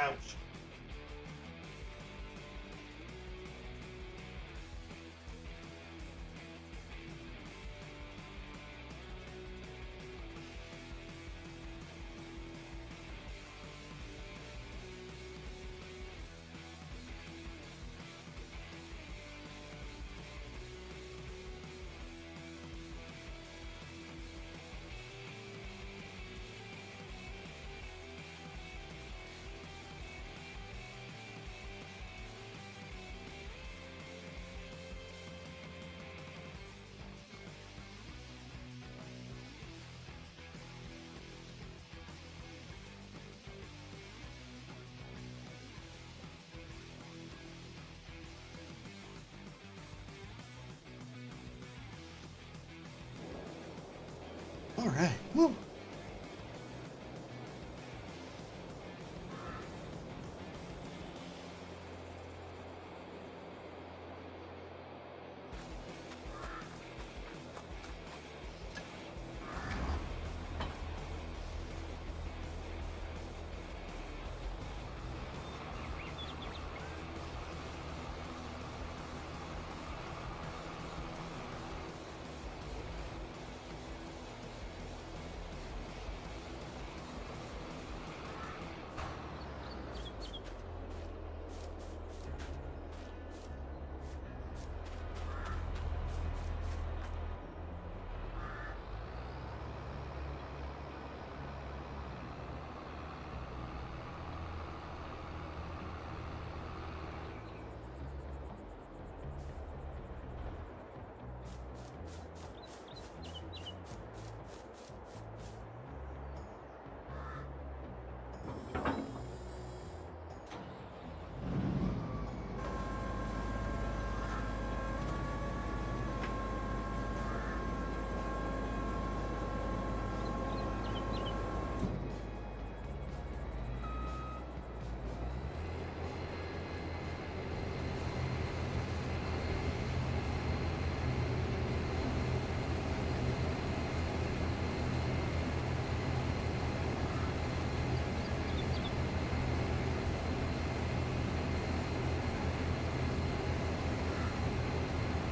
Ouch. All right. Woo.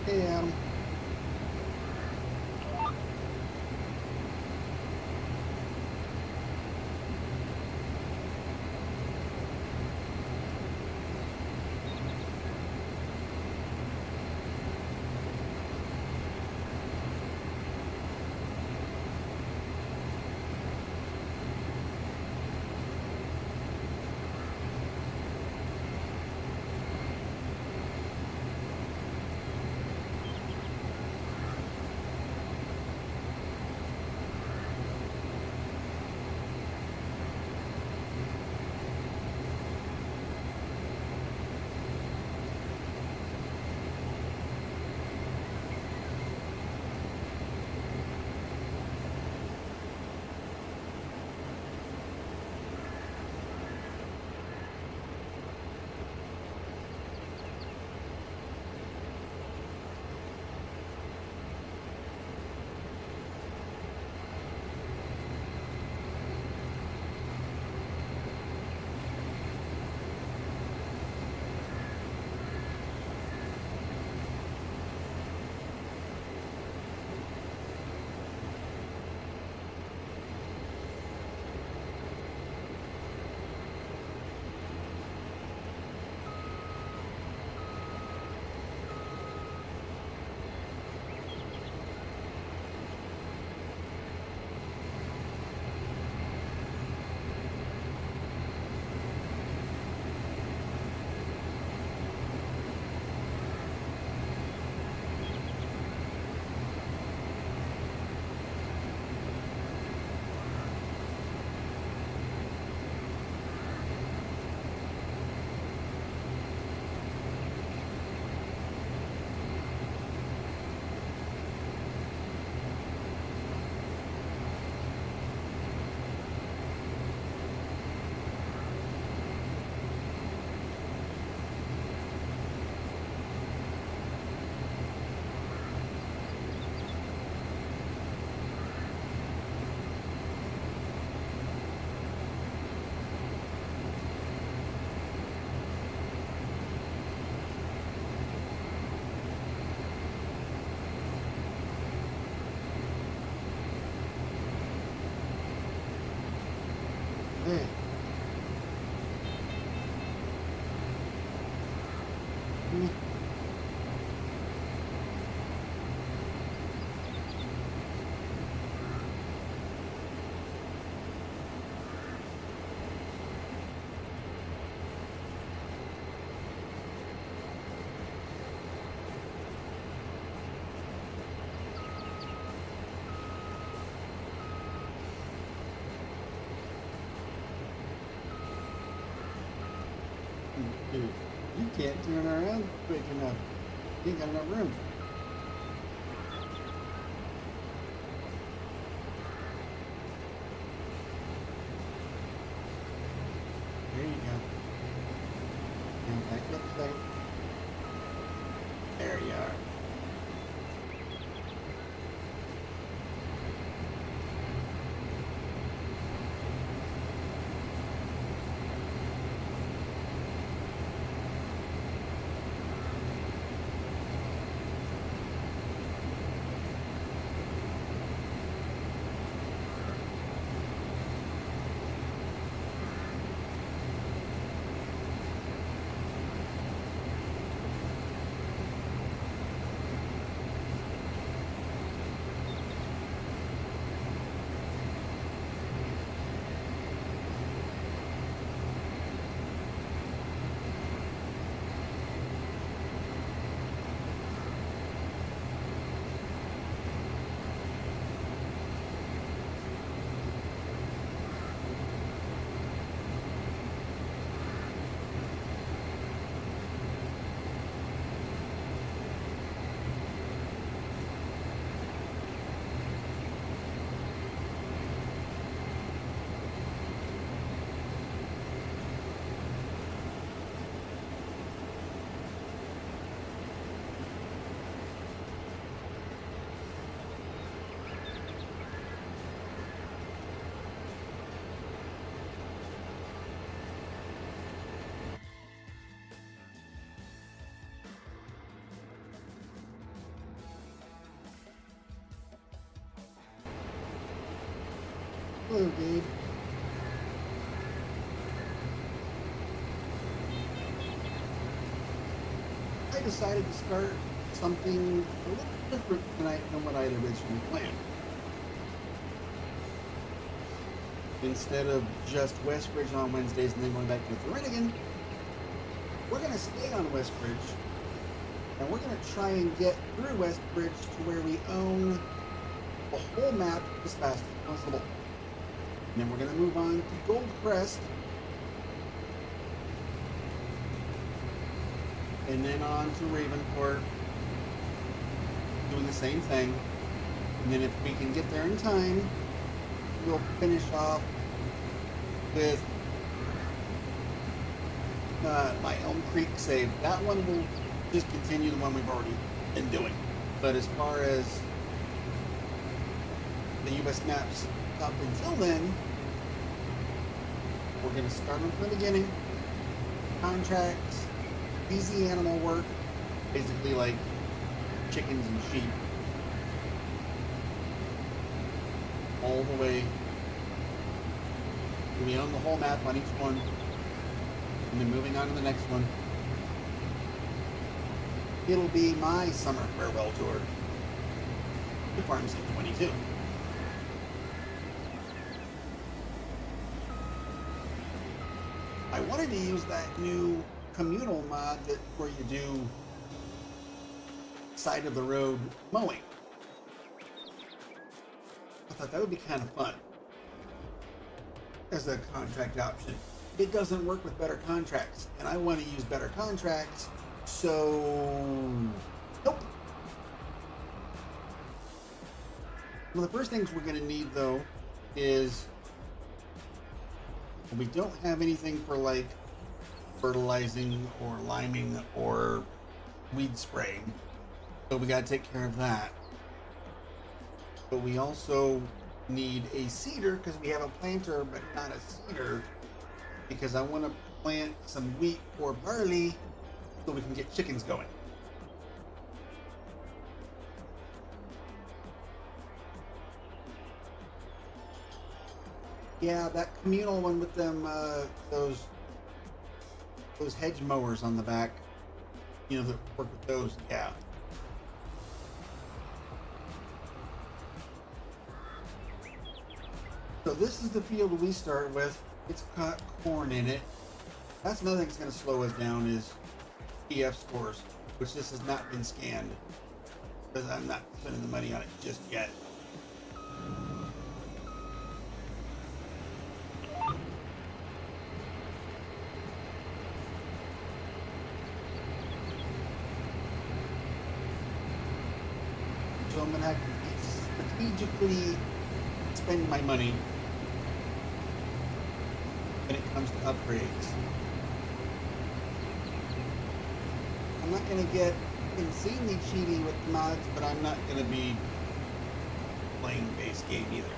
Hey, Adam. Can't turn around quick enough. You ain't got enough room. There you go. Now back up a second. There you are. Hello, Gabe. I decided to start something a little different tonight than what I had originally planned. Instead of just Westbridge on Wednesdays and then going back to Thorinigan, we're going to stay on Westbridge, and we're going to try and get through Westbridge to where we own the whole map as fast as possible. And then we're going to move on to Goldcrest, and then on to Ravenport, doing the same thing. And then if we can get there in time, we'll finish off with my Elm Creek save. That one will just continue the one we've already been doing. But as far as the US maps up until then, we're going to start them from the beginning. Contracts, easy animal work, basically like chickens and sheep, all the way. We own the whole map on each one, and then moving on to the next one. It'll be my summer farewell tour to Farm Sim 22. I wanted to use that new communal mod where you do side of the road mowing. I thought that would be kind of fun as a contract option. It doesn't work with better contracts, and I want to use better contracts, so nope. Well, the first things we're going to need though is we don't have anything for like fertilizing or liming or weed spraying, so we got to take care of that. But we also need a seeder because we have a planter but not a seeder, because I want to plant some wheat or barley so we can get chickens going. Yeah, that communal one with them, those hedge mowers on the back, you know, that work with those, yeah. So this is the field we start with. It's got corn in it. That's another thing that's going to slow us down is PF scores, which this has not been scanned because I'm not spending the money on it just yet. So I'm going to have to strategically spend my money when it comes to upgrades. I'm not going to get insanely cheaty with the mods, but I'm not going to be playing base game either,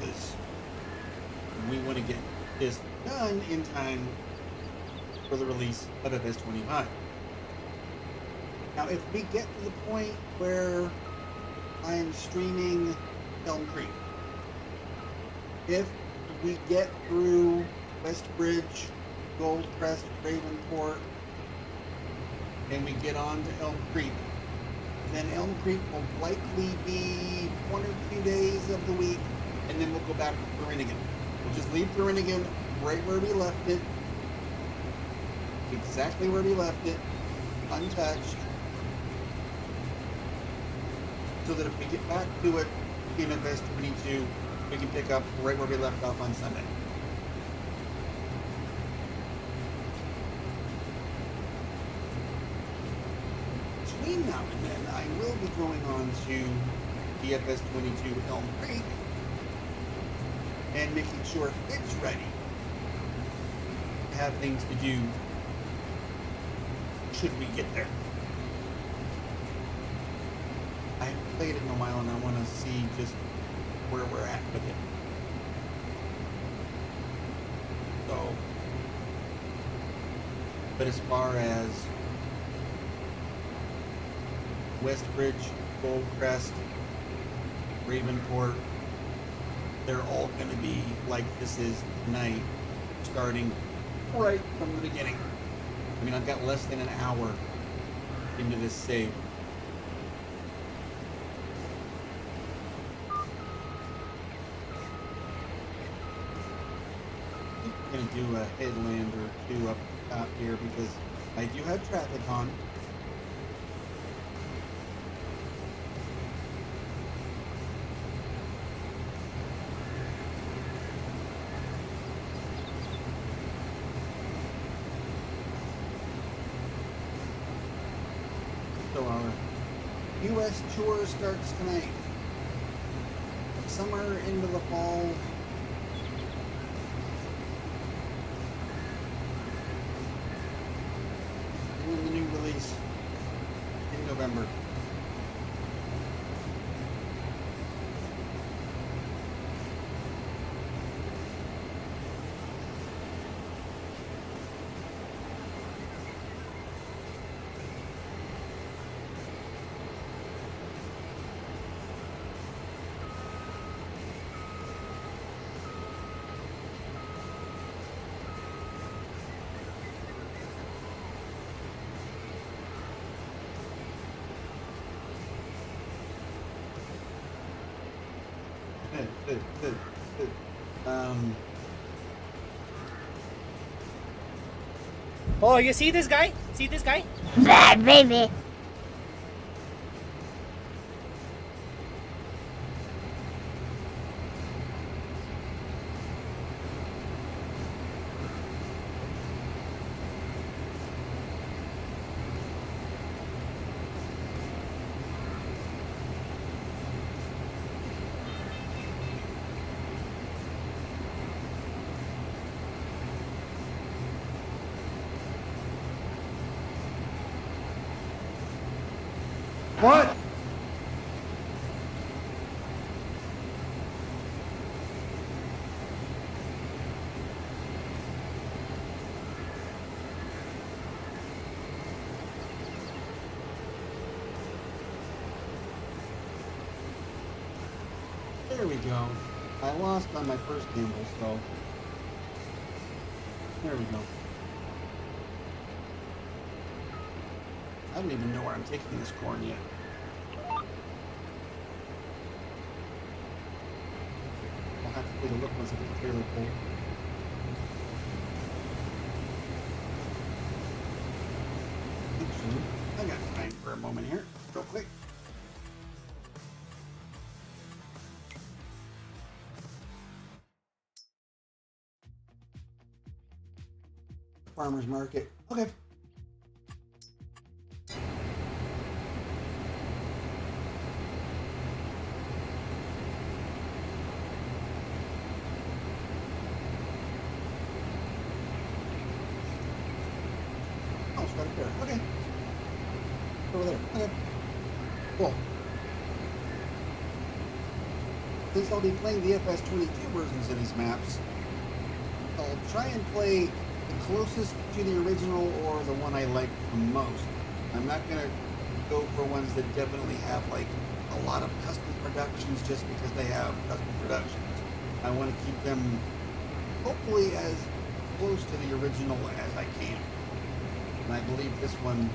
because we want to get this done in time for the release of FS25. Now, if we get to the point where I am streaming Elm Creek, if we get through Westbridge, Goldcrest, Ravenport, and we get on to Elm Creek, then Elm Creek will likely be 1 or 2 days of the week, and then we'll go back to Thurinigan. We'll just leave Thurinigan right where we left it, exactly where we left it, untouched, so that if we get back to it in FS22, we can pick up right where we left off on Sunday. Between now and then, I will be going on to the FS22 Elm Creek and making sure it's ready to have things to do should we get there. I haven't played it in a while and I want to see just where we're at with it. So, but as far as Westbridge, Goldcrest, Ravenport, they're all going to be like this is tonight, starting right from the beginning. I mean, I've got less than an hour into this save. I'm going to do a headland or two up top here because I do have traffic on. So our U.S. tour starts tonight. Somewhere into the fall. And then the new release in November. Oh, you see this guy? See this guy? Bad baby. What? There we go. I lost on my first gamble, so there we go. I don't even know where I'm taking this corn yet. I'll have to take a look once I get the trailer full. Actually, I got time for a moment here, real quick. Farmer's market. Okay. Cool. Since I'll be playing the FS22 versions of these maps, I'll try and play the closest to the original or the one I like the most. I'm not going to go for ones that definitely have like a lot of custom productions just because they have custom productions. I want to keep them hopefully as close to the original as I can. And I believe this one,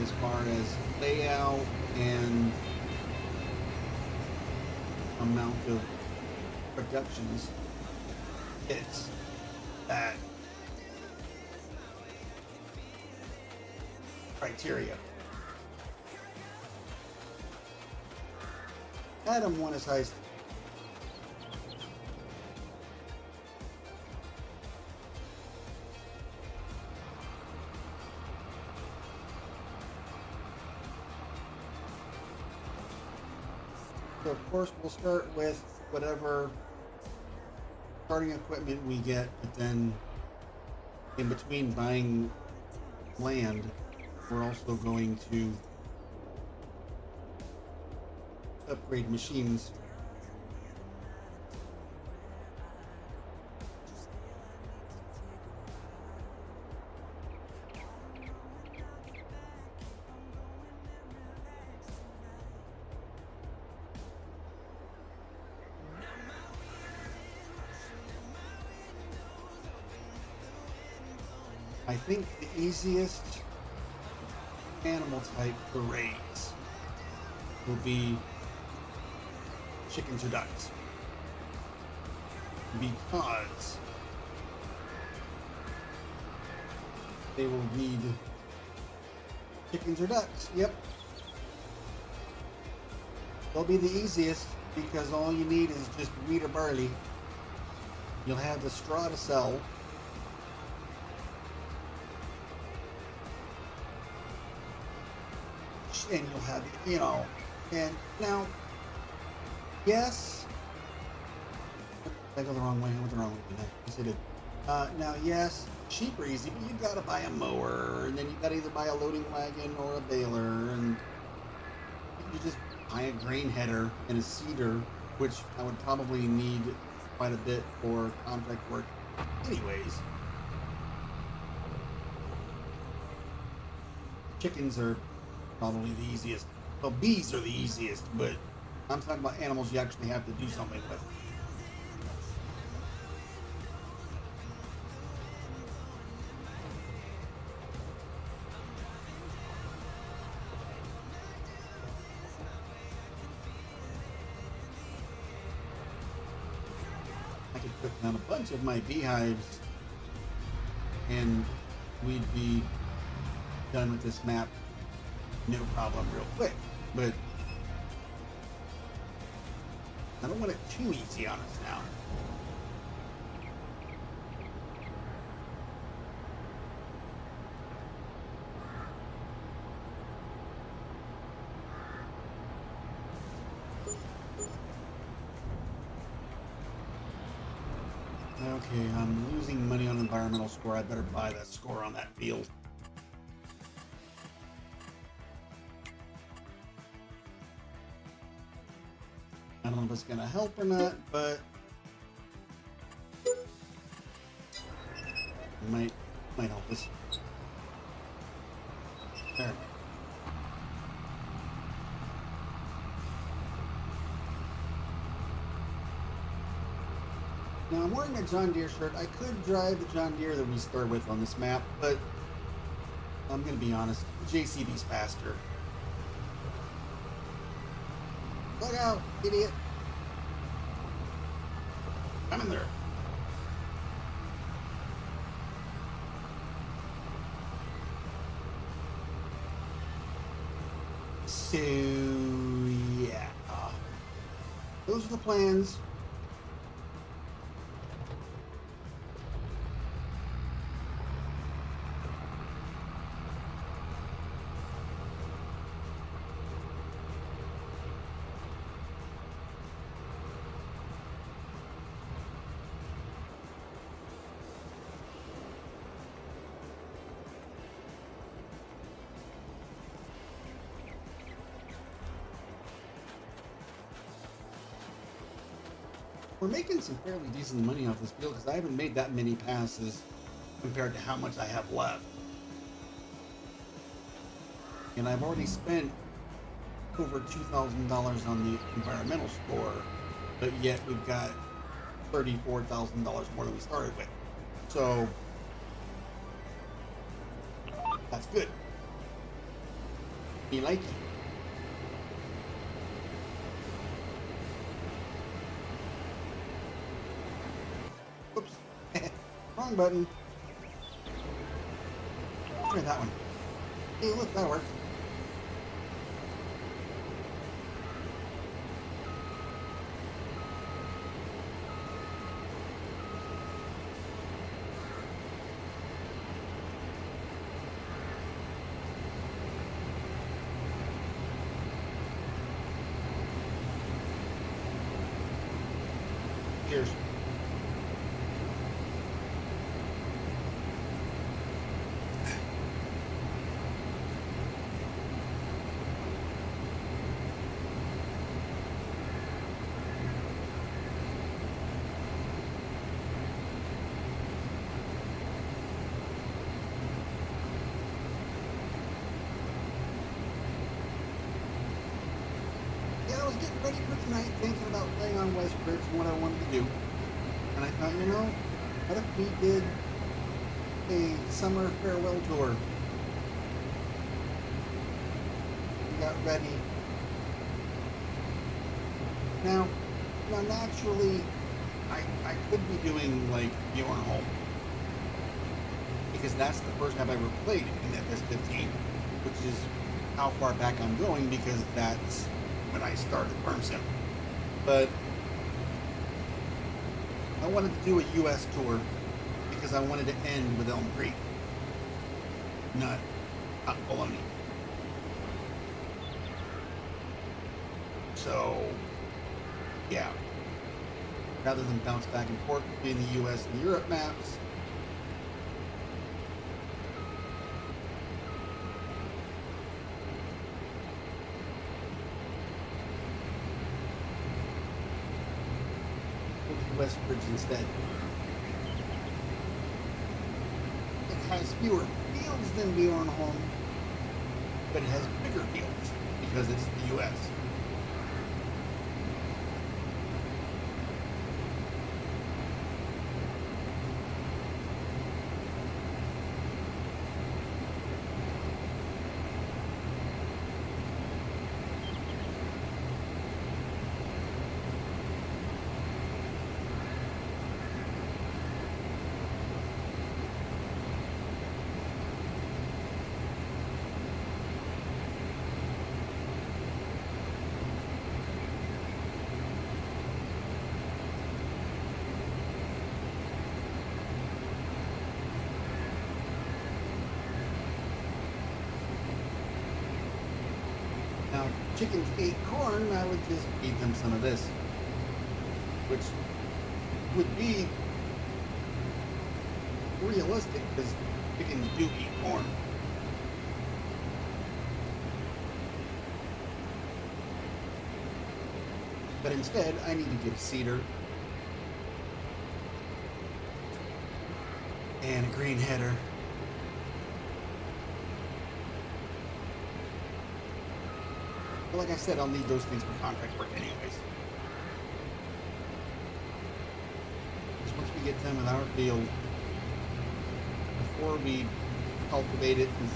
as far as layout and amount of productions, fits that criteria. Adam won his heist. So of course we'll start with whatever starting equipment we get, but then in between buying land, we're also going to upgrade machines. I think the easiest animal type to raise will be chickens or ducks, because they will need chickens or ducks. Yep, they'll be the easiest because all you need is just wheat or barley. You'll have the straw to sell. And you'll have, you know, and now, yes, did I go the wrong way? I went the wrong way. Yes, I did. Now, yes, sheep are easy, but you gotta buy a mower, and then you gotta either buy a loading wagon or a baler, and you just buy a grain header and a seeder, which I would probably need quite a bit for contract work anyways. Chickens are probably the easiest. Well, bees are the easiest, but I'm talking about animals you actually have to do something with. I could put down a bunch of my beehives and we'd be done with this map no problem real quick, but I don't want it too easy on us now. Okay, I'm losing money on environmental score. I better buy that score on that field. I don't know if it's going to help or not, but it might help us. There. Now I'm wearing a John Deere shirt. I could drive the John Deere that we start with on this map, but I'm going to be honest, the JCB's faster. Look out, idiot. I'm in there. So, yeah. Those are the plans. we're making some fairly decent money off this field because I haven't made that many passes compared to how much I have left. And I've already spent over $2,000 on the environmental score, but yet we've got $34,000 more than we started with. So that's good. Me like it. Oops. Wrong button. Try that one. Hey, look, that worked. Cheers. Yeah, I was getting ready for tonight, thinking about playing on Westbridge and what I wanted to do. And I thought, you know, what if we did a summer farewell tour? We got ready. Now naturally, I could be doing like Bjorn Home, because that's the first time I ever played in FS15, which is how far back I'm going, because that's when I started Farm Sim. But I wanted to do a U.S. tour because I wanted to end with Elm Creek, not Bologna. So, yeah. Rather than bounce back and forth between the U.S. and Europe maps, Westbridge instead. It has fewer fields than Bjorn Home, but it has bigger fields because it's the U.S. Now, if chickens ate corn, I would just feed them some of this, which would be realistic because chickens do eat corn. But instead, I need to give cedar and a green header. But like I said, I'll need those things for contract work anyways. Because once we get done with our field, before we cultivate it and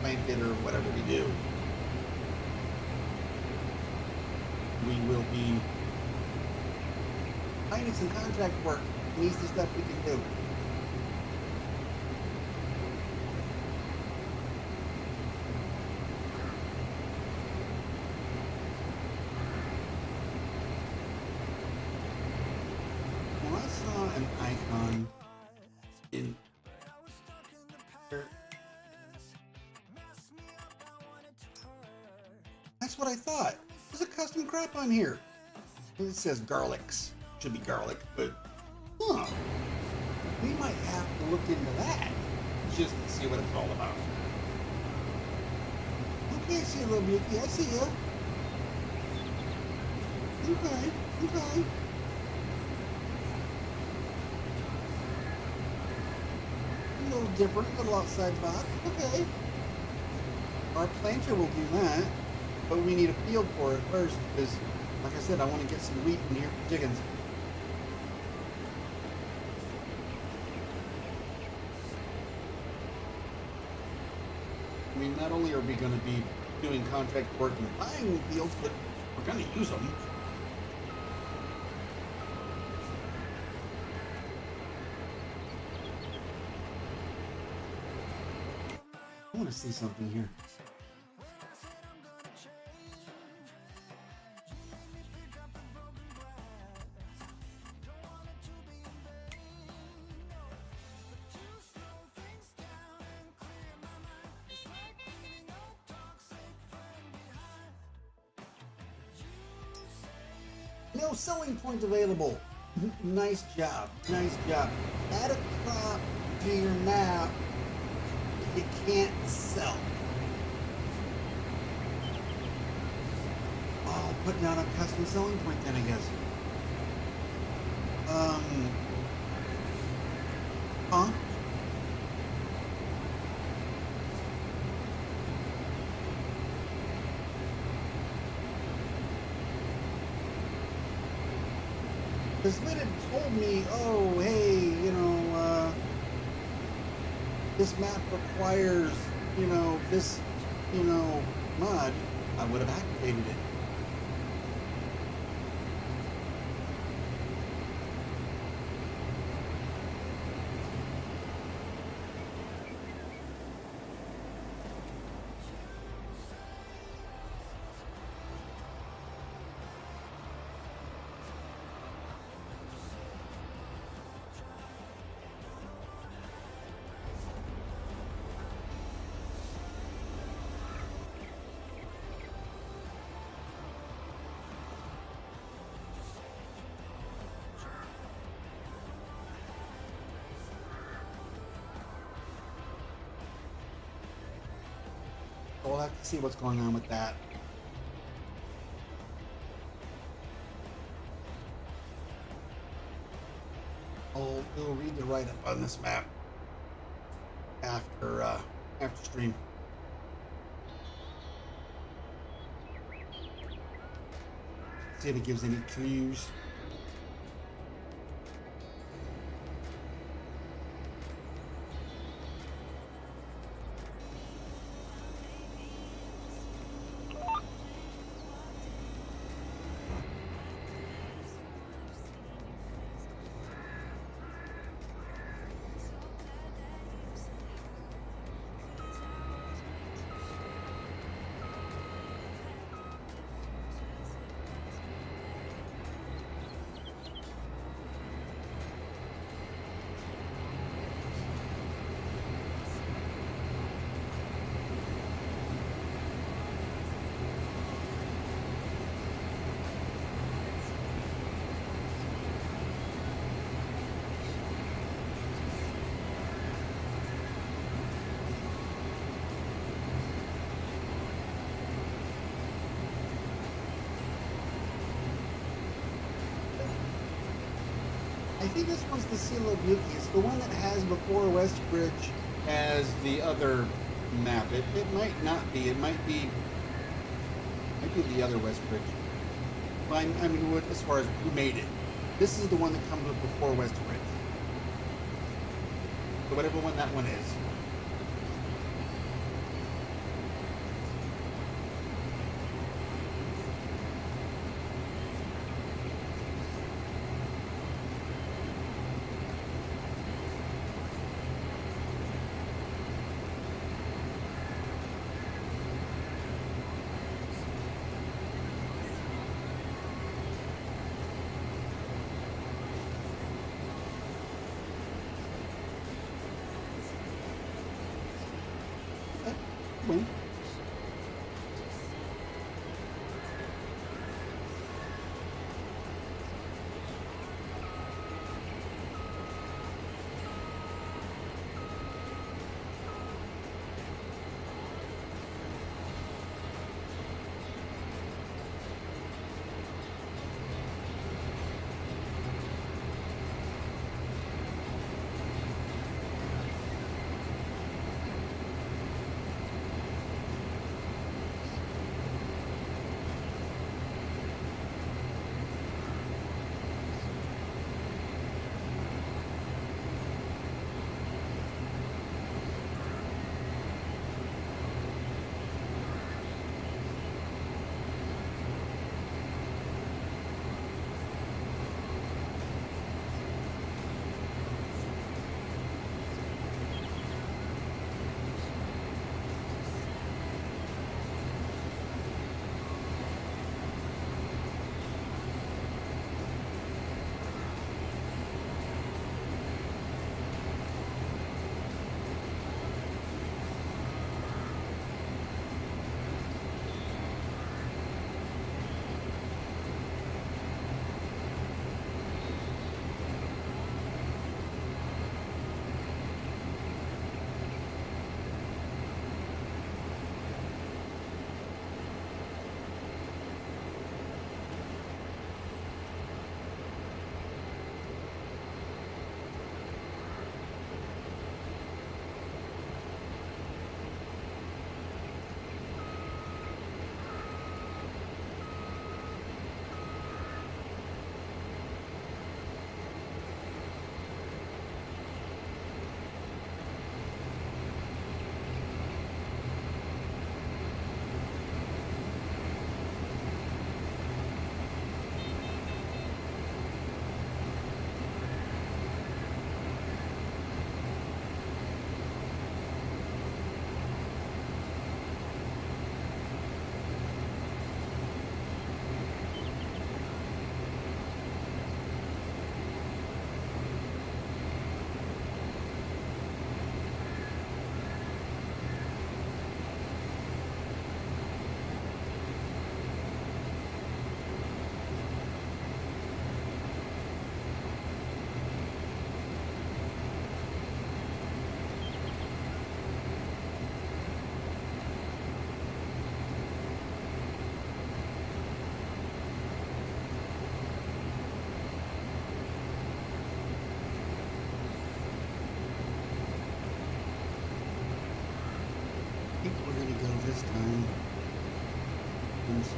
plant it or whatever we do, we will be finding some contract work and easy stuff we can do. Well, I saw an icon in there. That's what I thought. There's a custom crop on here. It says garlics. Should be garlic, but we might have to look into that just to see what it's all about. Okay, I see you, little beauty. I see you. Okay. little different, a little outside box. Okay. Our planter will do that, but we need a field for it first because, like I said, I want to get some wheat in here for chickens. I mean, not only are we going to be doing contract work and buying fields, but we're going to use them. I want to see something here. No selling point available. Nice job. Nice job. Add a crop to your map you can't sell. Oh, put down a custom selling point then, I guess. Huh? Because Lid had told me, oh, hey, you know, this map requires, you know, this, you know, mod. I would have activated it. We'll have to see what's going on with that. We'll read the write-up on this map after stream. See if it gives any clues. I think this one's the Seal of Yuki. It's the one that has before Westbridge as the other map. It might not be. It might be the other Westbridge. I mean, as far as who made it. This is the one that comes up before Westbridge. So whatever one that one is.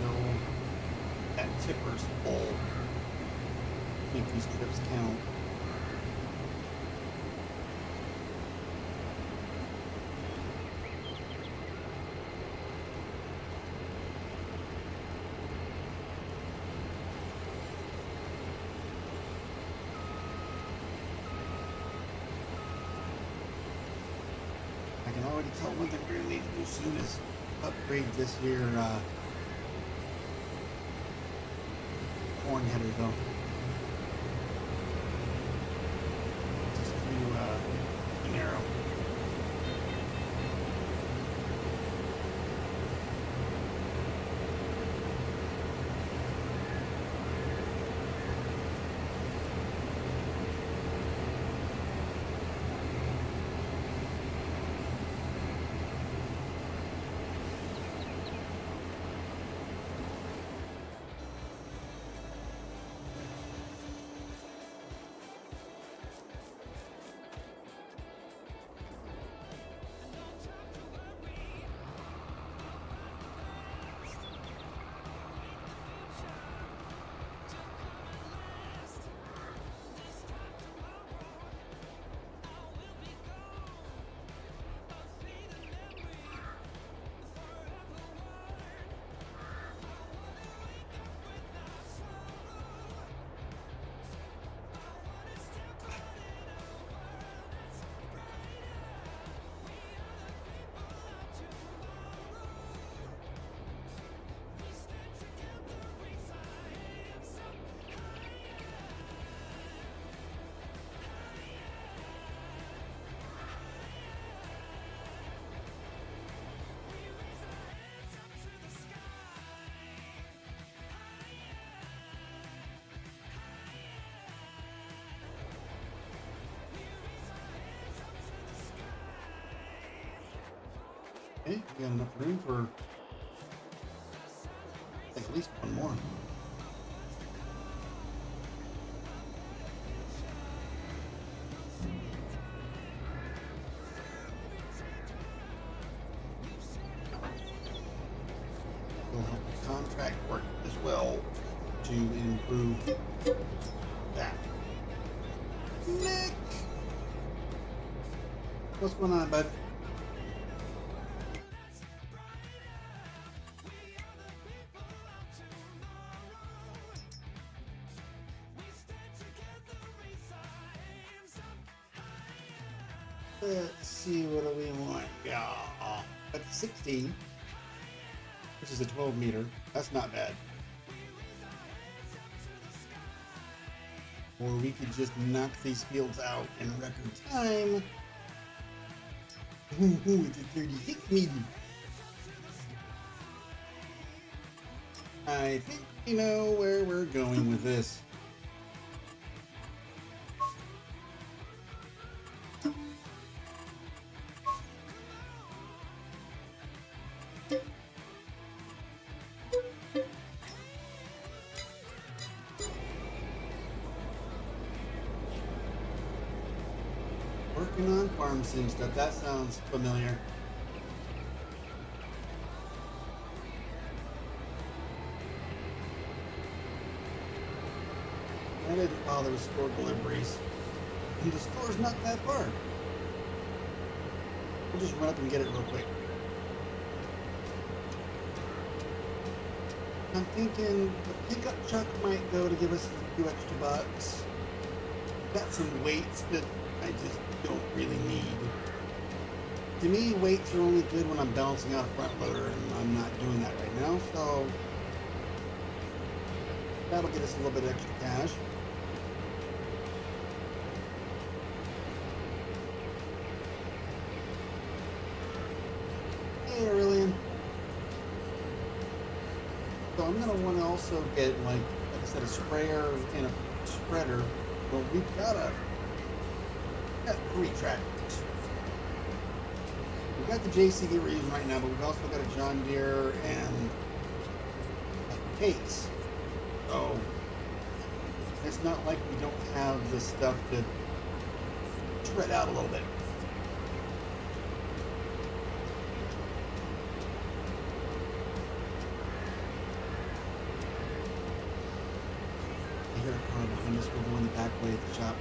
until that tipper's full. Make these trips count. I can already tell one thing we're gonna need to do soon is upgrade this here corn header though. Just too narrow. Okay, we got enough room for at least one more. Will help the contract work as well to improve that. Nick! What's going on, bud? Let's see, what do we want? Yeah, that's 16, which is a 12 meter. That's not bad. Or we could just knock these fields out in record time. Ooh, it's a 36 meter. I think we know where we're going with this. Working on farm sim stuff. That sounds familiar. I didn't bother with store deliveries. And the store's not that far. We'll just run up and get it real quick. I'm thinking the pickup truck might go to give us a few extra bucks. Got some weights that I just don't really need. To me, weights are only good when I'm balancing out a front loader, and I'm not doing that right now, so that'll get us a little bit of extra cash. Hey, Aurelian. So I'm gonna want to also get, like I said, a sprayer and a spreader. Well, we've got 3 tractors. We've got the JCB we're using right now, but we've also got a John Deere and a Case. So it's not like we don't have the stuff to spread out a little bit. hear a car behind us. We'll go in the back way at the shop.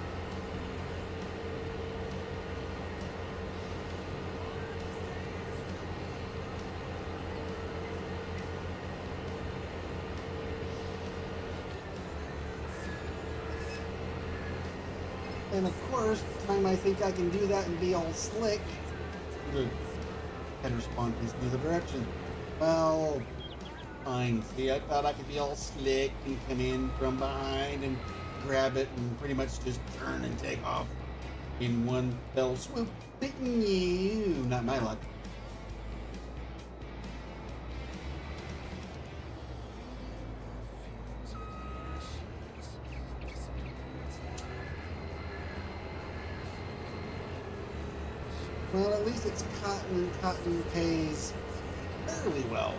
And of course, the time I think I can do that and be all slick, the header spawn is the other direction. Well, fine. See, I thought I could be all slick and come in from behind and grab it and pretty much just turn and take off in one fell swoop. You, not my luck. Well, at least it's cotton, and cotton pays fairly well.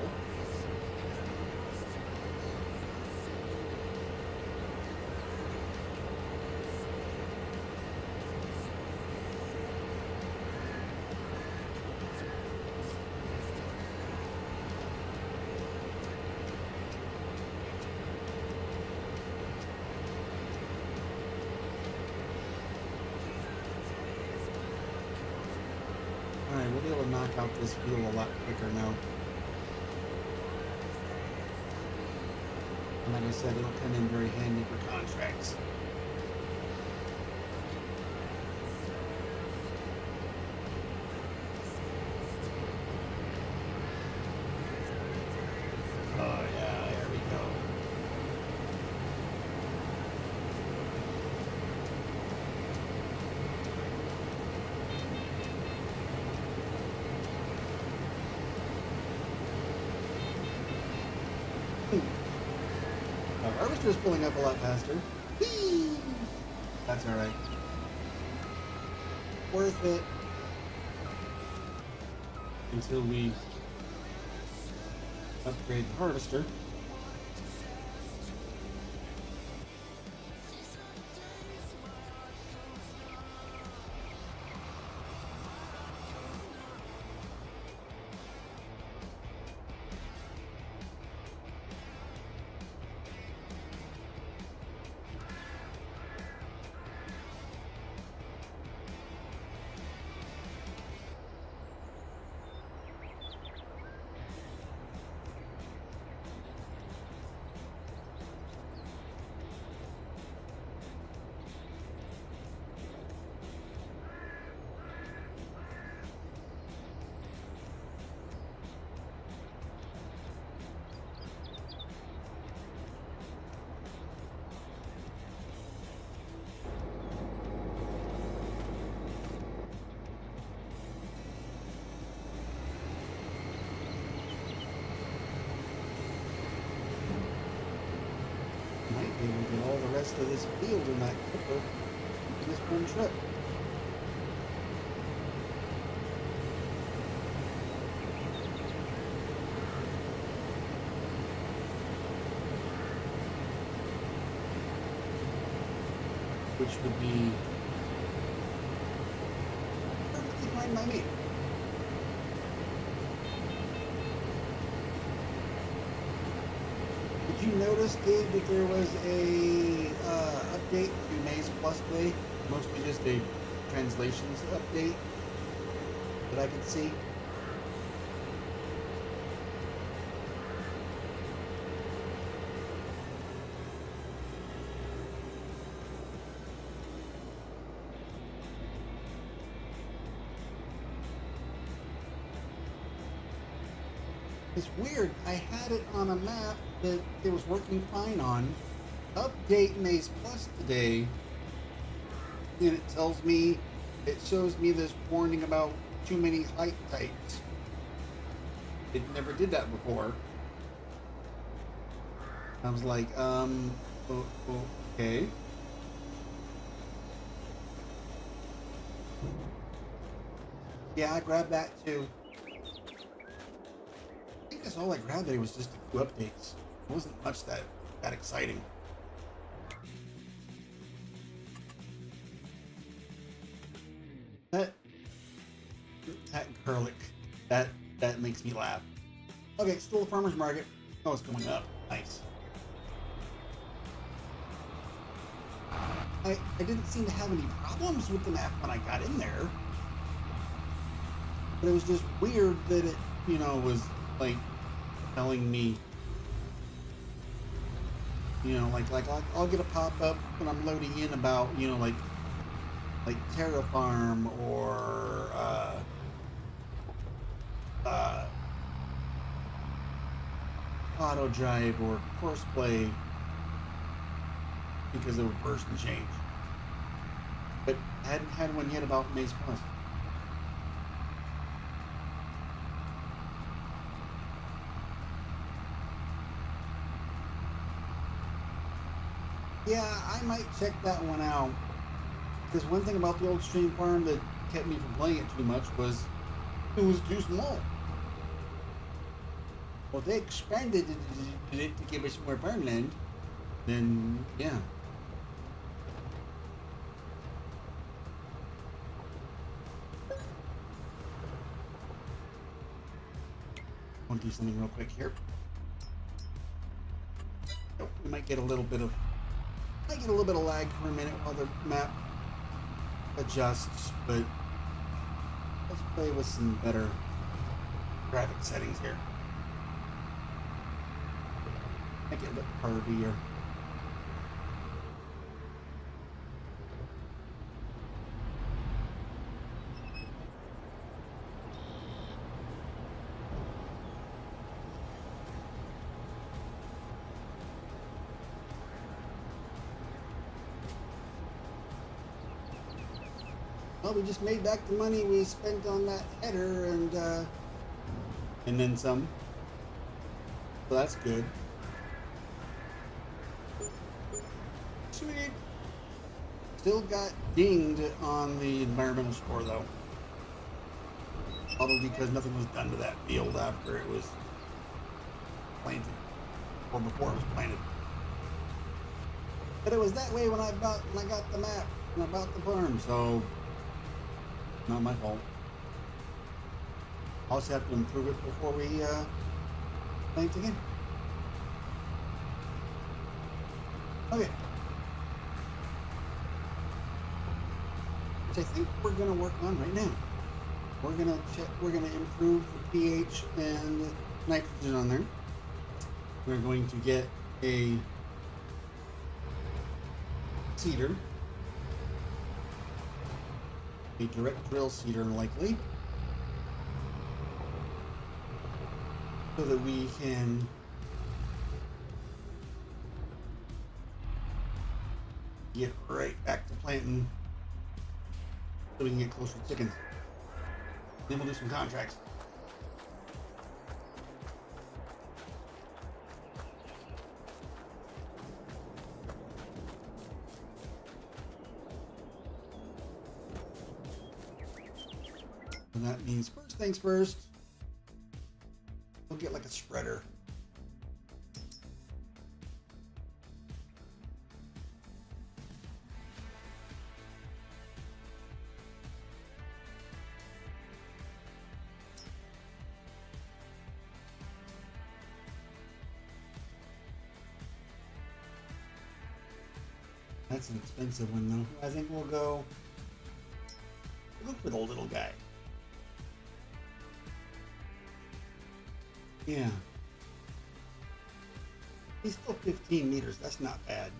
Alright, we'll be able to knock out this fuel a lot quicker now. And like I said, it'll come in very handy for contracts. Oh yeah, there we go. Our harvester is pulling up a lot faster. Whee! That's alright. Worth it. Until we upgrade the harvester. Might be able to get all the rest of this field in that clipper in this one trip. Which would be perfectly fine by me. Did you notice, Dave, that there was a update to Maze Plus today? Mostly just a translations update that I could see. It's weird. I had it on a map that it was working fine on. Update Maze Plus today, and it tells me, it shows me this warning about too many height types. It never did that before. I was like, okay. Yeah, I grabbed that too. I think that's all I grabbed. It was just a few updates. It wasn't much that exciting. That garlic, that makes me laugh. Okay, still a farmer's market. Oh, it's going up. Nice. I didn't seem to have any problems with the map when I got in there. But it was just weird that it, you know, was like telling me, you know, like I'll get a pop-up when I'm loading in about, you know, like Terra Farm or Auto Drive or Course Play because of a version change. But I hadn't had one yet about Maze Plus. Yeah, I might check that one out. Because one thing about the old Stream Farm that kept me from playing it too much was it was too small. Well, they expanded it to give us more farmland. Then, yeah. I want to do something real quick here. Nope, we might get a little bit of lag for a minute while the map adjusts, but let's play with some better graphic settings here. Make it a bit hardier. Well, we just made back the money we spent on that header and then some. So that's good. Sweet. Still got dinged on the environmental score though. Probably because nothing was done to that field after it was planted. Or before it was planted. But it was that way when I got the map and I bought the farm, so not my fault. I'll just have to improve it before we plant again. Okay. Which I think we're gonna work on right now. We're gonna improve the pH and nitrogen on there. We're going to get a seeder. A direct drill seeder likely, so that we can get right back to planting so we can get closer to chickens. Then we'll do some contracts. And that means first things first, we'll get like a spreader. That's an expensive one though. I think we'll go look for the little guy. Yeah. He's still 15 meters. That's not bad.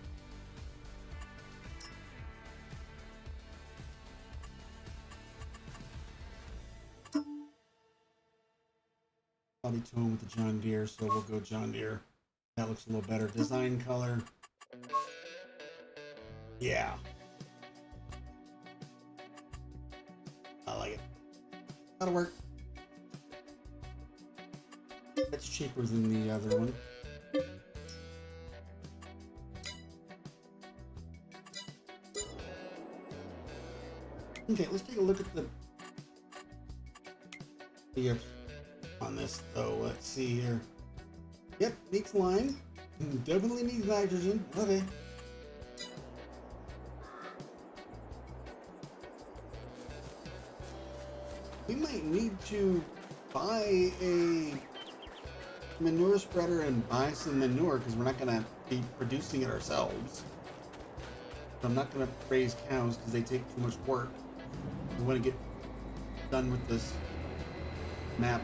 Probably tone with the John Deere, so we'll go John Deere. That looks a little better. Design color. Yeah. I like it. That'll work. That's cheaper than the other one. Okay, let's take a look at the on this though. Let's see here. Yep, needs lime. Definitely needs nitrogen. Okay. We might need to buy a manure spreader and buy some manure because we're not going to be producing it ourselves. I'm not going to raise cows because they take too much work. We want to get done with this map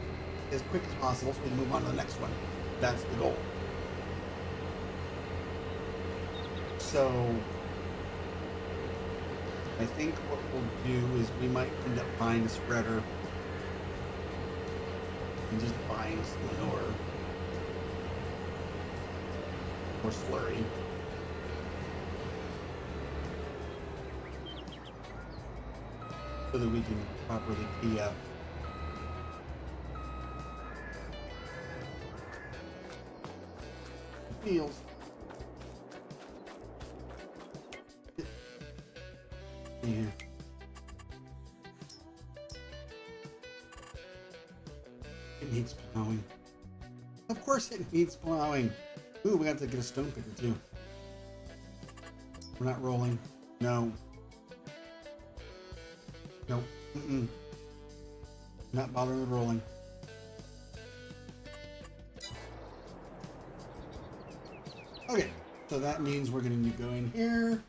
as quick as possible so we can move on to the next one. That's the goal. So I think what we'll do is we might end up buying a spreader and just buying some manure or slurry. So that we can properly PF. The fields. Yeah. It needs plowing. Of course it needs plowing. Ooh, we got to get a stone picker too. We're not rolling. No. Nope. Not bothering with rolling. Okay, so that means we're going to go in here.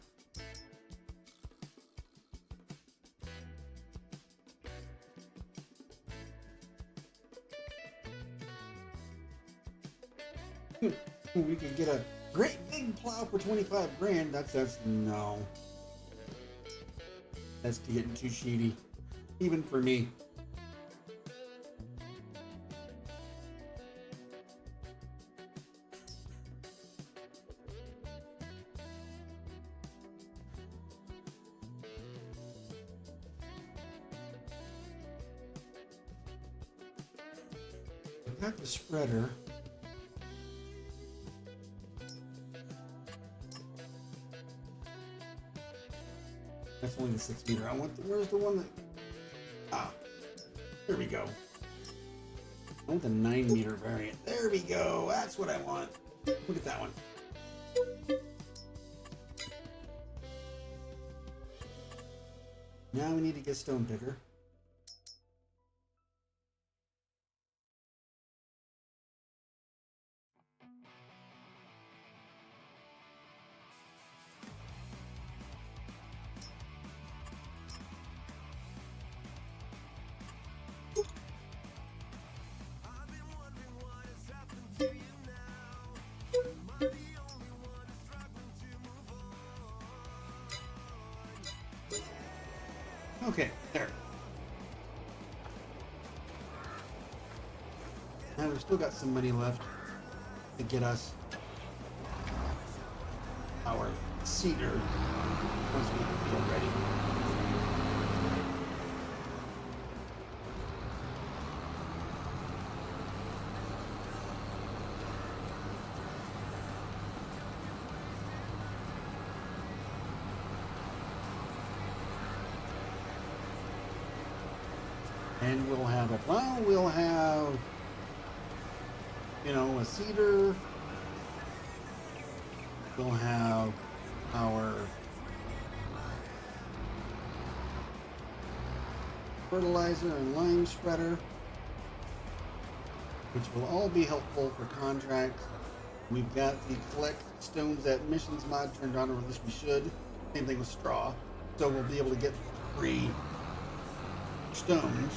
We could get a great big plow for 25 grand. That's no. That's getting too cheaty, even for me. I've got the spreader. That's only the 6 meter. I want where's the one that, there we go. I want the 9 meter variant. There we go. That's what I want. Look at that one. Now we need to get stone picker. Okay, there. Now we've still got some money left to get us our cedar once we get the field ready. And we'll have a plow, we'll have, a cedar, we'll have our fertilizer and lime spreader, which will all be helpful for contracts. We've got the collect stones at missions mod turned on, or at least we should. Same thing with straw. So we'll be able to get free stones.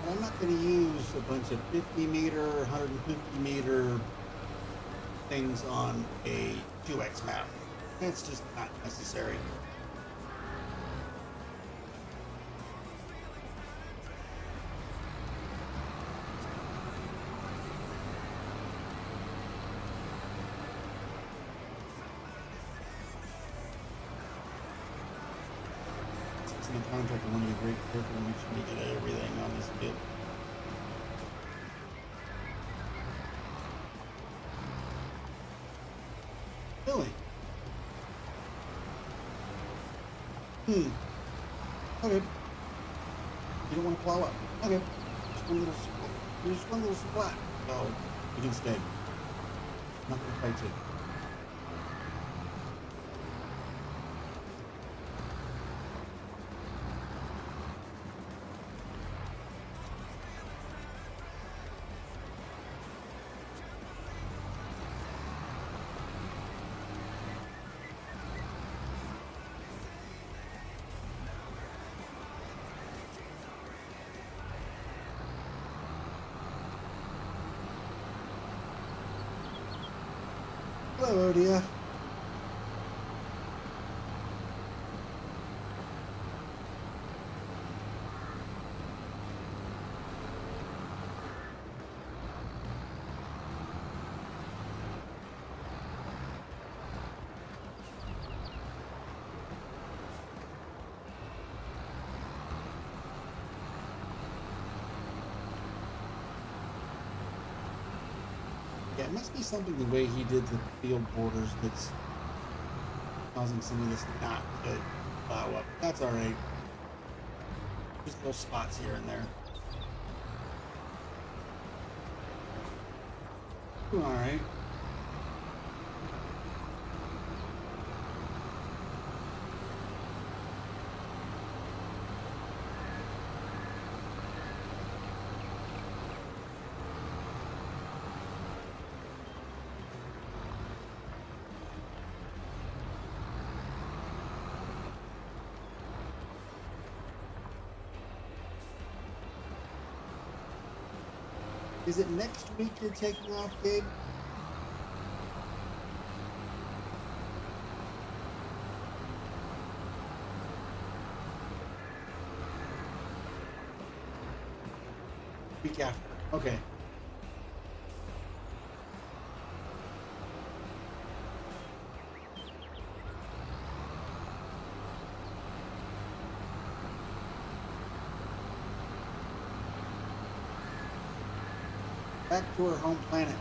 I'm not going to use a bunch of 50 meter, 150 meter things on a 2x map. That's just not necessary. The contractor want to be very careful to make sure we get everything on this bit. Really? Okay. You don't want to plow up. Okay. Just one little splat. So you can stay. I'm not going to fight you. Hello, ODF. Yeah, it must be something the way he did the field borders that's causing some of this not to plow up. That's alright. Just little spots here and there. Alright. Is it next week you're taking off, Gabe? Week after. Okay. Back to our home planet.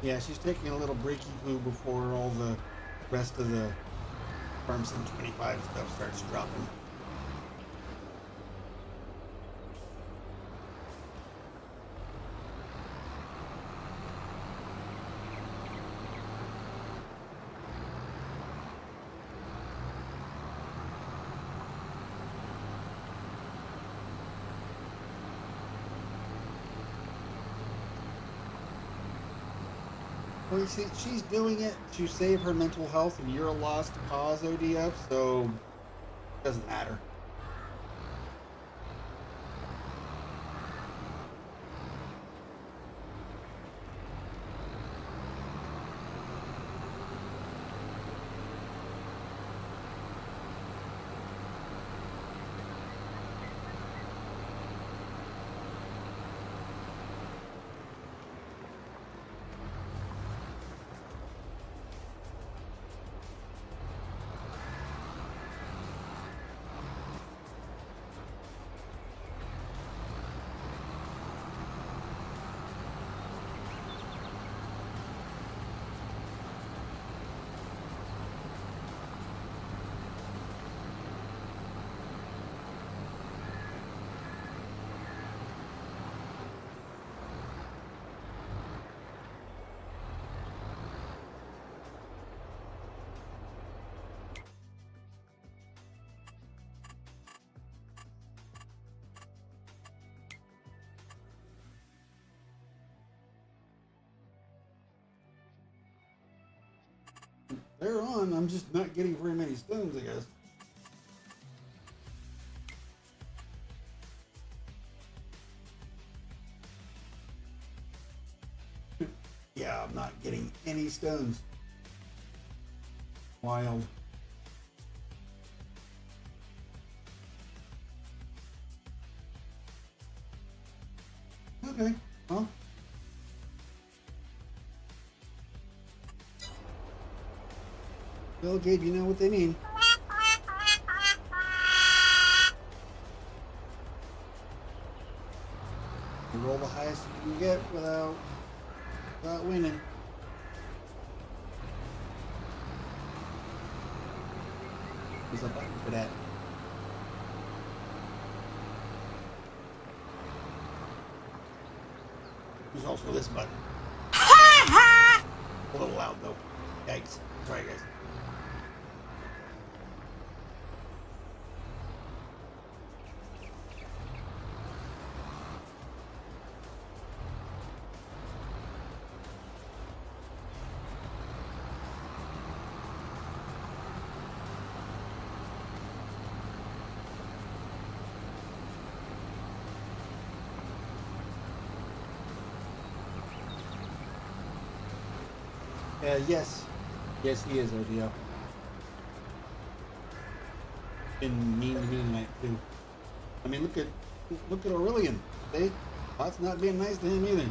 Yeah, she's taking a little breaky poo before all the rest of the Farmson 25 stuff starts dropping. Well, you see, she's doing it to save her mental health, and you're a lost cause, ODF, so it doesn't matter. They're on, I'm just not getting very many stones, I guess. Yeah, I'm not getting any stones. Wild. Okay, well. Well, Gabe, you know what they mean. You roll the highest you can get without winning. There's a button for that. There's also this button. A little loud though. Yikes. Sorry guys. Yes. Yes, he is, ODO. Been mean to me tonight, too. I mean, look at Aurelian. See? Pot's not being nice to him either.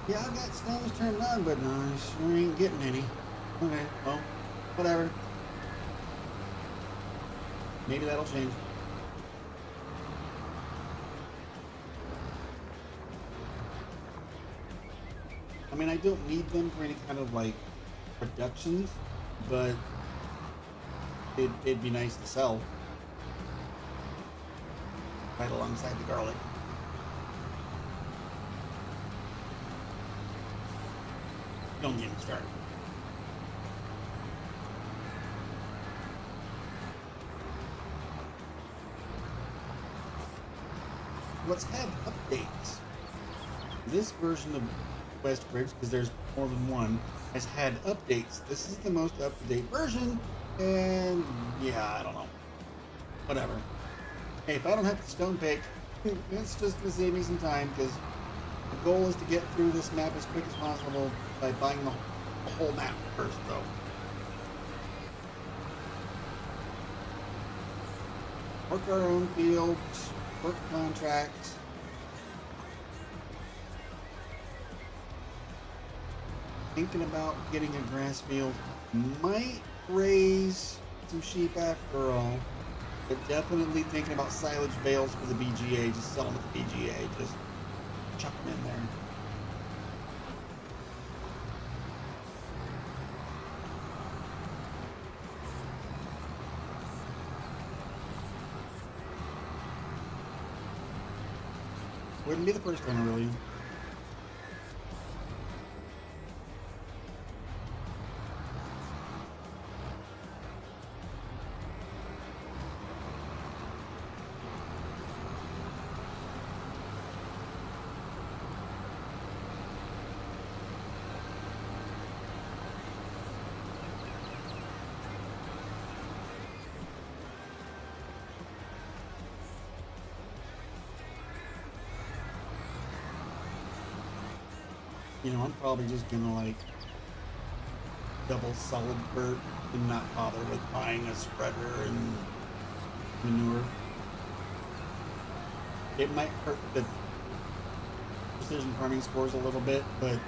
Yeah, I've got stones turned on, but I sure ain't getting any. Okay, well, whatever. Maybe that'll change. I mean, I don't need them for any kind of, like, productions, but it'd be nice to sell. Right alongside the garlic. Don't get me started. Let's have updates. This version of Westbridge, because there's more than one, has had updates. This is the most up-to-date version, and yeah, I don't know. Whatever. Hey, if I don't have to stone pick, it's just going to save me some time, because the goal is to get through this map as quick as possible by buying the whole map first, though. Work our own fields, work contracts. Thinking about getting a grass field. Might raise some sheep after all, but definitely thinking about silage bales for the BGA. Just sell them at the BGA. Just chuck them in there. Wouldn't be the first one, really. You know, I'm probably just gonna like double solid dirt and not bother with buying a spreader and manure. It might hurt the precision farming scores a little bit, but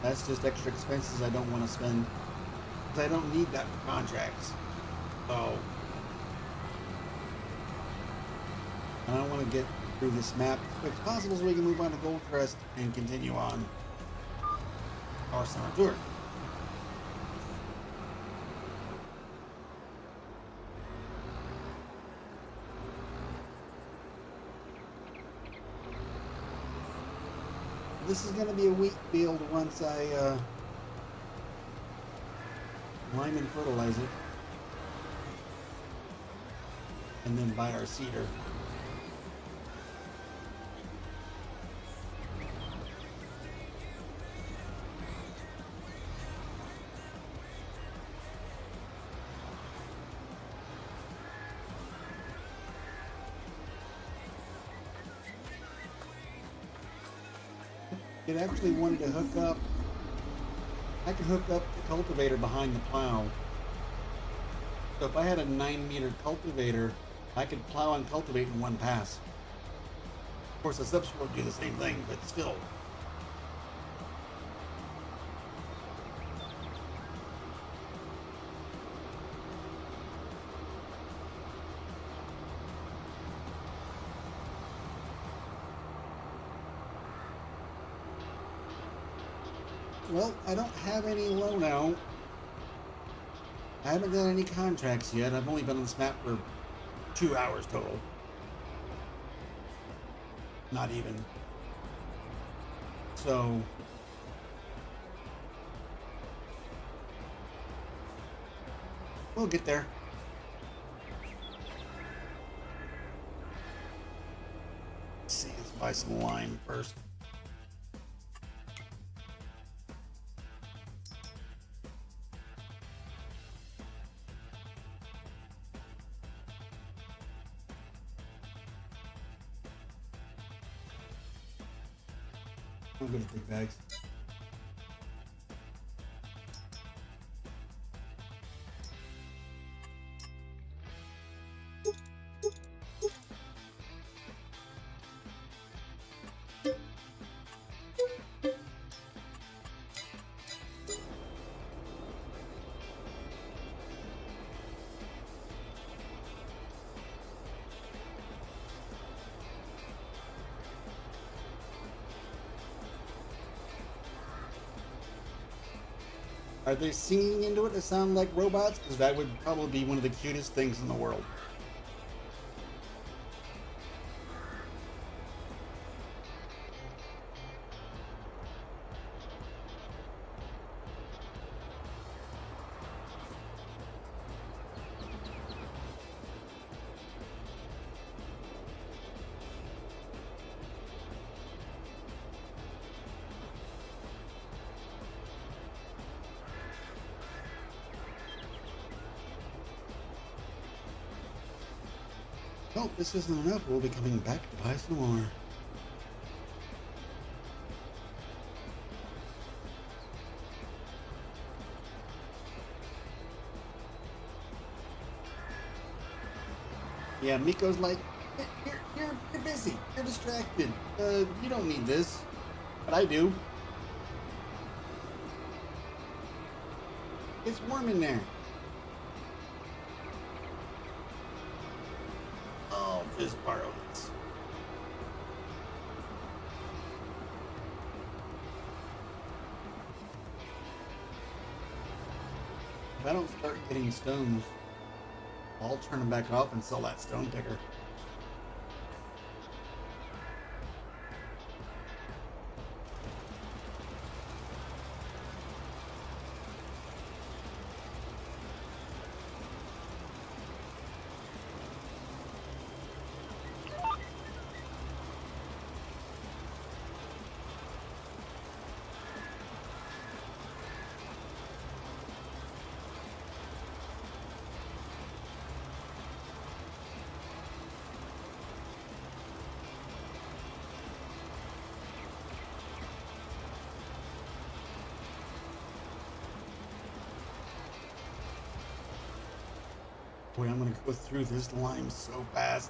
that's just extra expenses I don't want to spend, because I don't need that for contracts. So I want to get through this map as quick as possible so we can move on to Goldcrest and continue on our summer tour. This is going to be a wheat field once I lime and fertilize it, and then buy our seeder. It actually wanted to hook up. I can hook up the cultivator behind the plow. So if I had a 9-meter cultivator, I could plow and cultivate in one pass. Of course, the subs would do the same thing, but still. Well, I don't have any loan out. I haven't done any contracts yet. I've only been on this map for 2 hours total. Not even. So we'll get there. Let's see, let's buy some lime first. I'm good to big bags. Are they singing into it to sound like robots? Because that would probably be one of the cutest things in the world. Oh, this isn't enough. We'll be coming back to buy some more. Yeah, Miko's like, you're busy. You're distracted. You don't need this. But I do. It's warm in there. Just borrow this. If I don't start getting stones, I'll turn them back off and sell that stone picker. Boy, I'm gonna go through this lime so fast.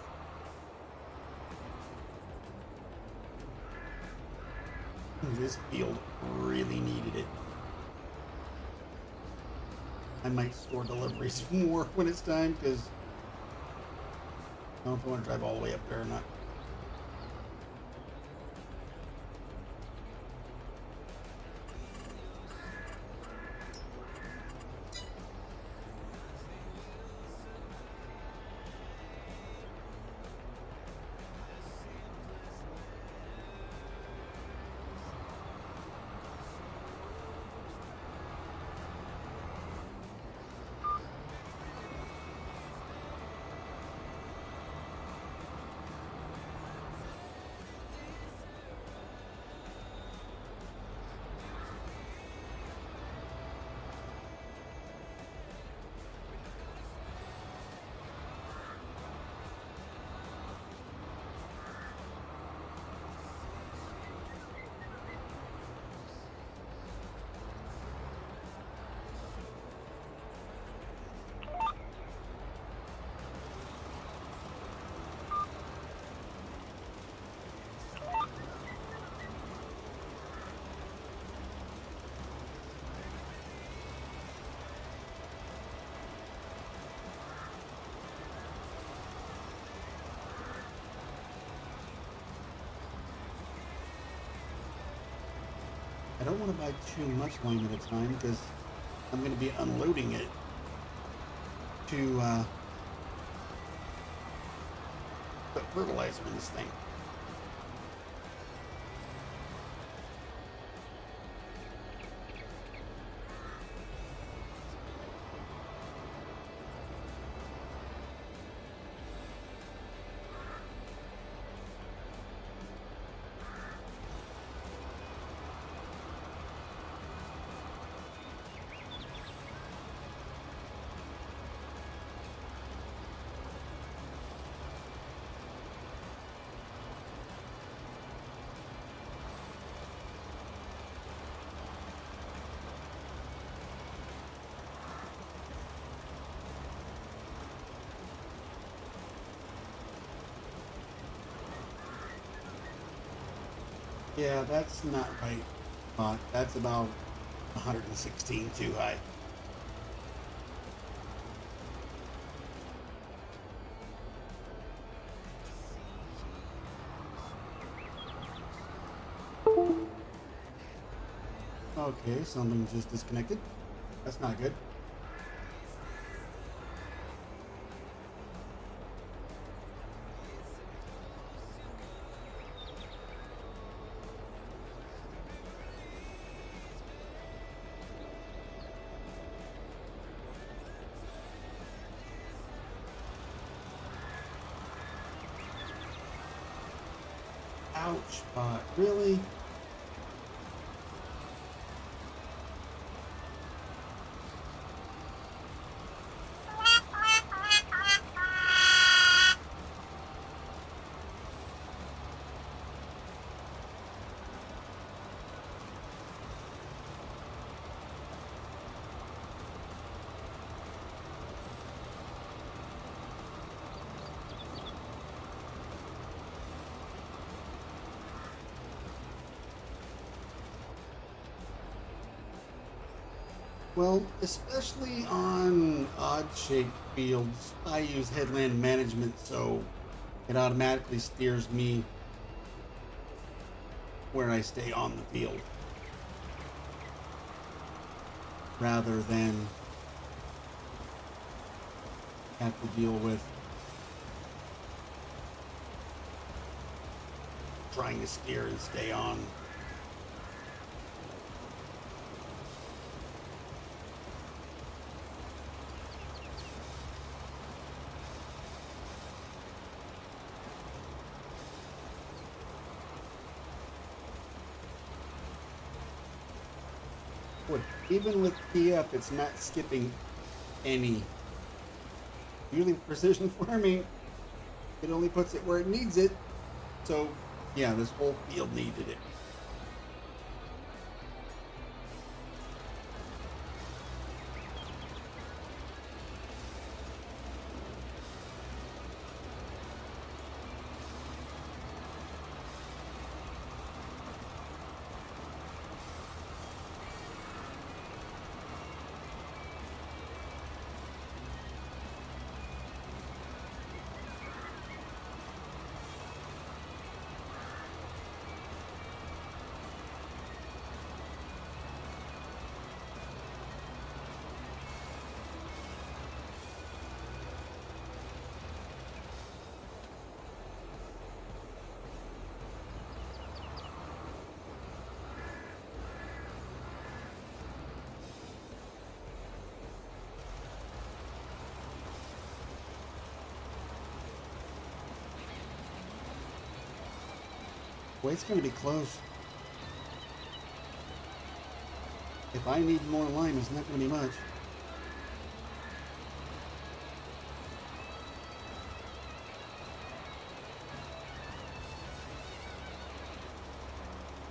This field really needed it. I might store deliveries more when it's time, because I don't know if I want to drive all the way up there or not. don't want to buy too much lime at a time because I'm going to be unloading it to put fertilizer in this thing. Yeah, that's not right. That's about 116 too high. Okay, something just disconnected. That's not good. Ouch, bot. Really? Well, especially on odd-shaped fields, I use headland management, so it automatically steers me where I stay on the field, rather than have to deal with trying to steer and stay on. Even with PF, it's not skipping any. Usually precision farming, it only puts it where it needs it. So, yeah, this whole field needed it. Well, it's going to be close. If I need more lime, it's not going to be much.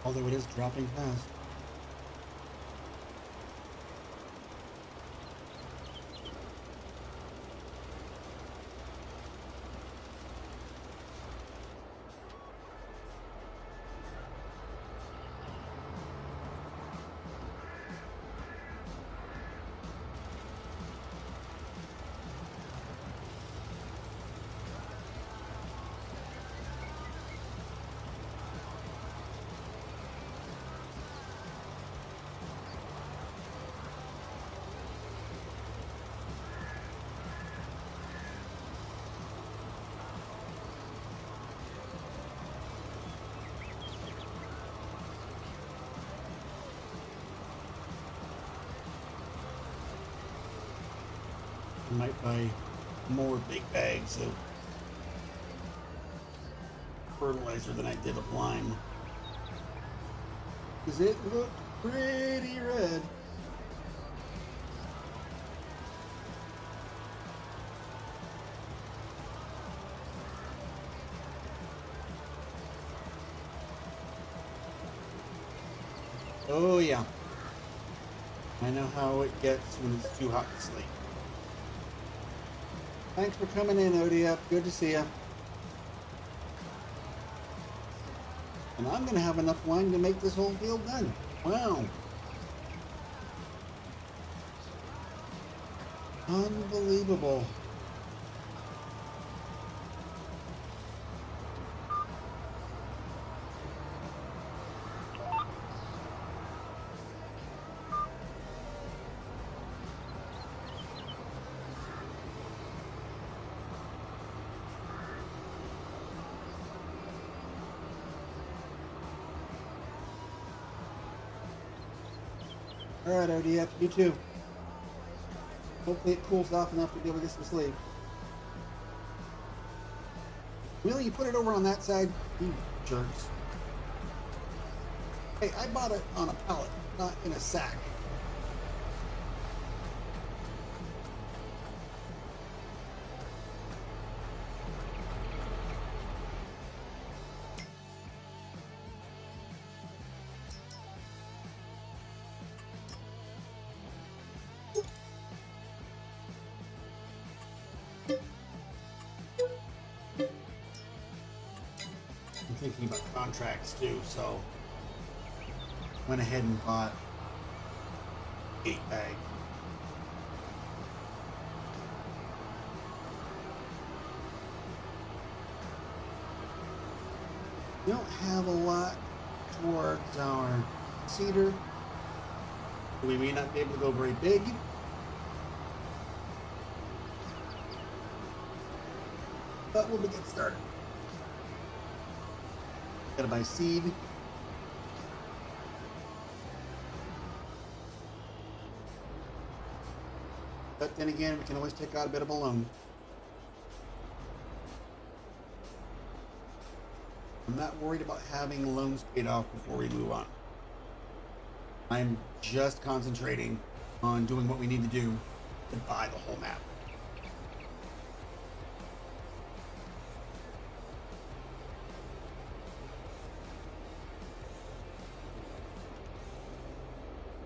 Although it is dropping fast. might buy more big bags of fertilizer than I did of lime. Because it looked pretty red. Oh yeah. I know how it gets when it's too hot to sleep. Thanks for coming in, ODF. Good to see you. And I'm going to have enough wine to make this whole field done. Wow. Unbelievable. Alright, ODF, you too. Hopefully it cools off enough to be able to get some sleep. Really, you put it over on that side? You jerks. Hey, I bought it on a pallet, not in a sack. I'm thinking about contracts too, so went ahead and bought 8 bags. We don't have a lot towards our cedar. We may not be able to go very big. But we'll get started. Gotta buy seed. But then again, we can always take out a bit of a loan. I'm not worried about having loans paid off before we move on. I'm just concentrating on doing what we need to do to buy the whole map.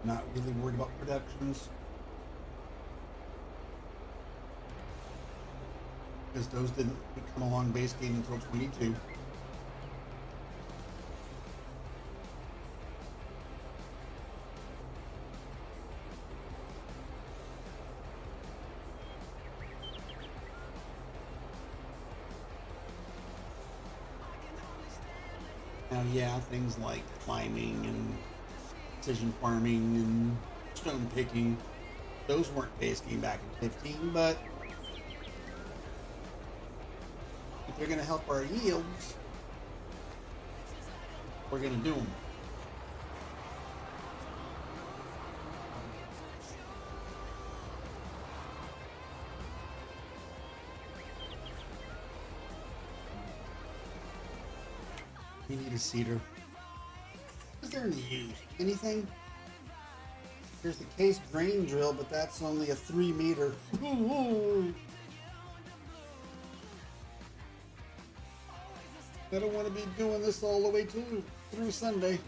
Not really worried about productions, because those didn't come along base game until 22. Now, yeah, things like climbing and precision farming and stone picking, those weren't base game back in 15, but if they're going to help our yields, we're going to do them. We need a cedar. What's there in the use? Anything? There's the case drain drill, but that's only a 3 meter. I don't want to be doing this all the way through Sunday.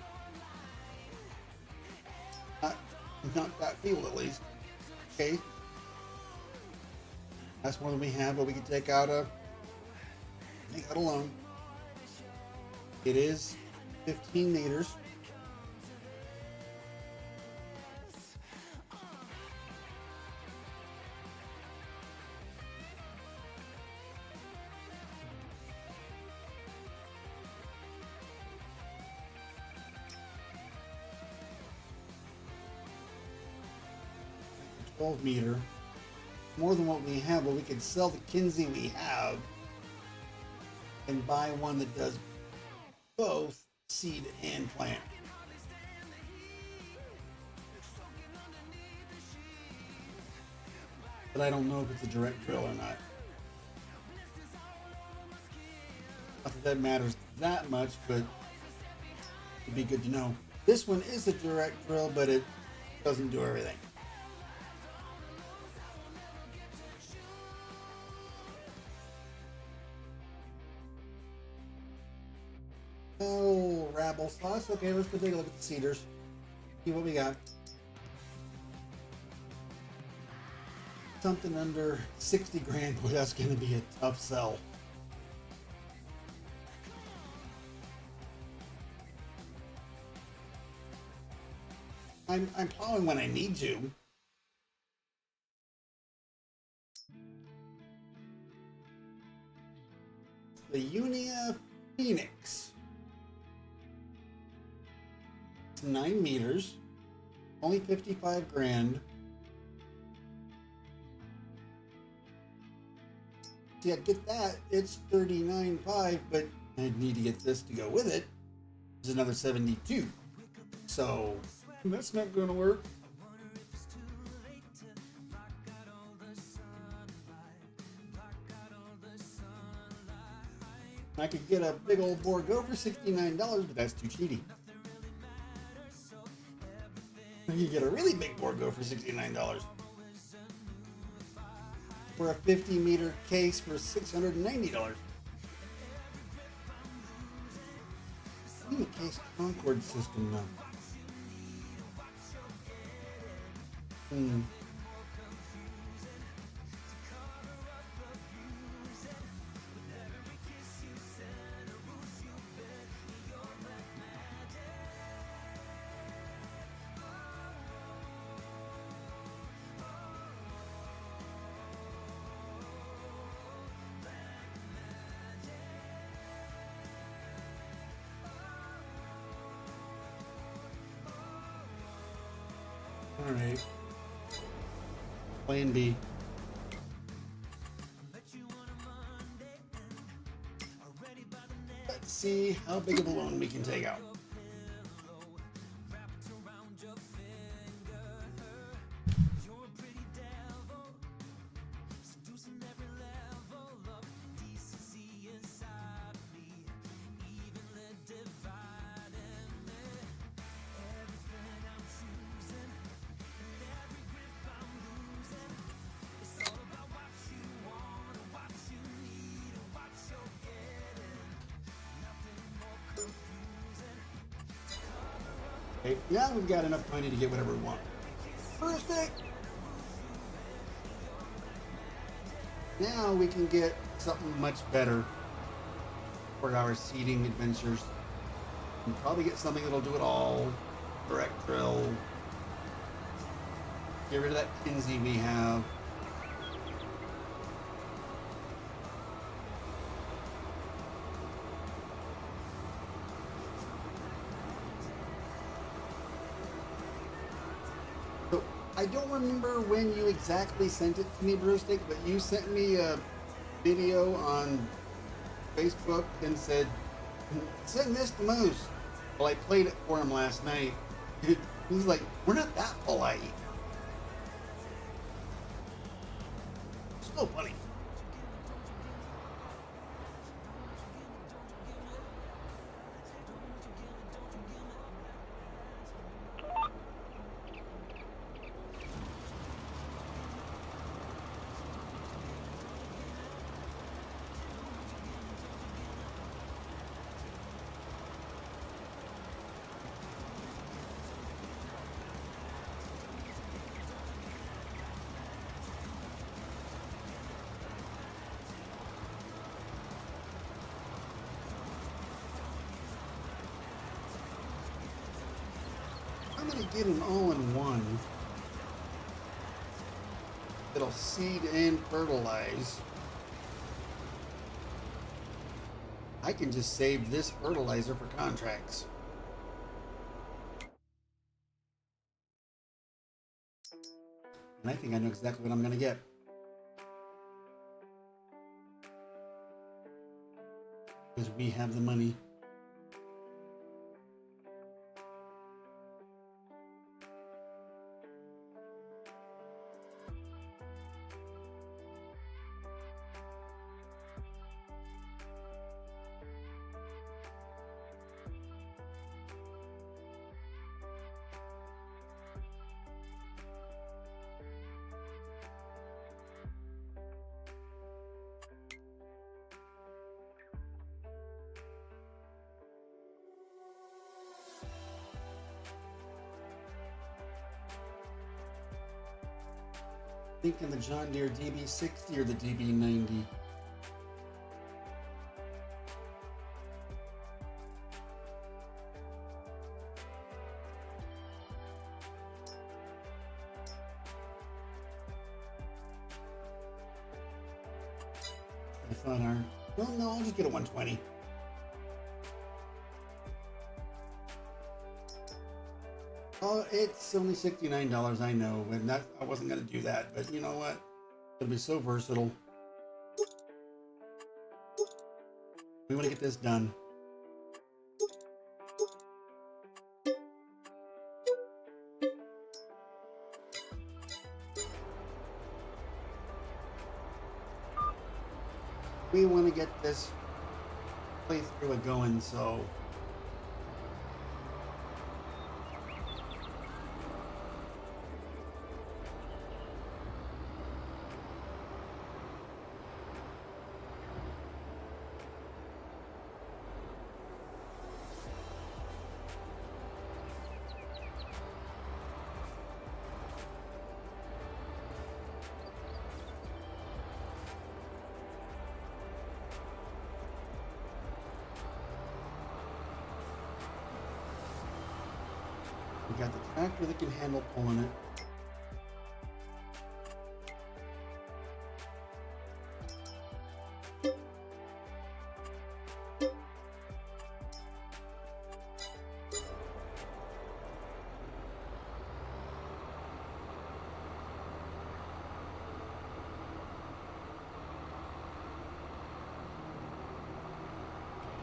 Not that field, at least. Okay. That's more than we have, but we can take out a loan. It is 15 meters. Meter, more than what we have, but we could sell the Kinsey we have and buy one that does both seed and plant. but I don't know if it's a direct drill or not. Not that that matters that much, but it'd be good to know. This one is a direct drill, but it doesn't do everything. Oh, rabble sauce. Okay, let's go take a look at the cedars. See what we got. Something under 60 grand. Boy, that's going to be a tough sell. I'm plowing when I need to. The Unia Phoenix. It's 9 meters. Only 55 grand. See, I'd get that. It's 39.5, but I'd need to get this to go with it. It's another 72. So that's not going to work. I could get a big old Borgo for $69, but that's too cheaty. I could get a really big Borgo for $69. For a 50-meter case for $690. In the case Concord system now. All right. Plan B. Let's see how big of a loan we can take out. Okay, now we've got enough money to get whatever we want. First thing. Now we can get something much better for our seeding adventures. And probably get something that'll do it all. Direct drill. Get rid of that Kinsey we have. So I don't remember when you exactly sent it to me, Brewstick, but you sent me a video on Facebook and said, send this to Moose. Well, I played it for him last night. He's like, we're not that polite. Still funny. I'm going to get an all-in-one. It'll seed and fertilize. I can just save this fertilizer for contracts. And I think I know exactly what I'm going to get. Because we have the money. Thinking the John Deere DB60 or the DB90. I thought well, no, I'll just get a 120. Oh, it's only $69, I know, and I wasn't going to do that, but you know what? It'll be so versatile. We want to get this done. We want to get this playthrough going, so we got the tractor that can handle pulling it.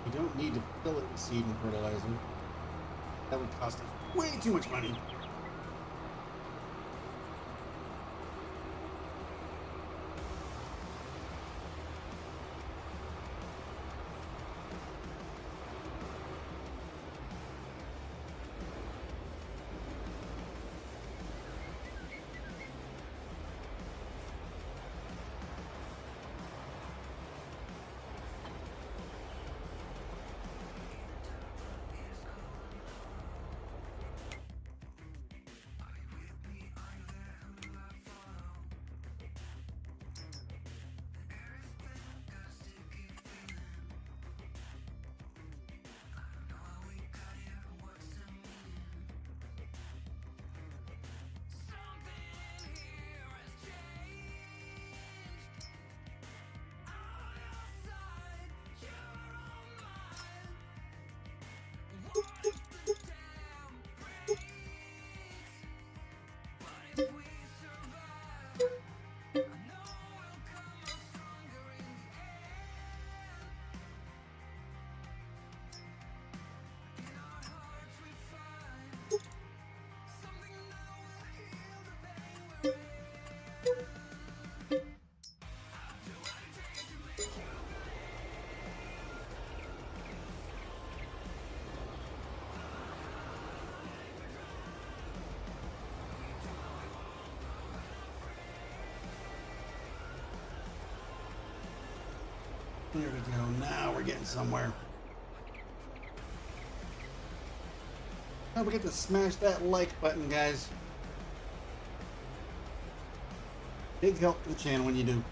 We don't need to fill it with seed and fertilizer. That would cost us way too much money. There we go. Now we're getting somewhere. Don't forget to smash that like button, guys. Big help to the channel when you do.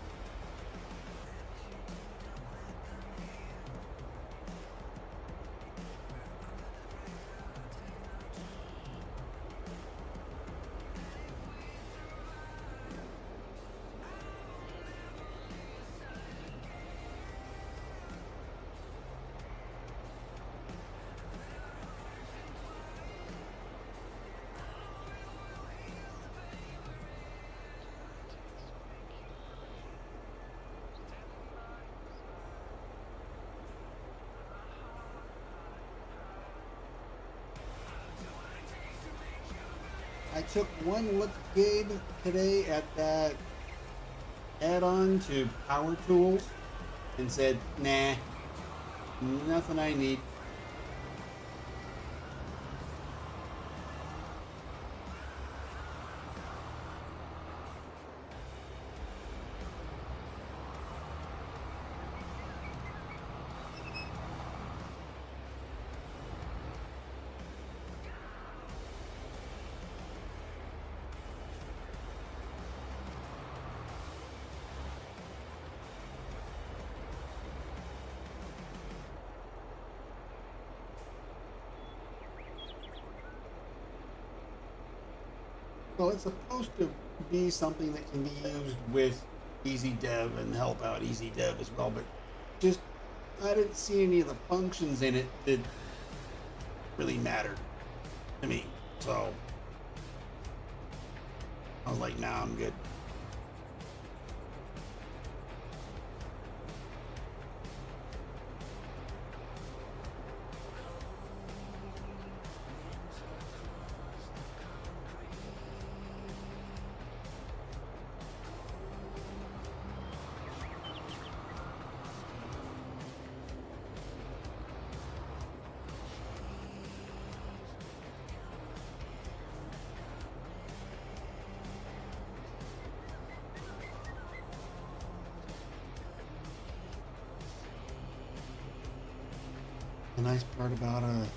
I took one look, Gabe, today at that add-on to Power Tools and said, nah, nothing I need. Well, it's supposed to be something that can be used with Easy Dev and help out Easy Dev as well, but just I didn't see any of the functions in it that really mattered to me. So I was like, nah, I'm good. The nice part about a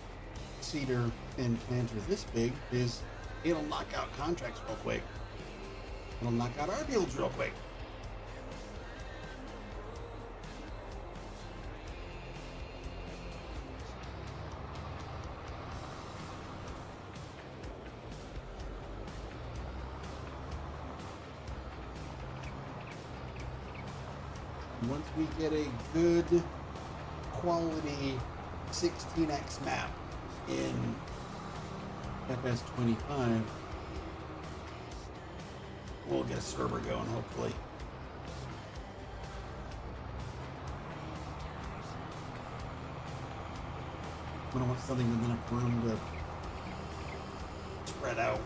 cedar and planter this big is it'll knock out contracts real quick. It'll knock out our builds real quick. Once we get a good quality 16x map in FS25, we'll get a server going, hopefully. I want something with enough room to spread out.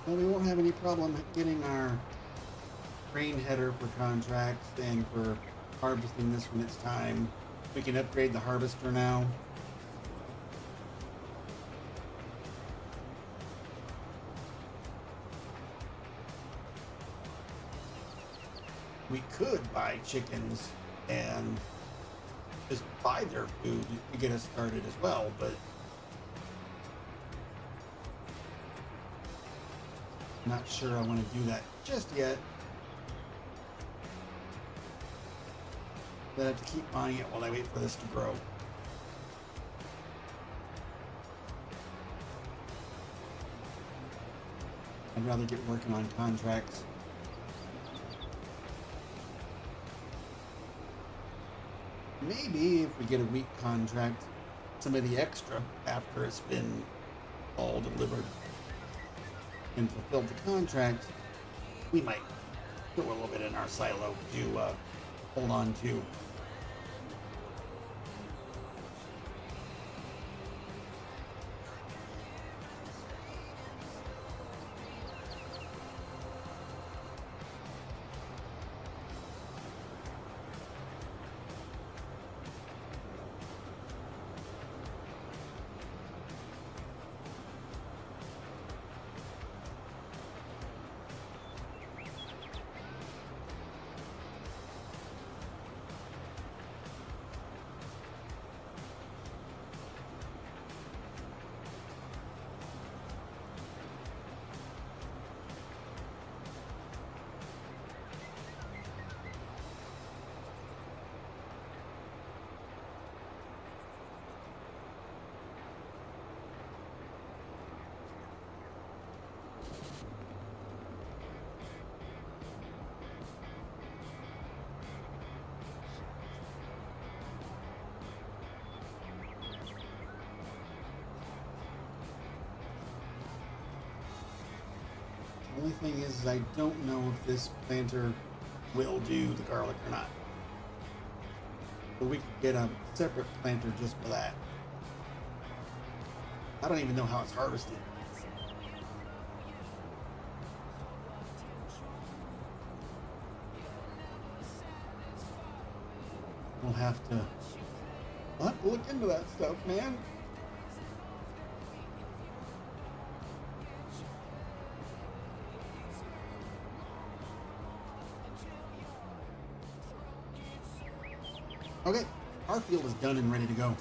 Well, we won't have any problem getting our grain header for contracts and for harvesting this when it's time. We can upgrade the harvester now. We could buy chickens and just buy their food to get us started as well, but not sure I want to do that just yet. But I have to keep buying it while I wait for this to grow. I'd rather get working on contracts. Maybe if we get a week contract, some of the extra after it's been all delivered and fulfilled the contract, we might throw a little bit in our silo to hold on to. The only thing is I don't know if this planter will do the garlic or not. But we could get a separate planter just for that. I don't even know how it's harvested. We'll have to look into that stuff, man. Okay, our field is done and ready to go.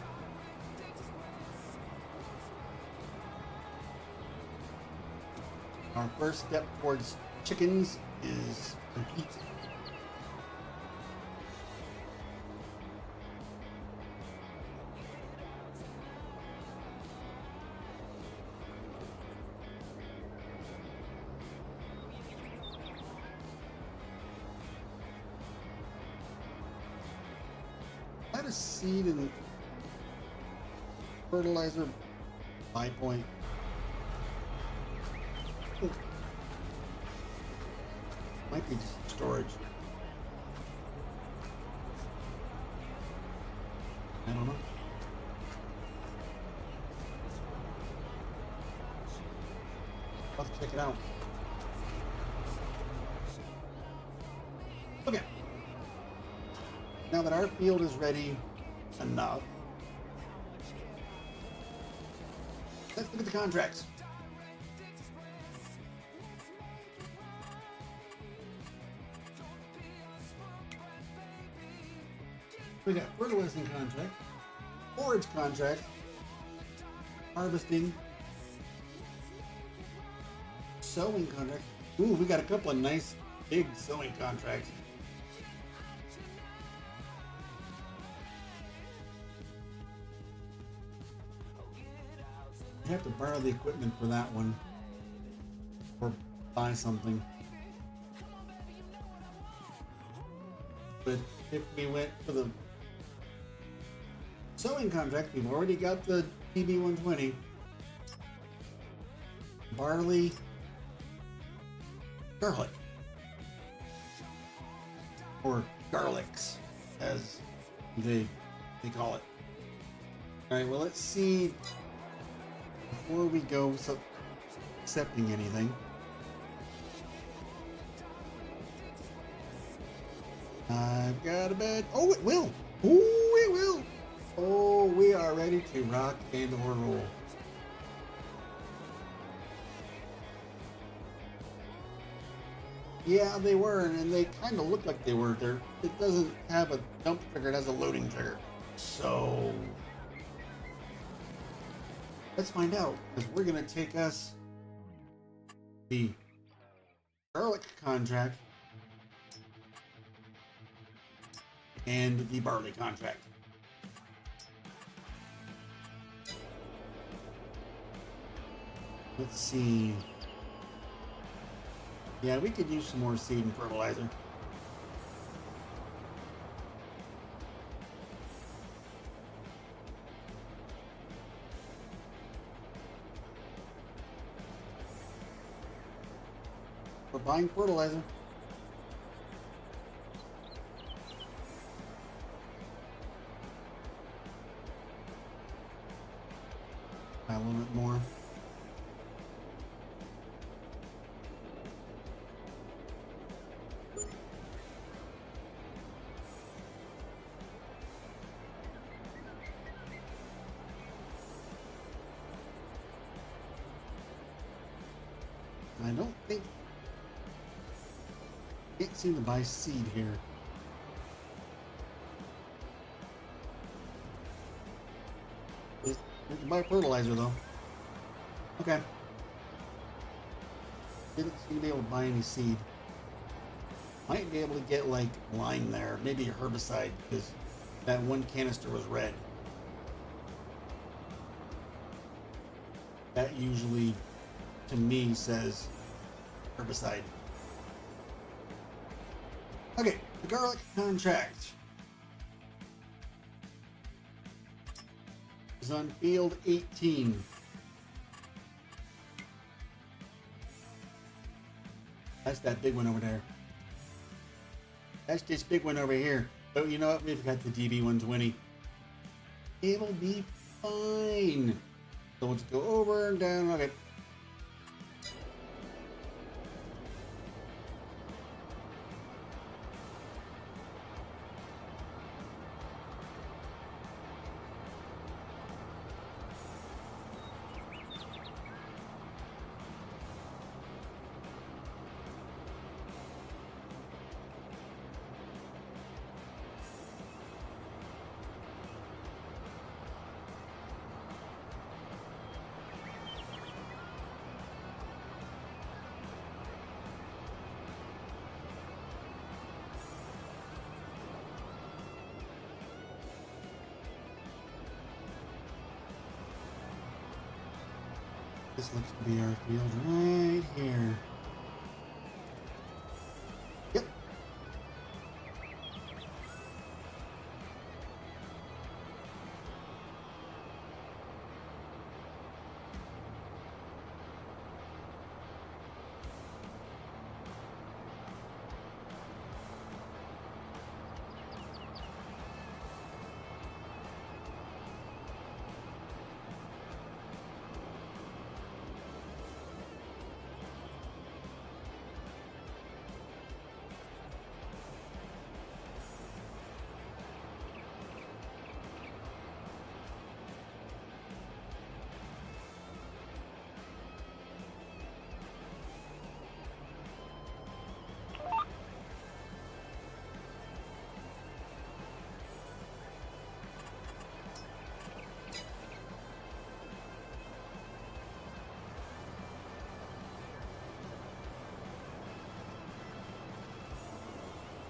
Our first step towards chickens is complete. Add a seed and fertilizer buy point. Might be just storage. I don't know. Let's check it out. Okay. Now that our field is ready enough, let's look at the contracts. We got fertilizing contract, forage contract, harvesting, sowing contract. Ooh, we got a couple of nice big sowing contracts. You have to borrow the equipment for that one or buy something. But if we went for the sowing contract, we've already got the TB120, barley, garlic, or garlics, as they call it. All right, well, let's see before we go accepting anything. I've got a bed. Oh, it will. Oh, it will. Oh, we are ready to rock and roll. Yeah, they were, and they kind of look like they were. It doesn't have a dump trigger, it has a loading trigger. So, let's find out, because we're going to take us the garlic contract and the barley contract. Let's see. Yeah, we could use some more seed and fertilizer. We're buying fertilizer. A little bit more. I don't think. Can't seem to buy seed here. We can buy fertilizer though. Okay. Didn't seem to be able to buy any seed. Might be able to get like lime there, maybe a herbicide, because that one canister was red. That usually, to me, says herbicide. Okay, the garlic contract is on field 18. That's that big one over there. That's this big one over here. But you know what? We've got the DB120. It'll be fine. So let's go over and down. Okay. This looks to be our field right here. Yep.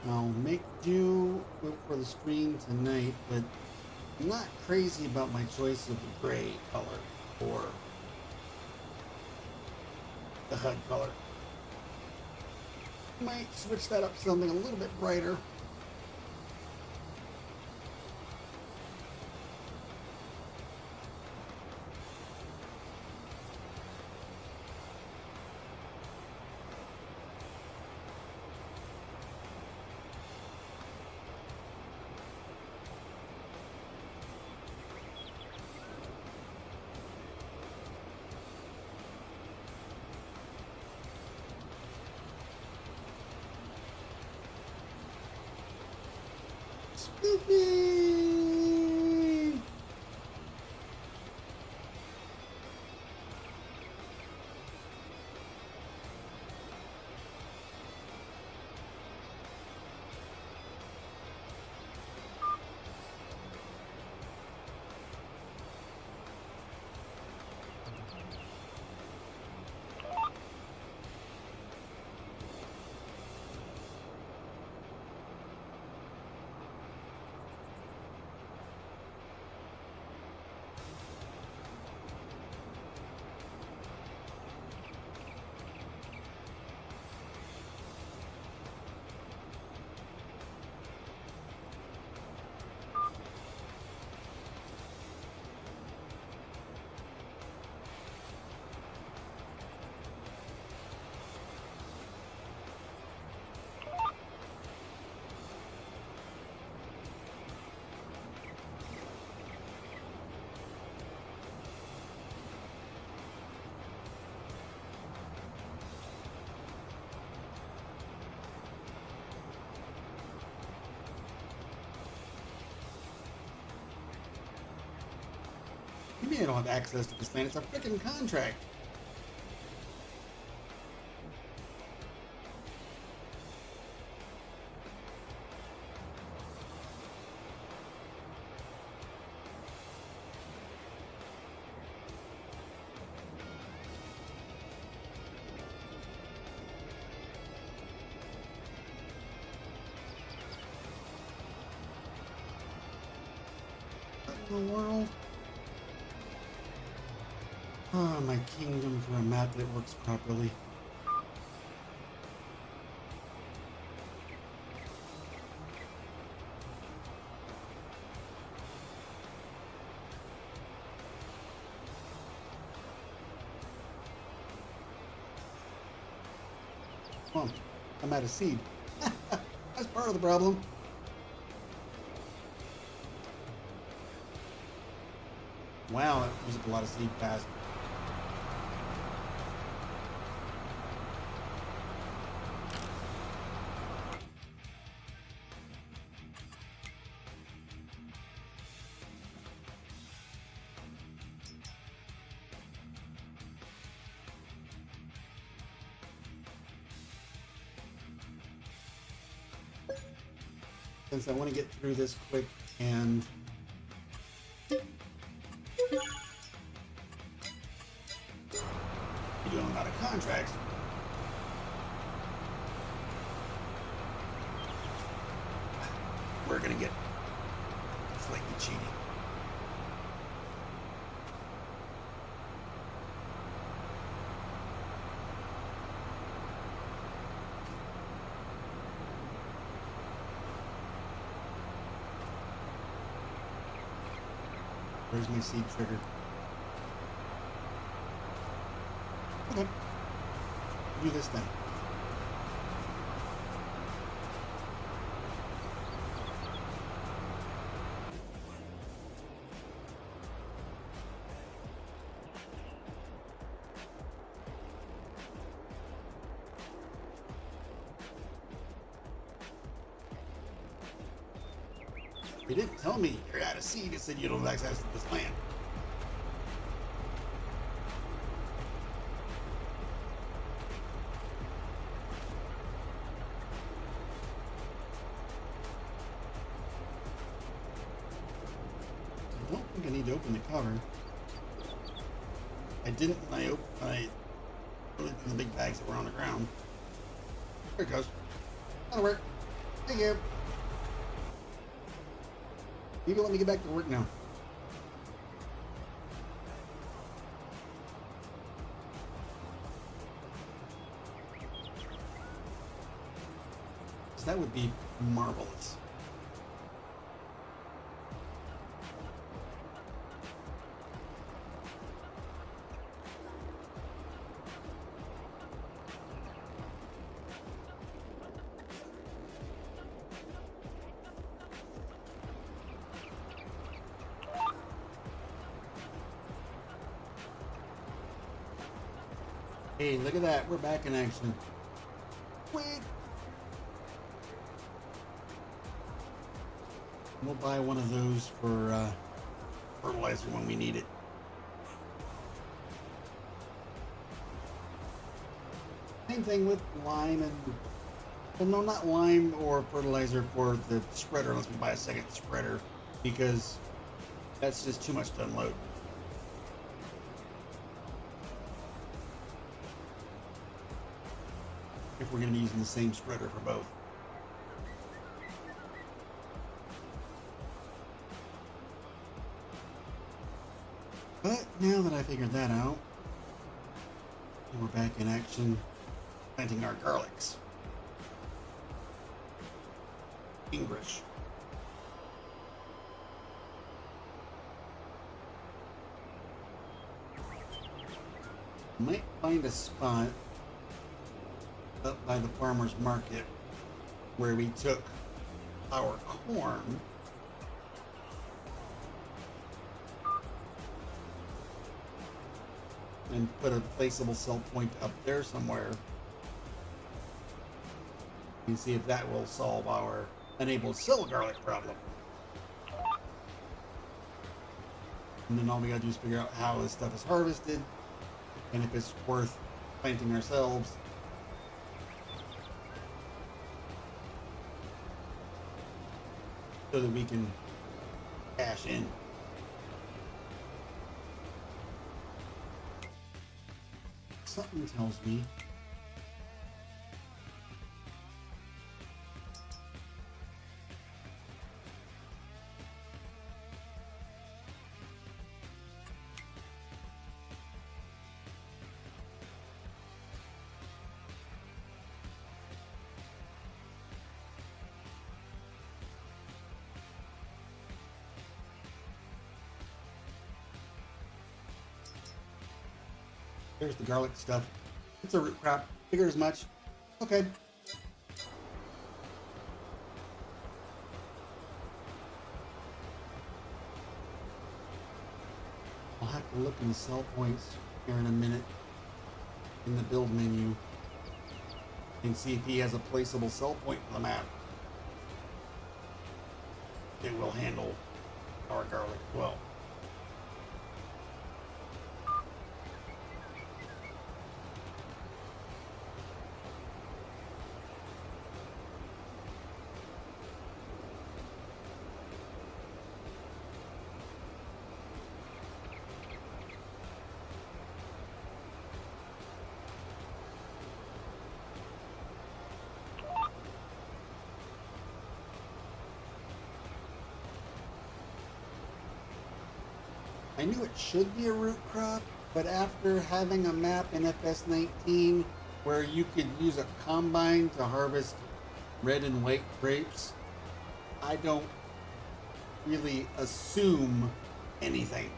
I'll make do for the stream tonight, but I'm not crazy about my choice of the gray color or the HUD color. Might switch that up to something a little bit brighter. Spooky! You mean I don't have access to this land? It's a freaking contract. What in the world? Ah, my kingdom for a map that works properly. Oh, I'm out of seed. That's part of the problem. Wow, that was a lot of seed passed. Since I want to get through this quick and you're doing a lot of contracts. We're gonna get slightly cheating. Where's my seed trigger? Okay. Do this then. You didn't tell me you're out of seed. It said you don't have access to this land. I don't think I need to open the cover. I didn't when I put it in the big bags that were on the ground. There it goes. That'll work. Thank you. Maybe let me get back to work now. That would be marvelous. Hey, look at that. We're back in action. Wait. We'll buy one of those for fertilizer when we need it. Same thing with lime and... Well, no, not lime or fertilizer for the spreader unless we buy a second spreader, because that's just too much to unload. If we're going to be using the same spreader for both. But now that I figured that out, we're back in action planting our garlics. English. Might find a spot up by the farmer's market where we took our corn and put a placeable sell point up there somewhere and see if that will solve our unable to sell garlic problem. And then all we gotta do is figure out how this stuff is harvested and if it's worth planting ourselves. So that we can cash in. Something tells me there's the garlic stuff. It's a root crop. Figured as much. Okay. I'll have to look in the sell points here in a minute in the build menu and see if he has a placeable sell point for the map. It will handle our garlic well. I knew it should be a root crop, but after having a map in FS19 where you could use a combine to harvest red and white grapes, I don't really assume anything.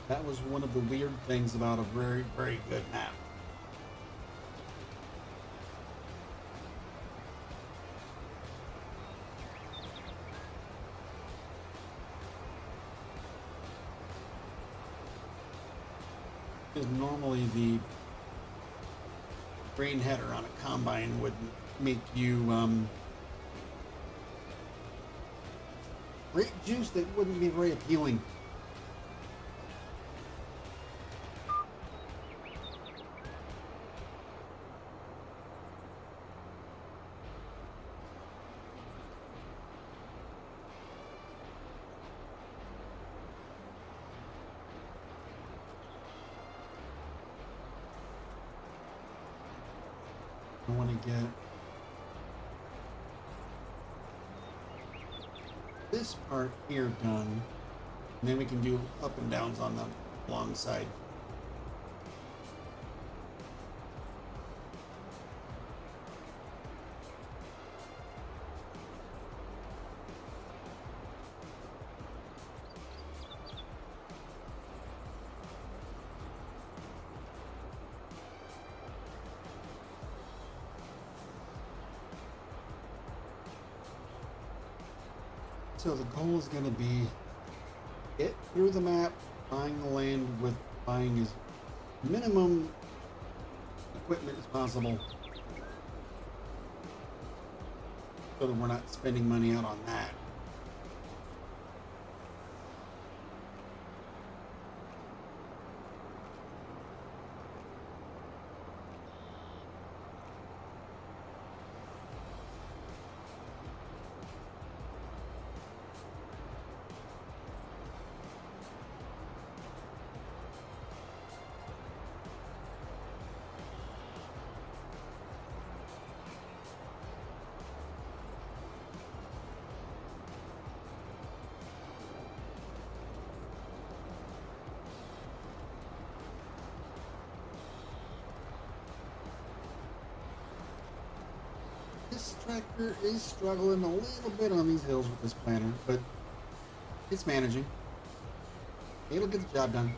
That was one of the weird things about a very, very good map. Because normally the grain header on a combine would make you grape juice that wouldn't be very appealing. I want to get this part here done, and then we can do up and downs on the long side. So the goal is going to be get through the map, buying the land with buying as minimum equipment as possible, so that we're not spending money out on that. This tractor is struggling a little bit on these hills with this planter, but it's managing. It'll get the job done.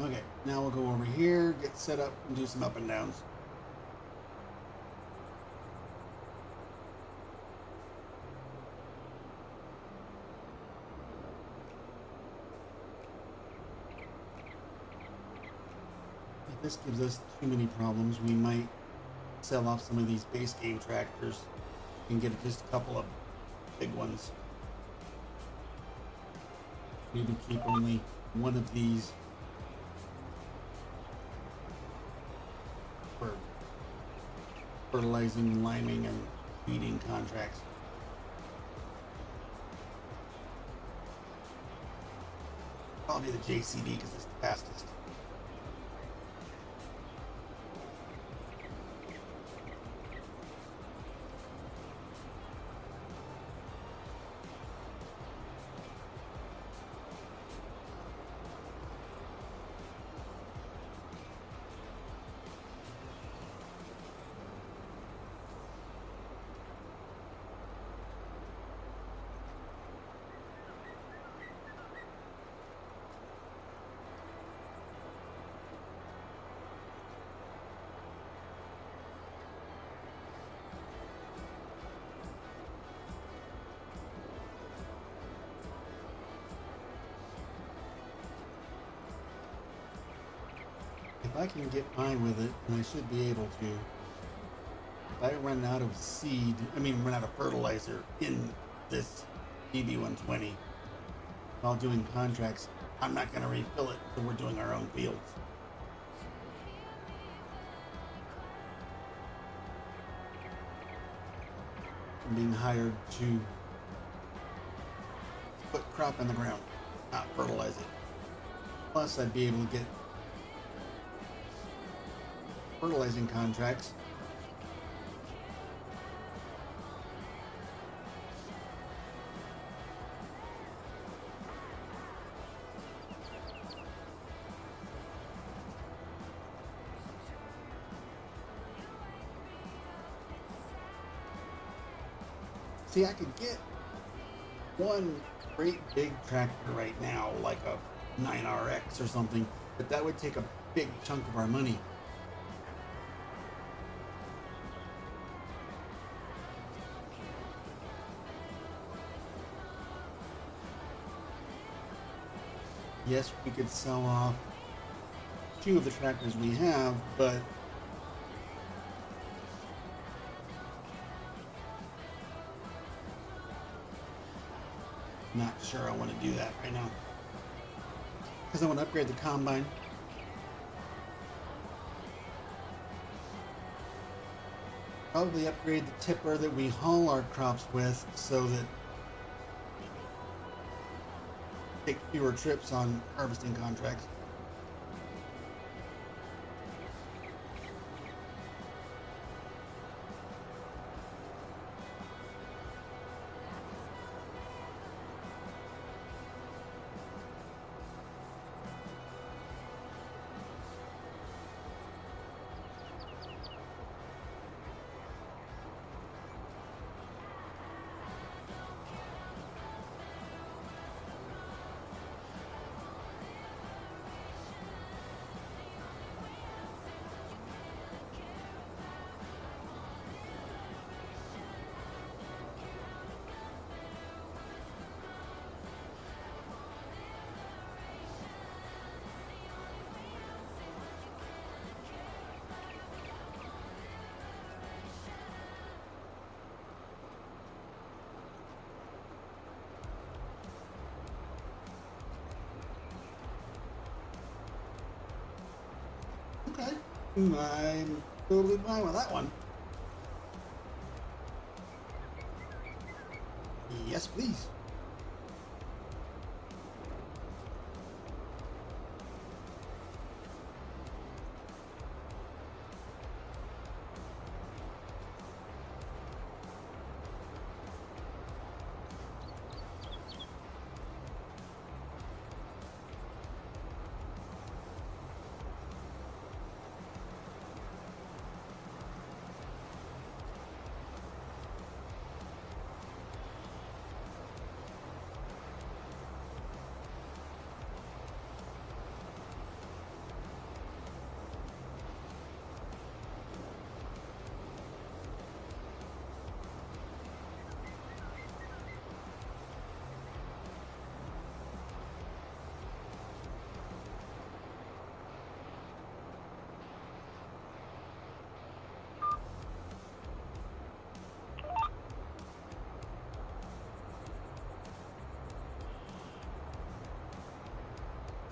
Okay, now we'll go over here, get set up, and do some up and downs. If this gives us too many problems, we might sell off some of these base game tractors and get just a couple of big ones. Maybe keep only one of these for fertilizing, liming, and weeding contracts. Probably the JCB because it's the fastest. If I can get by with it, and I should be able to, if I run out of run out of fertilizer in this DB120 while doing contracts, I'm not going to refill it until we're doing our own fields. I'm being hired to put crop in the ground, not fertilize it. Plus, I'd be able to get fertilizing contracts See, I could get one great big tractor right now, like a 9RX or something, but that would take a big chunk of our money. Yes, we could sell off 2 of the tractors we have, but not sure I want to do that right now. Because I want to upgrade the combine. Probably upgrade the tipper that we haul our crops with so that take fewer trips on harvesting contracts. Okay. I'm totally fine with that one. Yes, please.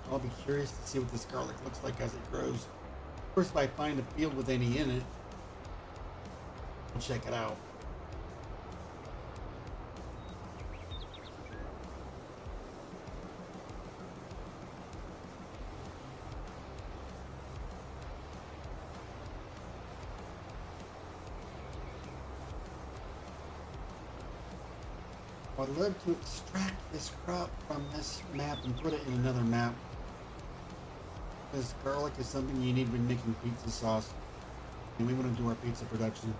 I'll be curious to see what this garlic looks like as it grows. Of course, if I find a field with any in it, I'll check it out. I'd love to extract this crop from this map and put it in another map. Because garlic is something you need when making pizza sauce. And we want to do our pizza production.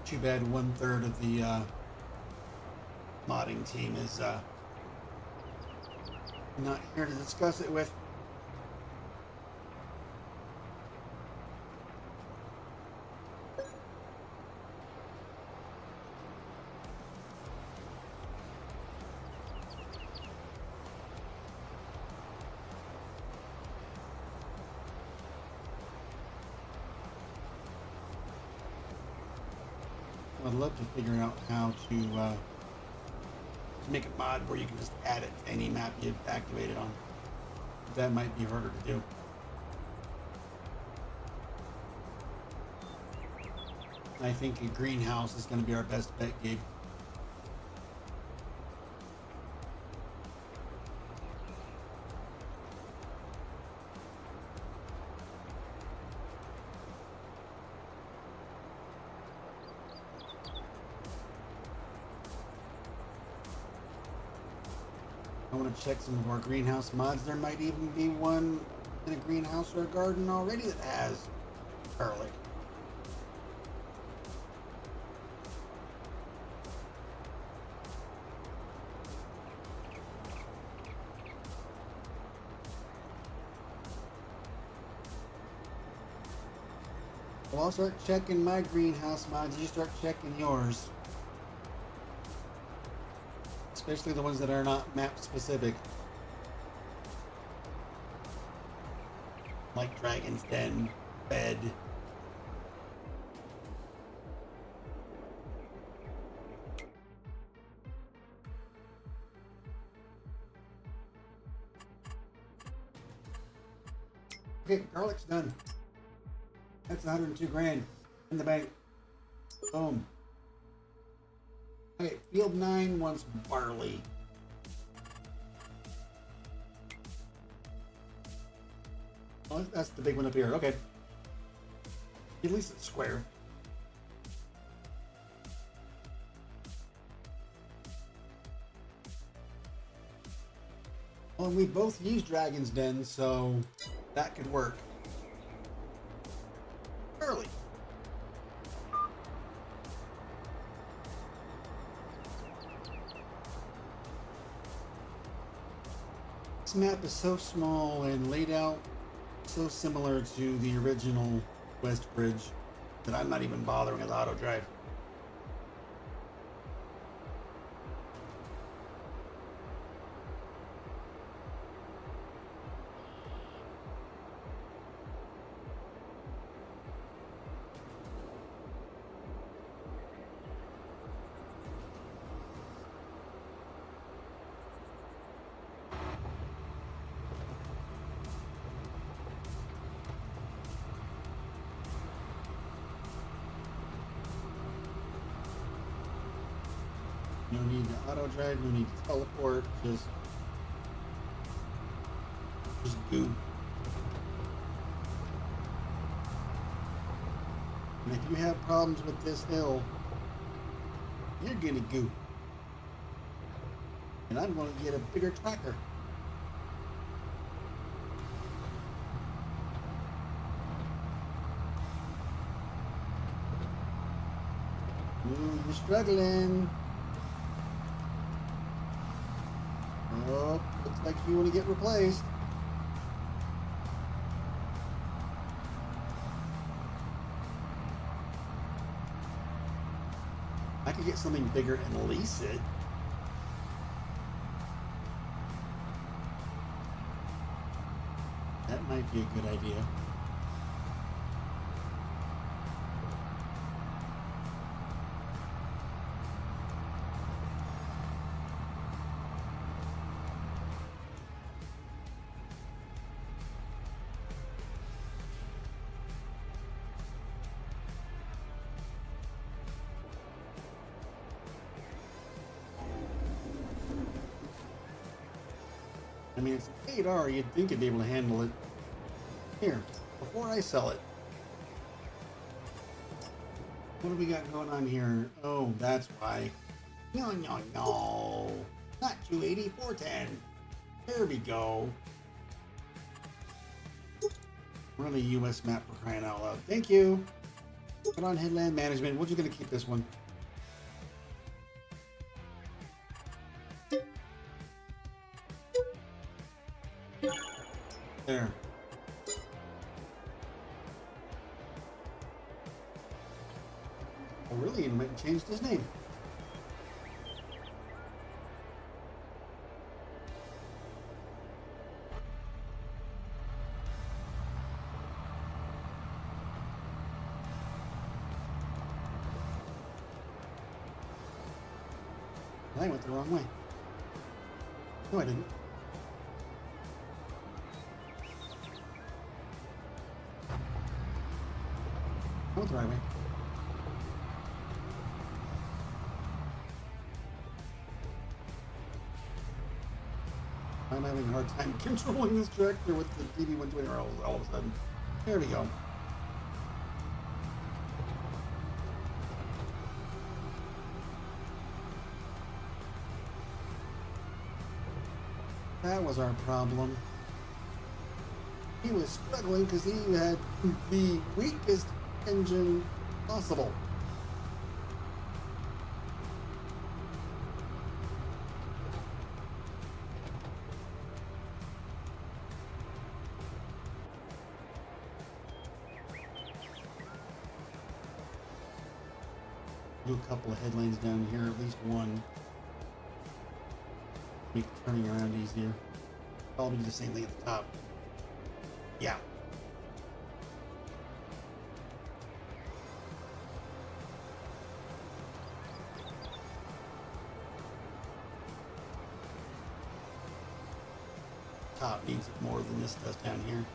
Too bad 1/3 of the modding team is not here to discuss it with. I'd love to figure out how to make a mod where you can just add it to any map you've activated on. That might be harder to do. I think a greenhouse is going to be our best bet, Gabe. I want to check some of our greenhouse mods. There might even be one in a greenhouse or a garden already that has garlic. Well, I'll start checking my greenhouse mods. You start checking yours. Especially the ones that are not map specific. Like Dragon's Den, Bed. Okay, garlic's done. That's 102 grand in the bank. Boom. Okay, field 9 wants barley. Oh, that's the big one up here. Okay. At least it's square. Well, and we both use Dragon's Den, so that could work. Early. This map is so small and laid out so similar to the original Westbridge that I'm not even bothering with auto drive. No need to auto drive, no need to teleport, just goo. And if you have problems with this hill, you're gonna goo. And I'm gonna get a bigger tracker. Ooh, you're struggling. Oh, looks like you want to get replaced. I could get something bigger and lease it. That might be a good idea. I mean, it's an 8R, you'd think it'd be able to handle it. Here, before I sell it. What do we got going on here? Oh, that's why. No. Not 280, 410. There we go. We're on a US map for crying out loud. Thank you. Put on headland management. We're just going to keep this one. There. Oh, really? He might have changed his name. I went the wrong way. No, I didn't. I went the right way. I'm having a hard time controlling this tractor with the DB120 all of a sudden. There we go. That was our problem. He was struggling because he had the weakest engine possible. Do a couple of headlanes down here, at least one. Make turning around easier. Probably do the same thing at the top. Yeah. Top needs it more than this does down here.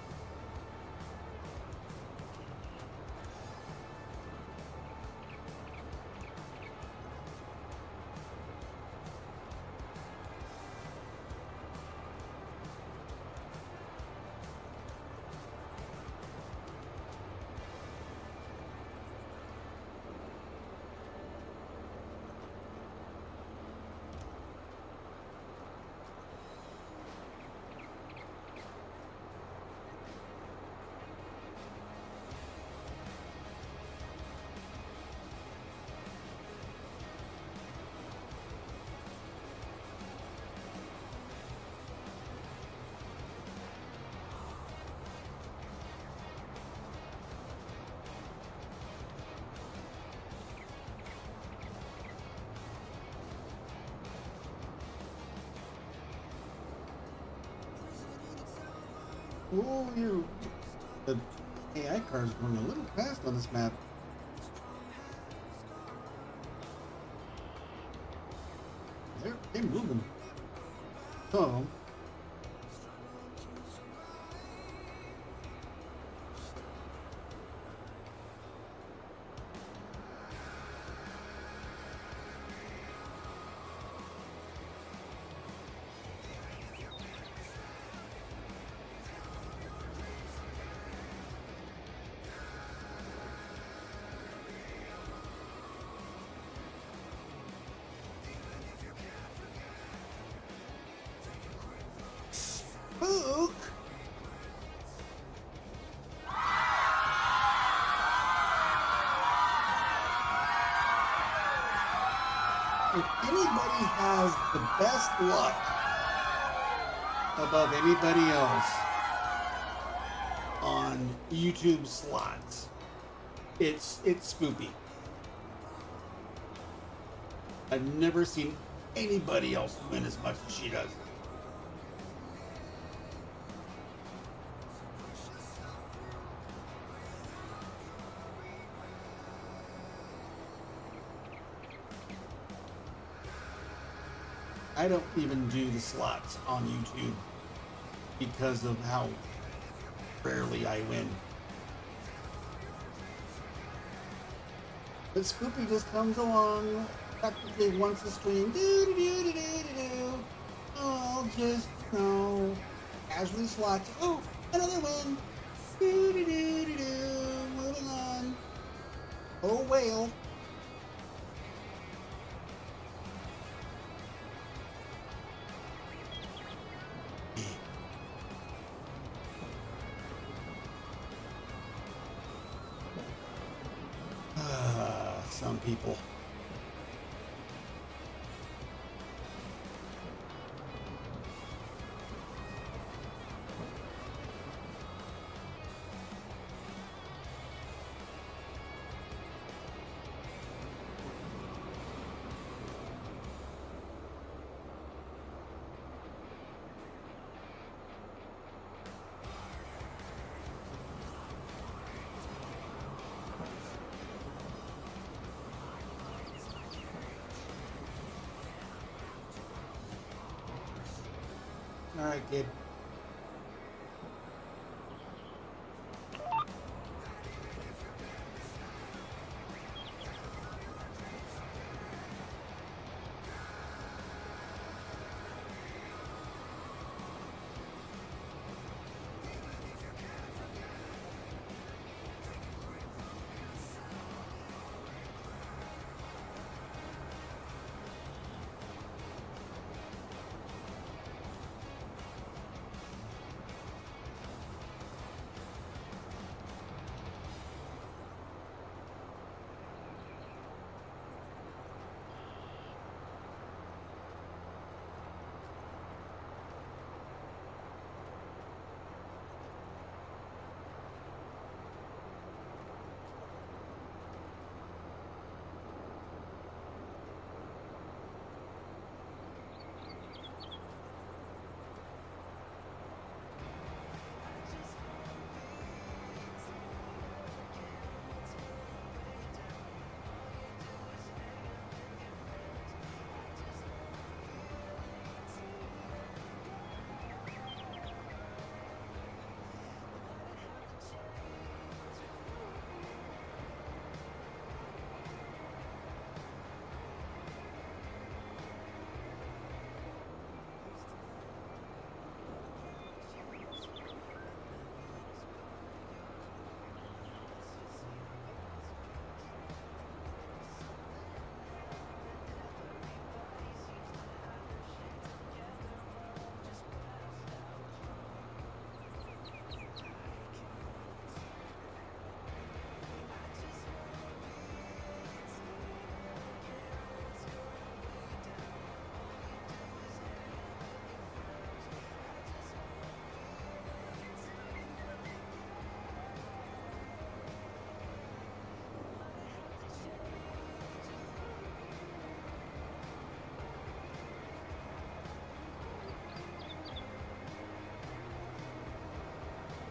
Oh, the AI car is going a little fast on this map. They're moving. Some of them. Spook! If anybody has the best luck above anybody else on YouTube slots, it's Spoopy. I've never seen anybody else win as much as she does. I don't even do the slots on YouTube because of how rarely I win. But Spoopy just comes along practically once a stream. Do. Oh, I'll just, casually slots. Oh, another win. Do. Moving on. Oh, whale. Some people. All right, Gabe.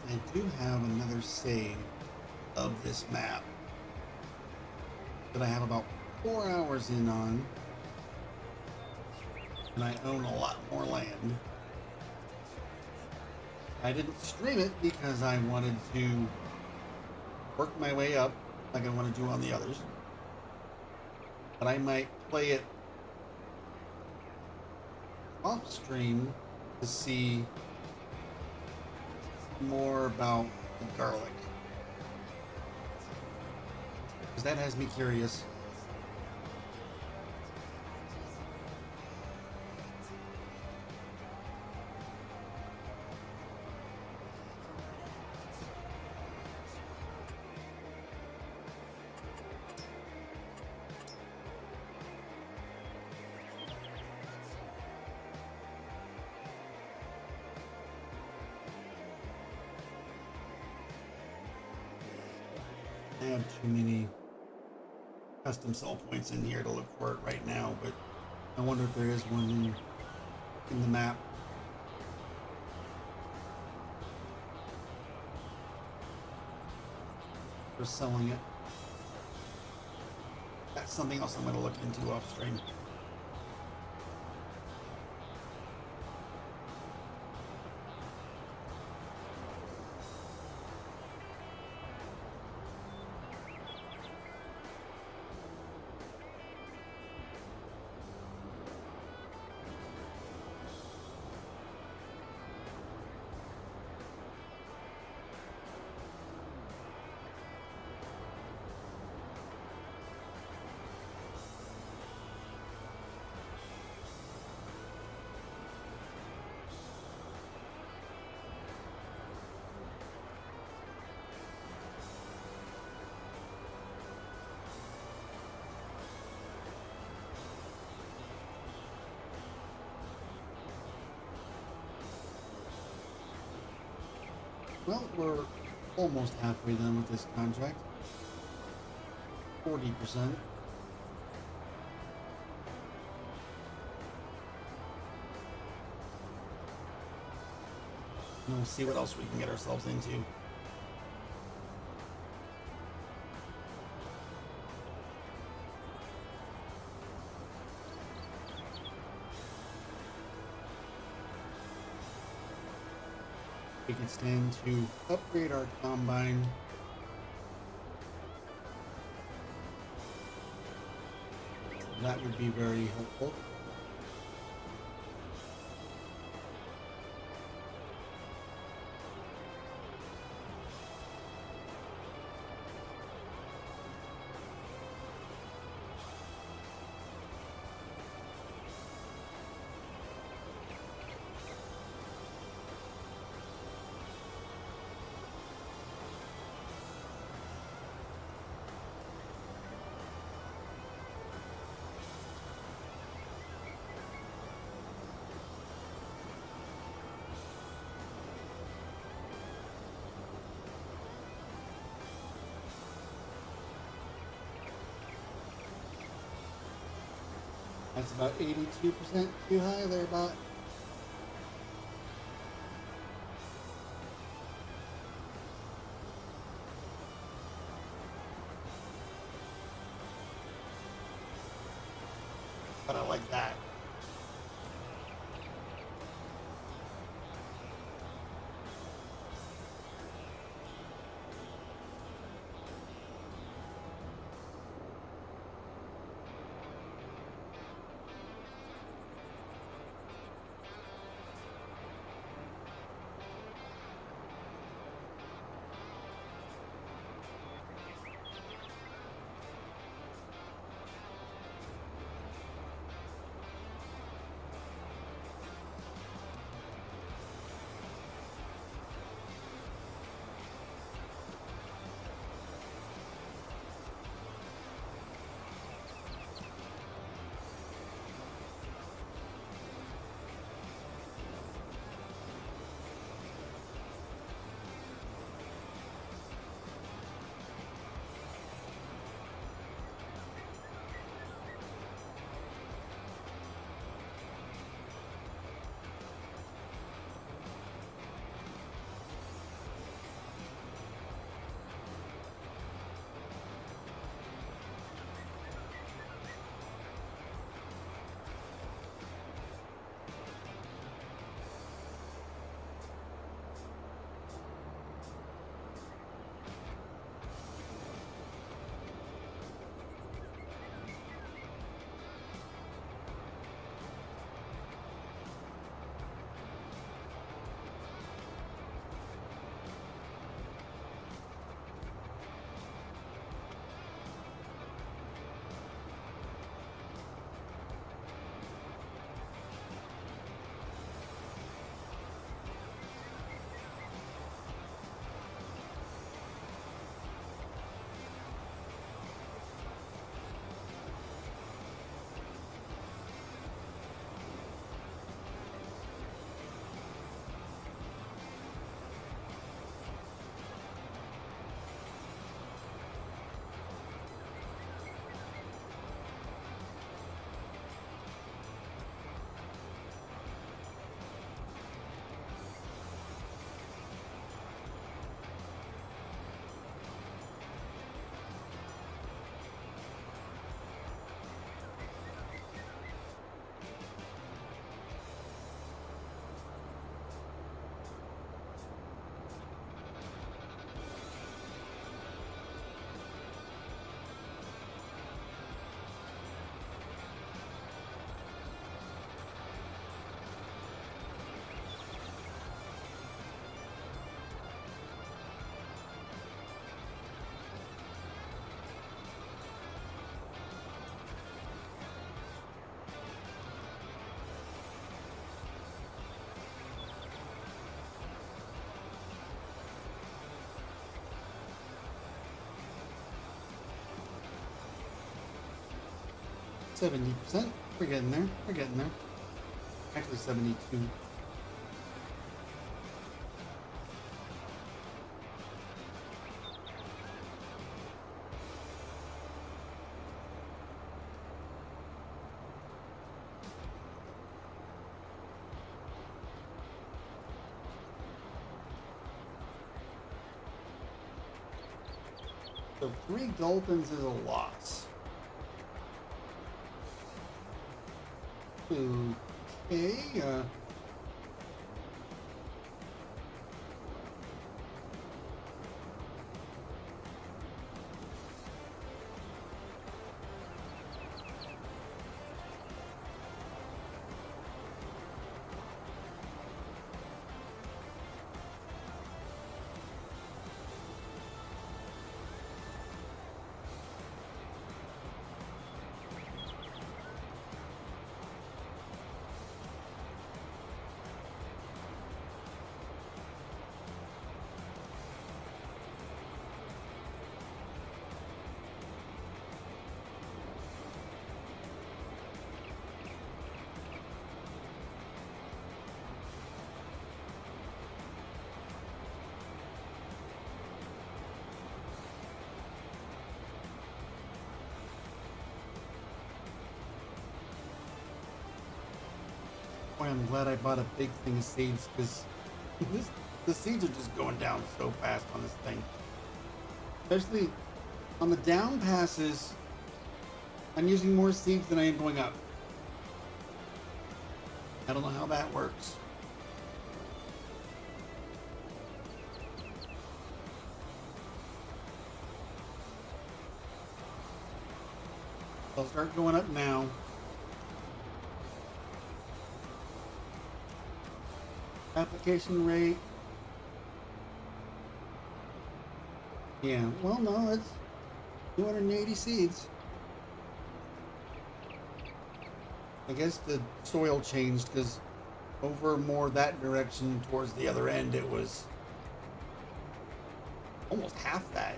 I do have another save of this map that I have about 4 hours in on, and I own a lot more land. I didn't stream it because I wanted to work my way up like I want to do on the others, but I might play it off stream to see more about the garlic, because that has me curious. I have too many custom sell points in here to look for it right now, but I wonder if there is one in the map. For selling it. That's something else I'm going to look into off stream. Well, we're almost halfway done with this contract. 40%. And we'll see what else we can get ourselves into. We can stand to upgrade our combine. That would be very helpful. That's about 82% too high there, bot. But I like that. 70%. We're getting there. We're getting there. Actually, 72. So 3 Dolphins is a loss. Okay, boy, I'm glad I bought a big thing of seeds because the seeds are just going down so fast on this thing. Especially on the down passes, I'm using more seeds than I am going up. I don't know how that works. I'll start going up now. Application rate. Yeah, well, no, it's 280 seeds. I guess the soil changed because over more that direction towards the other end, it was almost half that.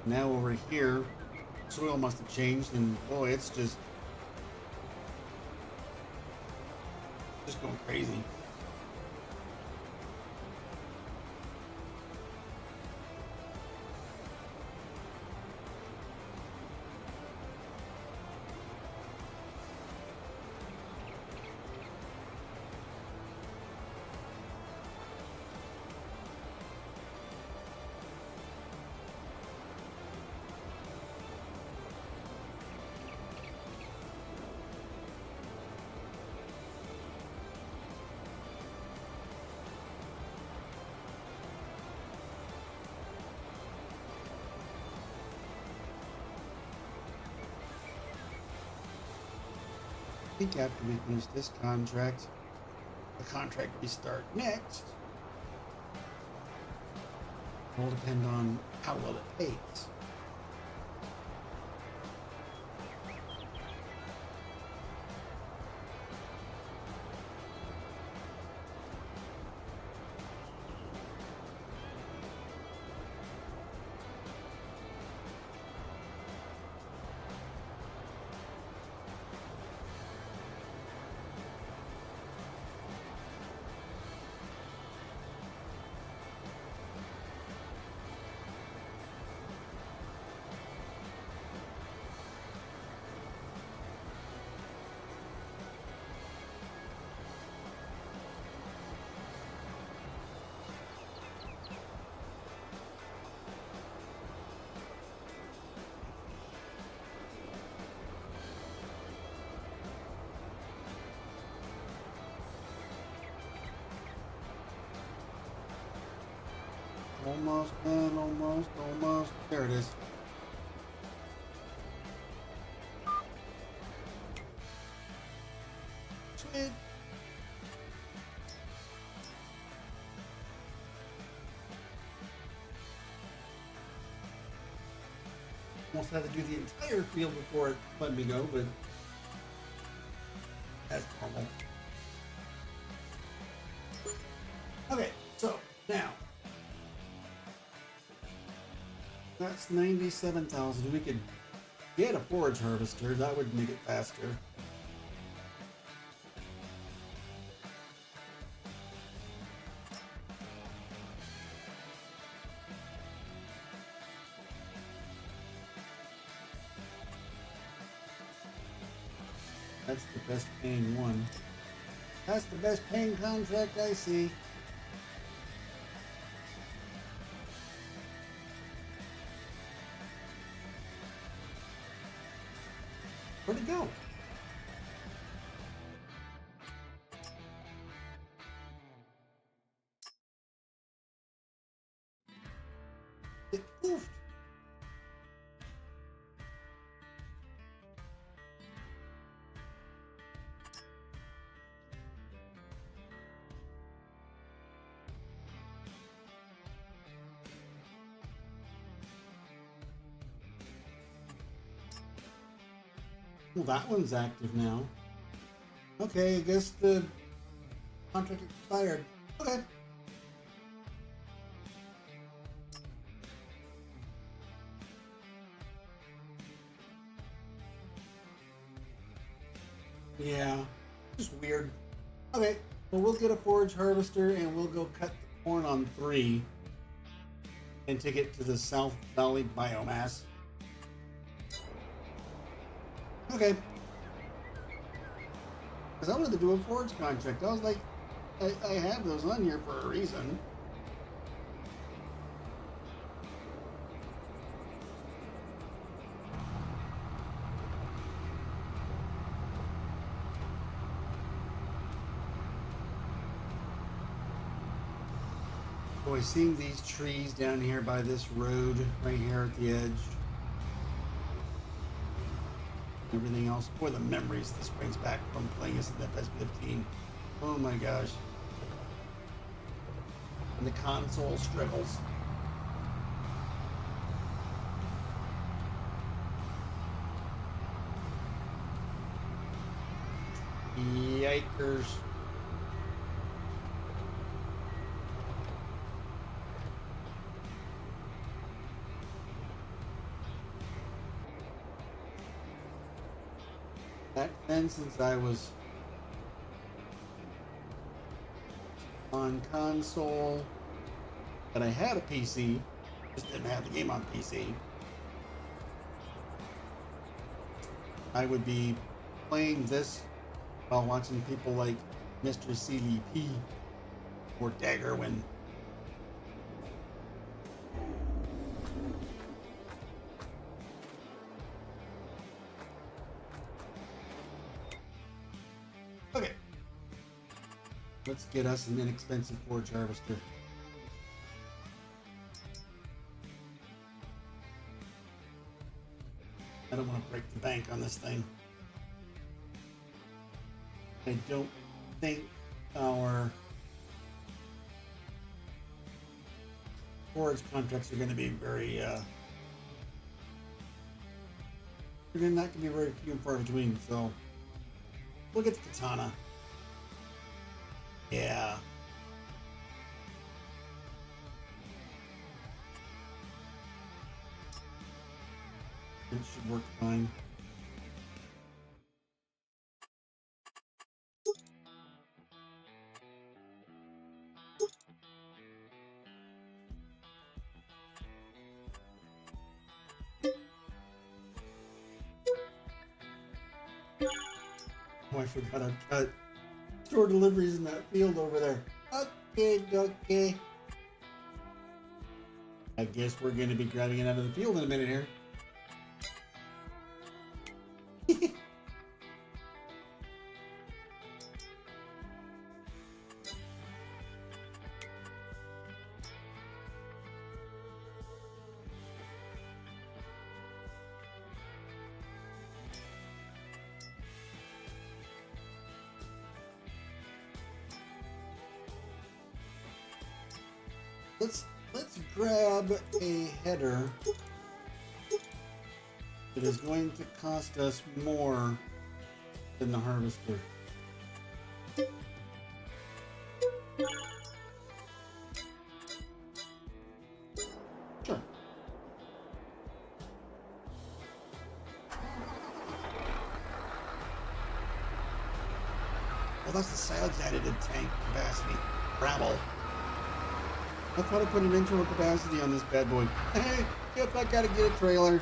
Now over here, soil must have changed, and boy, it's just going crazy. I think after we finish this contract, the contract we start next will depend on how well it pays. Almost done, almost. There it is. Sweet. Almost had to do the entire field before it let me go, but that's normal. Okay, so now that that's 97,000. We could get a forage harvester. That would make it faster. That's the best paying one. That's the best paying contract I see. Where'd it go? It poofed. Well, that one's active now. Okay, I guess the contract expired. Okay. Yeah, just weird. Okay, well, we'll get a forage harvester and we'll go cut the corn on 3 and take it to the South Valley biomass. Okay. Because I wanted to do a forage contract. I was like, I have those on here for a reason. Boy, seeing these trees down here by this road right here at the edge. Everything else. Boy, the memories this brings back from playing this in FS15. Oh my gosh. And the console struggles. Yikers. Back then, since I was on console, but I had a PC, just didn't have the game on PC, I would be playing this while watching people like Mr. CDP or Daggerwin. Okay. Let's get us an inexpensive forage harvester. I don't want to break the bank on this thing. I don't think our forage contracts are going to be very, they're not going to be very few and far between, so we'll get the katana. Yeah. It should work fine. Oh, I forgot I've got store deliveries in that field over there. Okay. I guess we're going to be grabbing it out of the field in a minute here. Let's grab a header that is going to cost us more than the harvester. Sure. Oh, that's the silage additive tank capacity. Rabble. I thought I put an internal capacity on this bad boy. Hey, if I gotta get a trailer.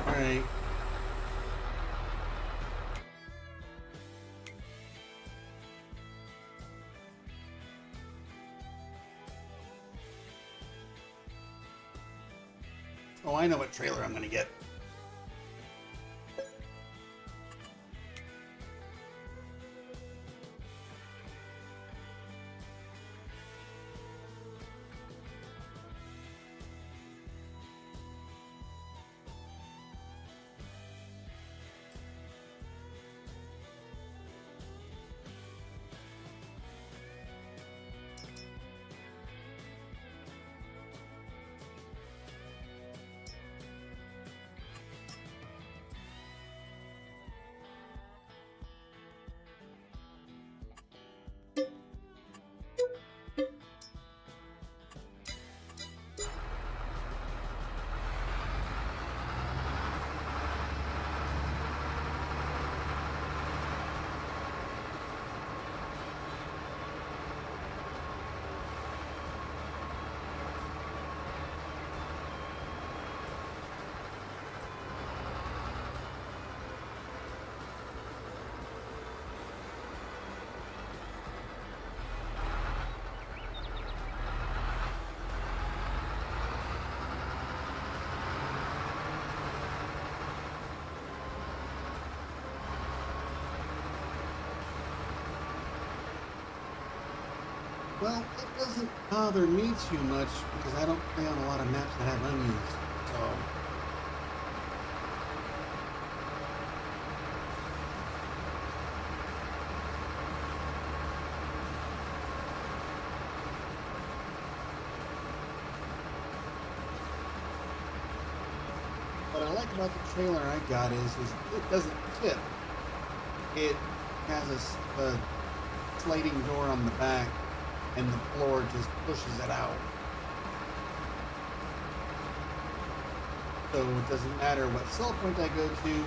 Alright. Oh, I know what trailer I'm gonna get. Well, it doesn't bother me too much because I don't play on a lot of maps that have unused. So, what I like about the trailer I got is it doesn't tip. It has a sliding door on the back, and the floor just pushes it out. So it doesn't matter what cell point I go to,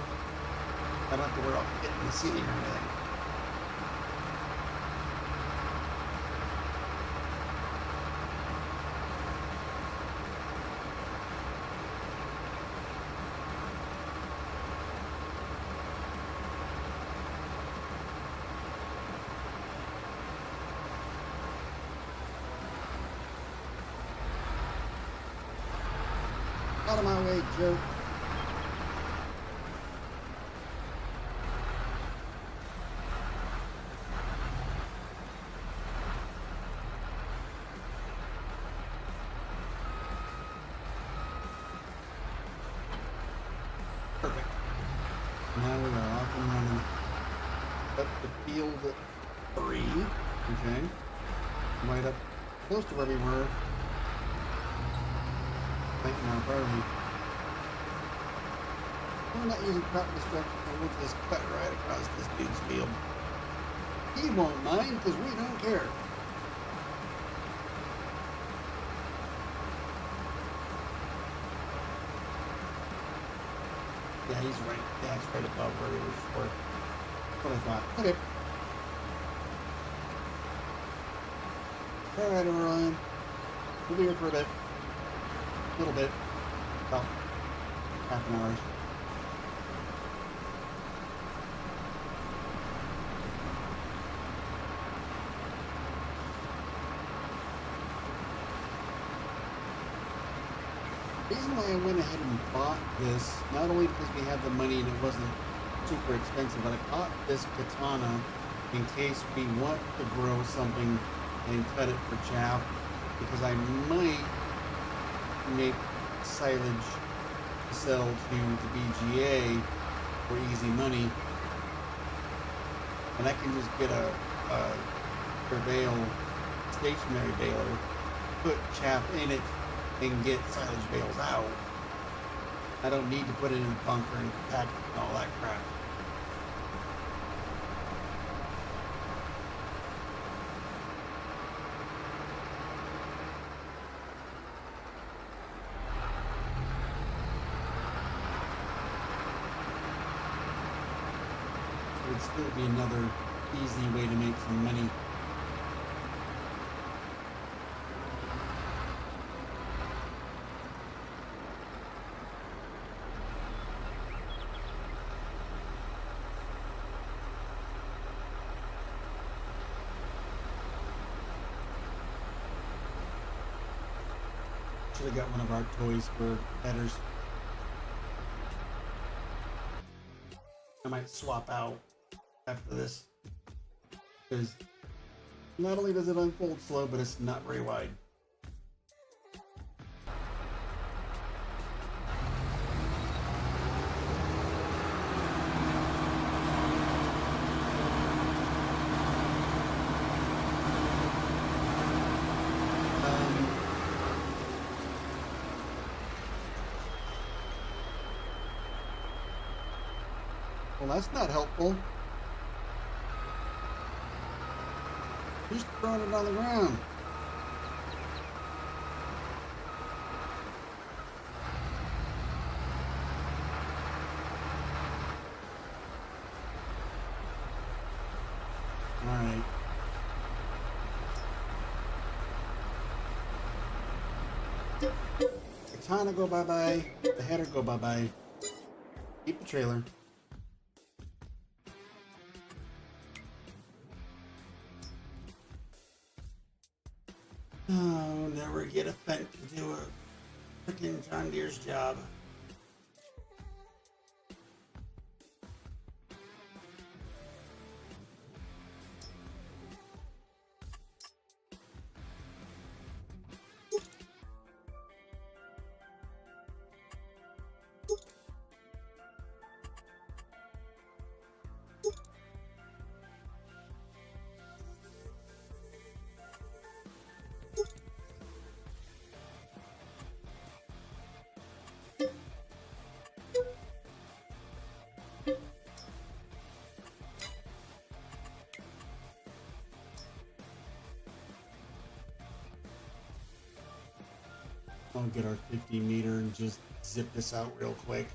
I don't have to worry about hitting the ceiling or anything. Out of my way, jerk. Perfect. Now we are off and running. Up to field 3. Okay. Right up close to where we were. Planting our barley. We're not using crop destruction, so we'll just cut right across this dude's field. He won't mind because we don't care. Yeah, he's right. Yeah, it's right above where we were before. That's what I thought. Okay. Alright, Orion. We'll be here for a bit. A little bit. About half an hour. The reason why I went ahead and bought this, not only because we had the money and it wasn't super expensive, but I bought this katana in case we want to grow something and cut it for chaff, because I might make silage to sell to the BGA for easy money, and I can just get a Prevail stationary baler, put chaff in it, and get silage bales out. I don't need to put it in a bunker and pack it and all that crap. would still be another easy way to make some money. Should have got one of our toys for headers. I might swap out after this, because not only does it unfold slow, but it's not very wide. Well, that's not helpful. Who's throwing it on the ground? All right. The katana go bye-bye. The header go bye-bye. Keep the trailer. Oh, never get a Fent to do a freaking John Deere's job. I'll get our 50 meter and just zip this out real quick.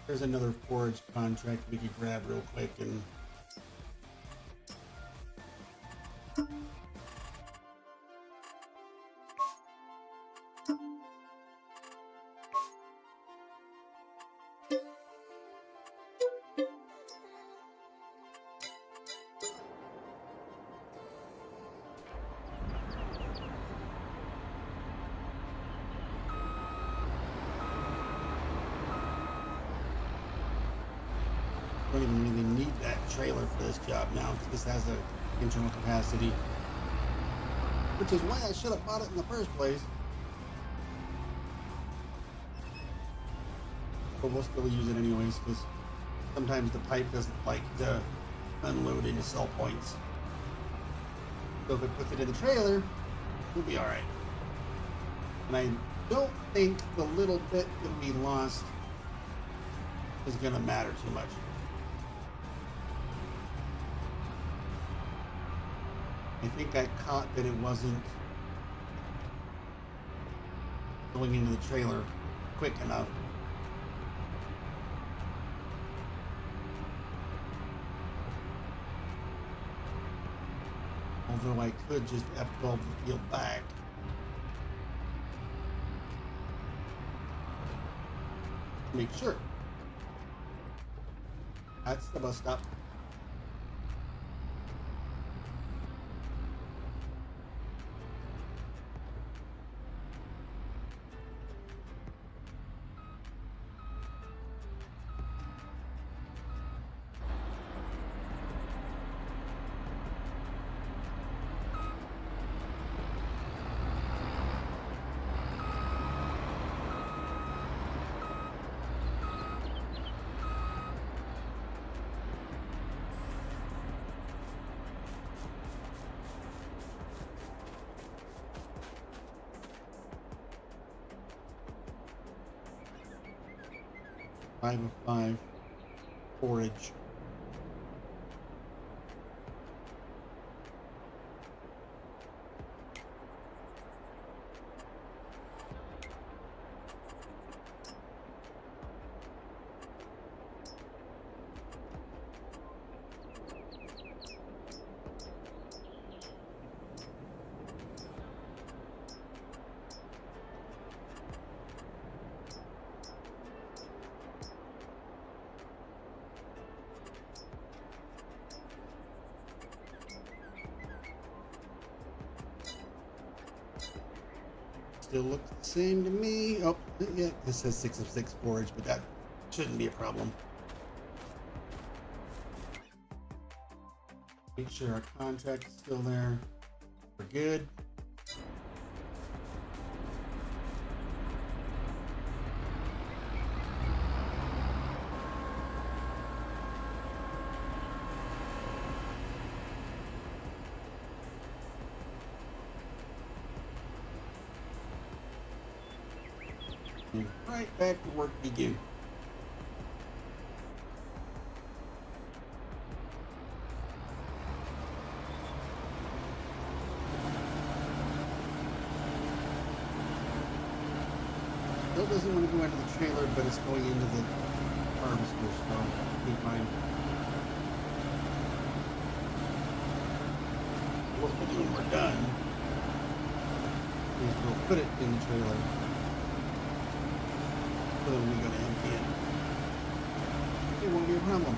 There's another forage contract we could grab real quick and don't even really need that trailer for this job now because this has a internal capacity, which is why I should have bought it in the first place. But we'll still use it anyways because sometimes the pipe doesn't like to unload into sell points. So if it puts it in the trailer, we'll be all right. And I don't think the little bit that we lost is going to matter too much. I think I caught that it wasn't going into the trailer quick enough. Although I could just F12 the field back. Make sure. That's the bus stop. Five of 5 forage. Still looks the same to me. Oh, yeah, this says 6 of 6 forage, but that shouldn't be a problem. Make sure our contract is still there. We're good. And right back to work we go. Still doesn't want to go into the trailer, but it's going into the harvester, so be fine. What we'll do when we're done is we'll put it in the trailer. So that when we go to empty it, it won't be a problem.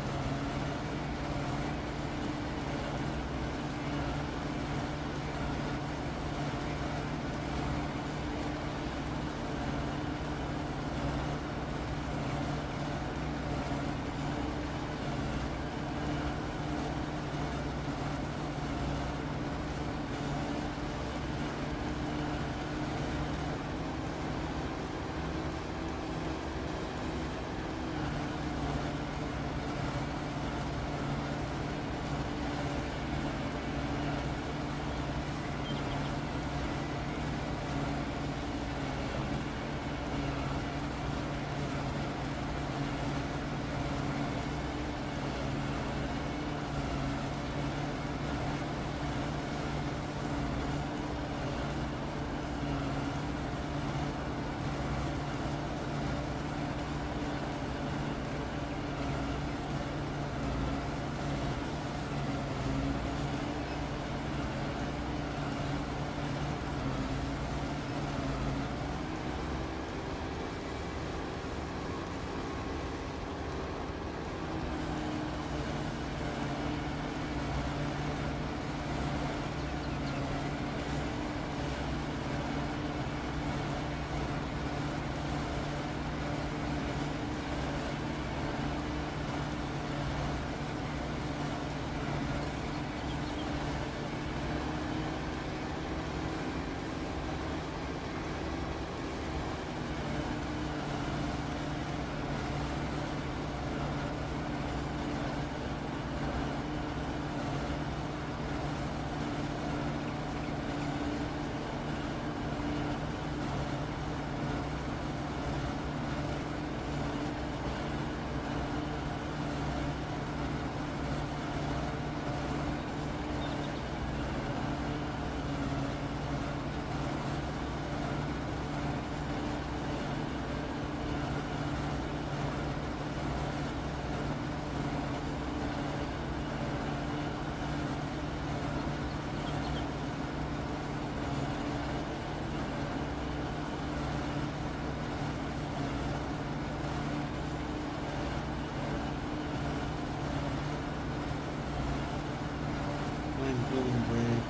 Feeling brave.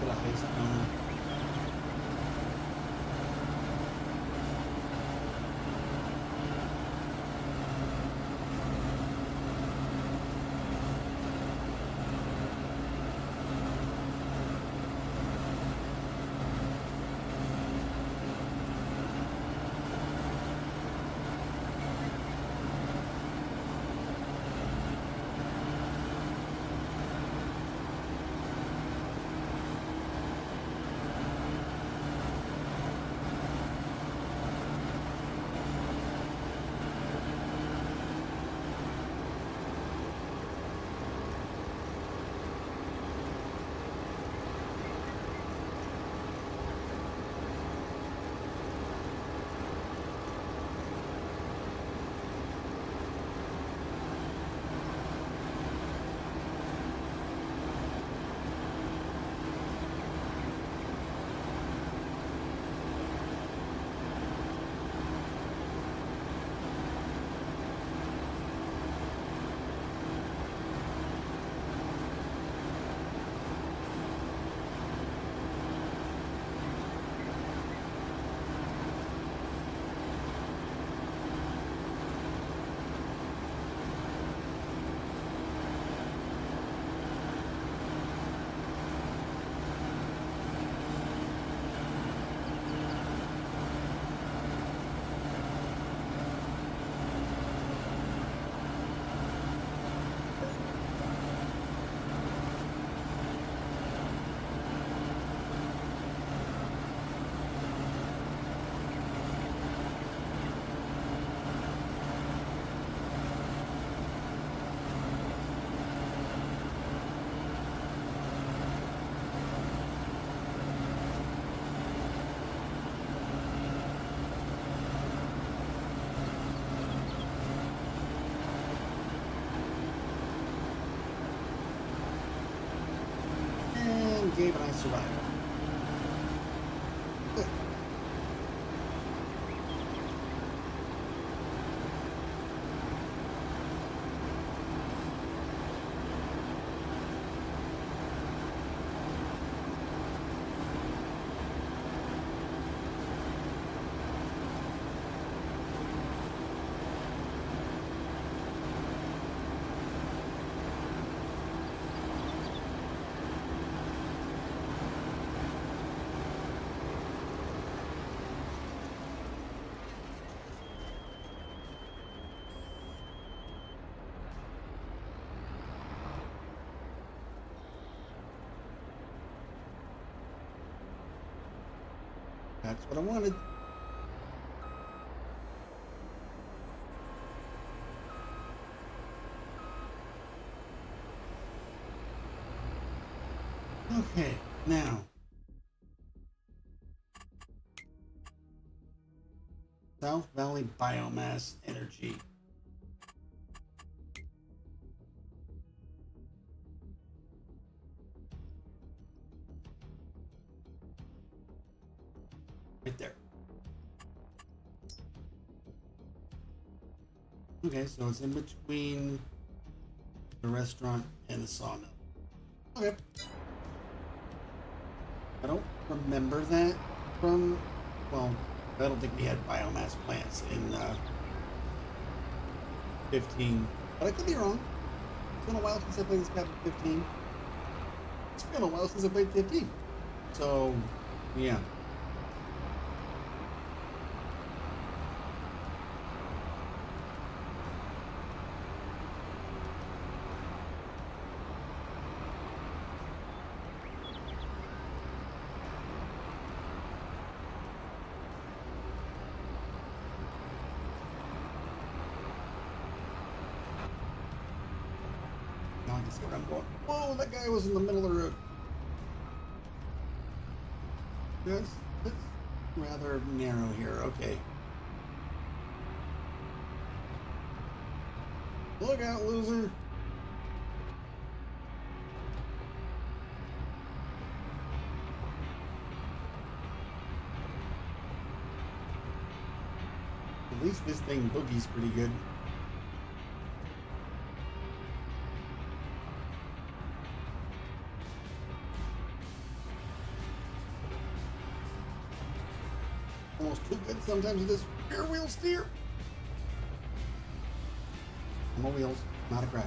Put a heist on. escape and I survived. Good. That's what I wanted. Okay, now. South Valley Biomass Energy. Right there. Okay, so it's in between the restaurant and the sawmill. Okay. I don't remember that from, well, I don't think we had biomass plants in 15. But I could be wrong. It's been a while since I played this map in 15. It's been a while since I played 15. So, yeah. Now I can see where I'm going. Whoa, that guy was in the middle of the road. That's rather narrow here. Okay. Look out, loser. At least this thing boogie's pretty good. Almost too good sometimes with this rear wheel steer. Normal wheels, not a crash.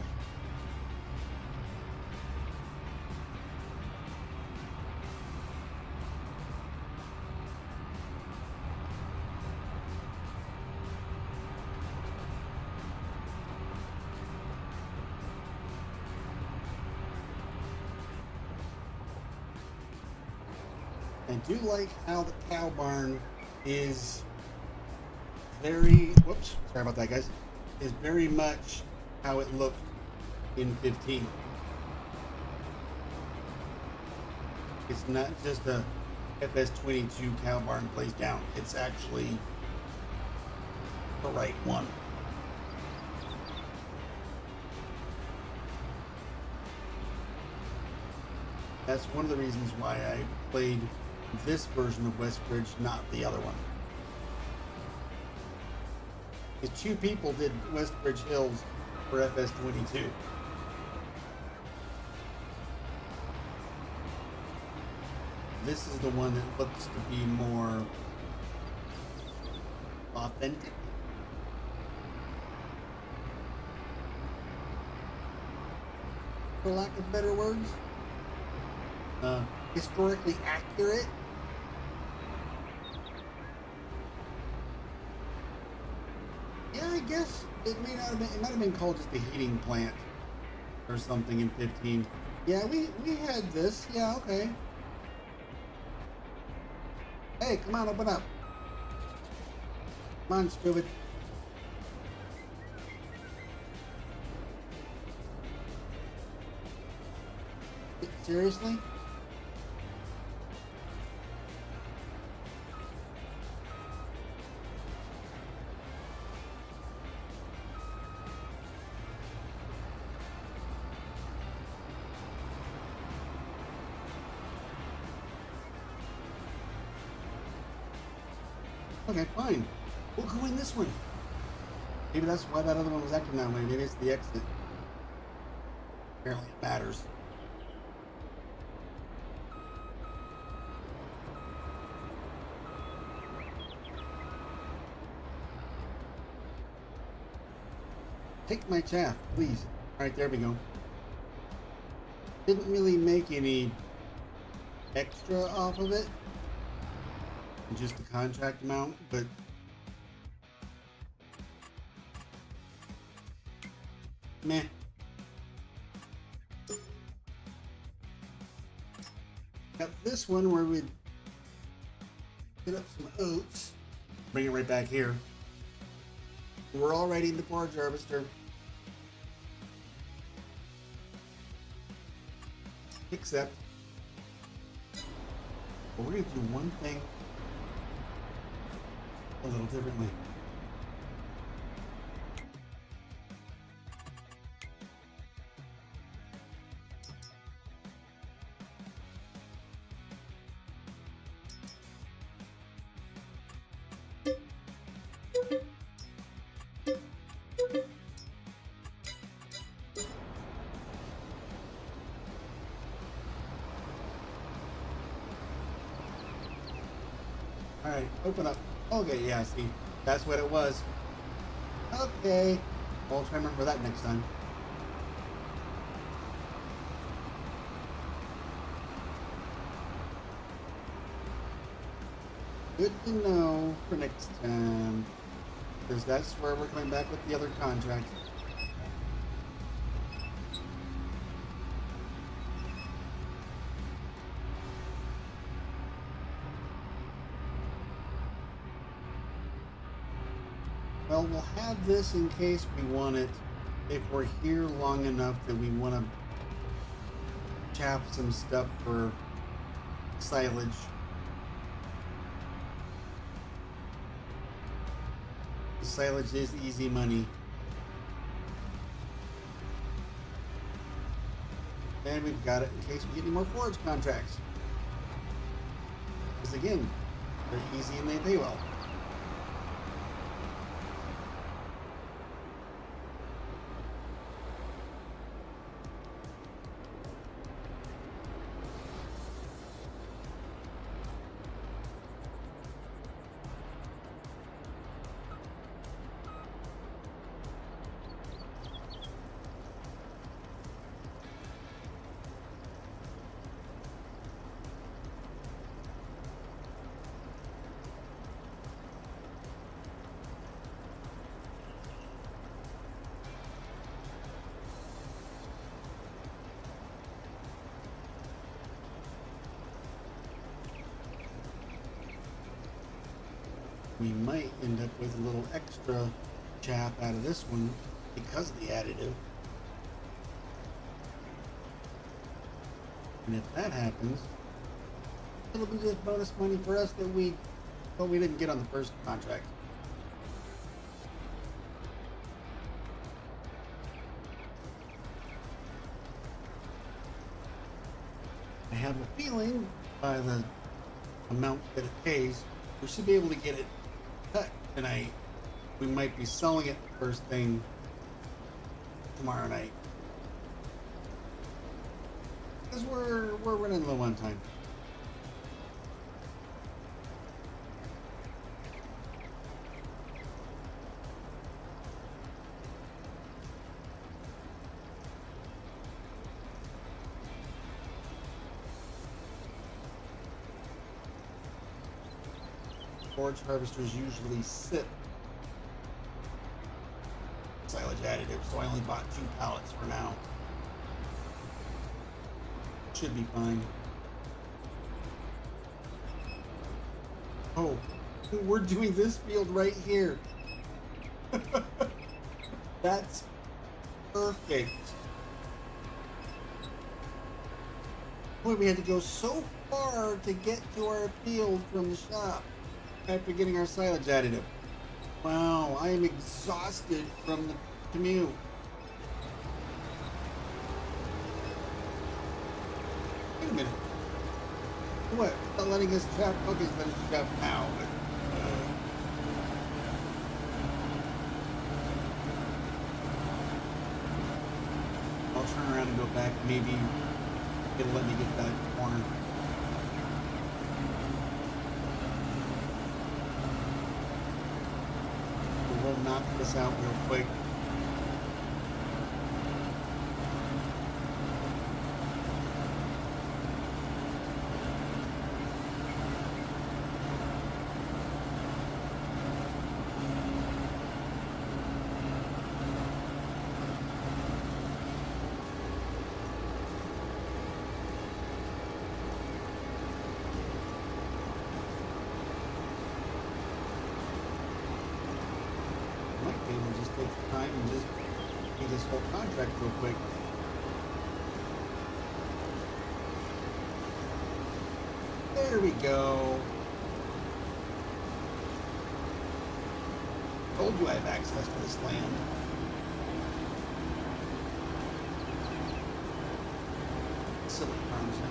I do like how the cow barn is very, whoops, sorry about that guys, is very much how it looked in 15. It's not just a FS22 cow barn placed down, it's actually the right one. That's one of the reasons why I played this version of Westbridge, not the other one. Because 2 people did Westbridge Hills for FS22. This is the one that looks to be more authentic. For lack of better words. Historically accurate. Yeah, I guess it may not have been. It might have been called just a heating plant or something in 15. Yeah, we had this. Yeah, okay. Hey, come on, open up. Come on, stupid. Seriously? Okay, fine. We'll go in this one. Maybe that's why that other one was acting that way. Maybe it's the exit. Apparently it matters. Take my chaff, please. Alright, there we go. Didn't really make any extra off of it. Just the contract amount, but meh. Got this one where we'd get up some oats, bring it right back here. We're already in the forage harvester. Except, well, we're going to do one thing a little differently. Alright, open up. Okay, yeah, see, that's what it was. Okay, I'll try to remember that next time. Good to know for next time, because that's where we're coming back with the other contract. Well, we'll have this in case we want it, if we're here long enough that we want to chaff some stuff for silage. The silage is easy money. And we've got it in case we get any more forage contracts. Because again, they're easy and they pay well. We might end up with a little extra chaff out of this one because of the additive. And if that happens, it'll be just bonus money for us that we didn't get on the first contract. I have a feeling by the amount that it pays, we should be able to get it cut tonight. We might be selling it first thing tomorrow night. Because we're running low on time. Forage harvesters usually sip silage additive, so I only bought 2 pallets for now. Should be fine. Oh, we're doing this field right here. That's perfect. Boy, we had to go so far to get to our field from the shop after getting our silage additive. Wow, I am exhausted from the commute. Wait a minute. What? Not letting us trap? Okay, it's letting us trap now. I'll turn around and go back. Maybe it'll let me get that corner. But we'll knock this out real quick. Just take the time and just do this whole contract real quick. There we go. Told you I have access to this land. Silly concept.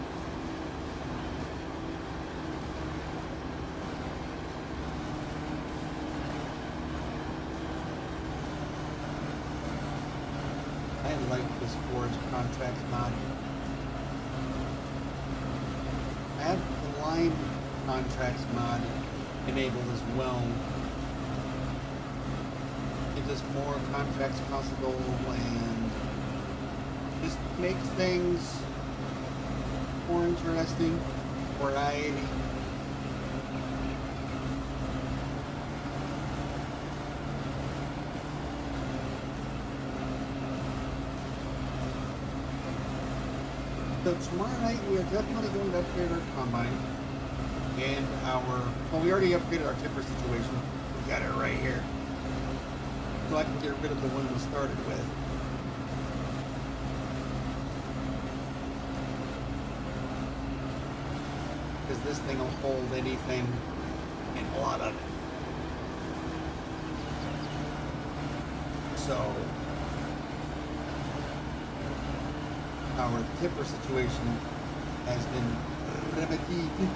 I like this forage contracts mod. I have the line contracts mod enabled as well. Gives us more contracts possible and just makes things more interesting, variety. So tomorrow night we are definitely going to upgrade our combine and well, we already upgraded our tipper situation. We got it right here. So I can get rid of the one we started with. Because this thing will hold anything and a lot of it. So our tipper situation has been remedied.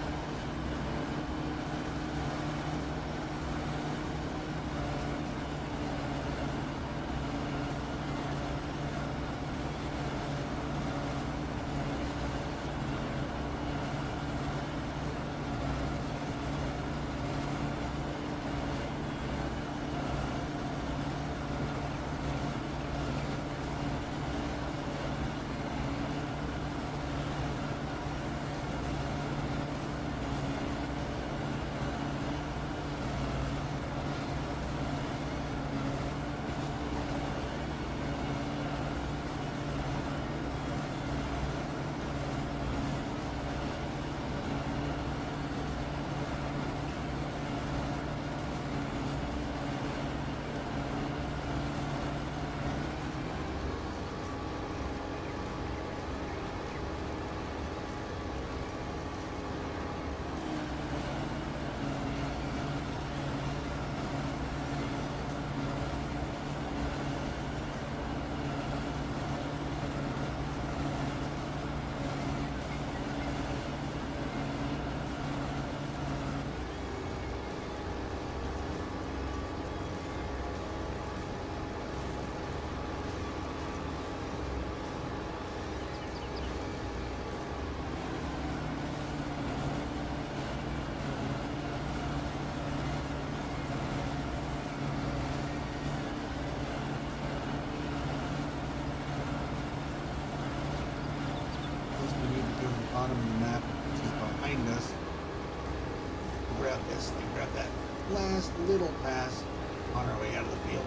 Bottom of the map, which is behind us. Grab this and grab that last little pass on our way out of the field.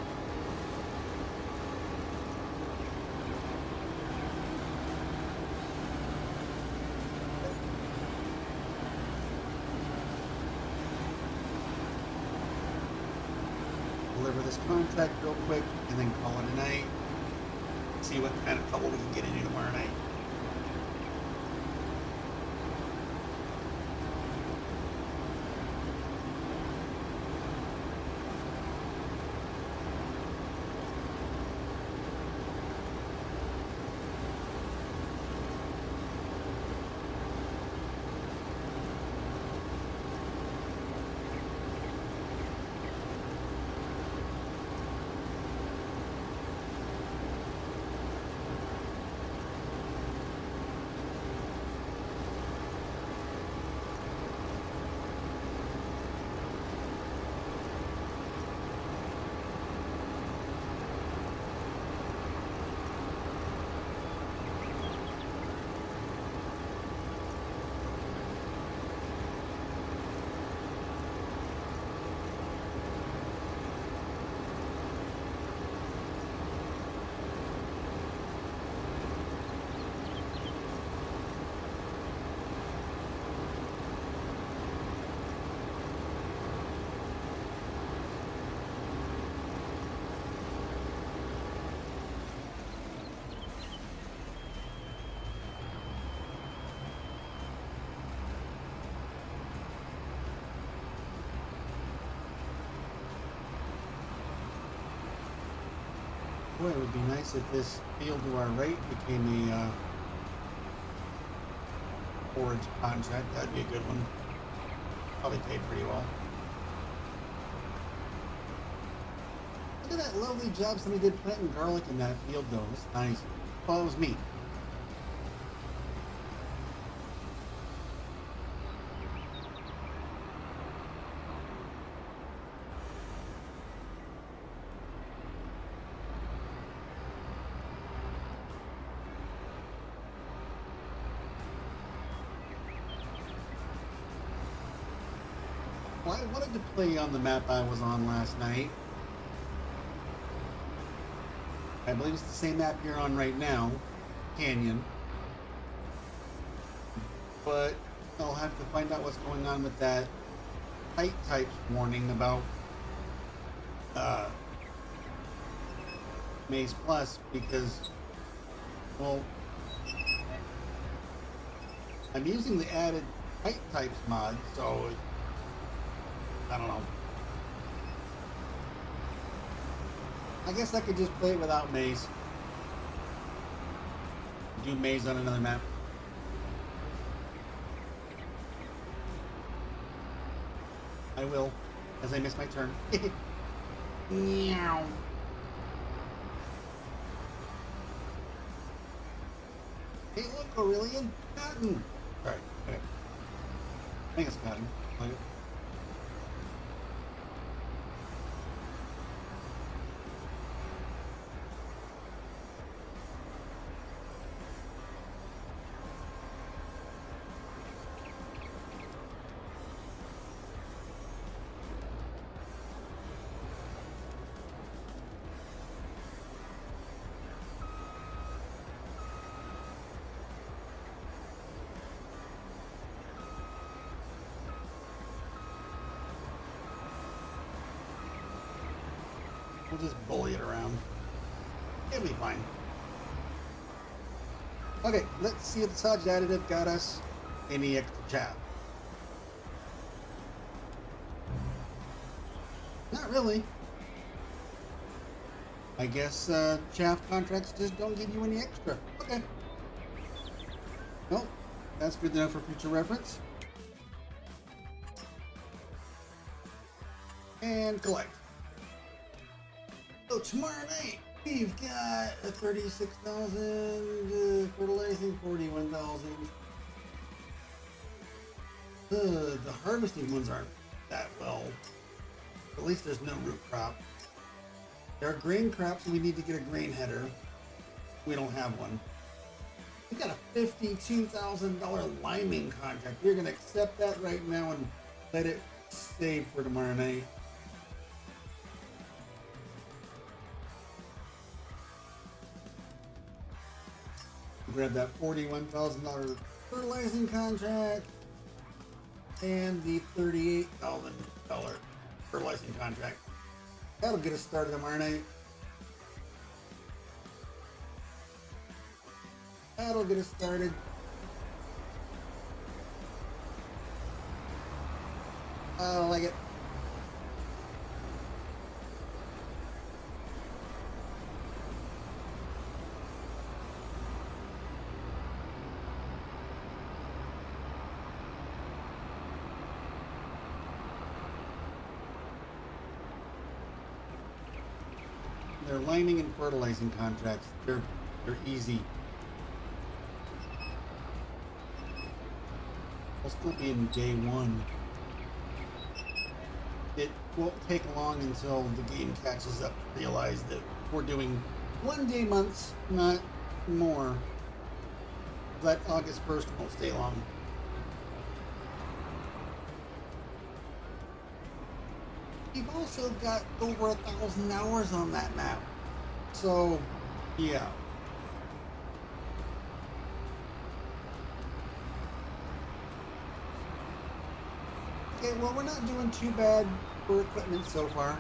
Deliver this contract real quick and then call it a night. See what kind of trouble we can get into tomorrow night. Boy, it would be nice if this field to our right became a forage contract. That'd be a good one. Probably paid pretty well. Look at that lovely job somebody did planting garlic in that field, though. It's nice. Well, it was me. Well, I wanted to play on the map I was on last night. I believe it's the same map you're on right now, Canyon. But I'll have to find out what's going on with that height types warning about Maze Plus, because, well, I'm using the added height types mod, so I don't know. I guess I could just play it without Maze. Do Maze on another map. I will, as I miss my turn. Meow. Hey, look, Aurelian. Cotton. Alright, okay. I think it's cotton. Like it. We'll just bully it around. It'll be fine. Okay, let's see if the Sodge additive got us any extra chaff. Not really. I guess chaff contracts just don't give you any extra. Okay. Well, that's good enough for future reference. And collect. So tomorrow night, we've got a 36,000, fertilizing 41,000. The harvesting ones aren't that well. At least there's no root crop. There are grain crops, and we need to get a grain header. We don't have one. We got a $52,000 liming contract. We're going to accept that right now and let it save for tomorrow night. Grab that $41,000 fertilizing contract and the $38,000 fertilizing contract. That'll get us started tomorrow night. That'll get us started. I don't like it. They're liming and fertilizing contracts. They're easy. We'll still be in day one. It won't take long until the game catches up to realize that we're doing 1 day months, not more. But August 1st won't stay long. We've also got over 1,000 hours on that map. So, yeah. Okay, well, we're not doing too bad for equipment so far.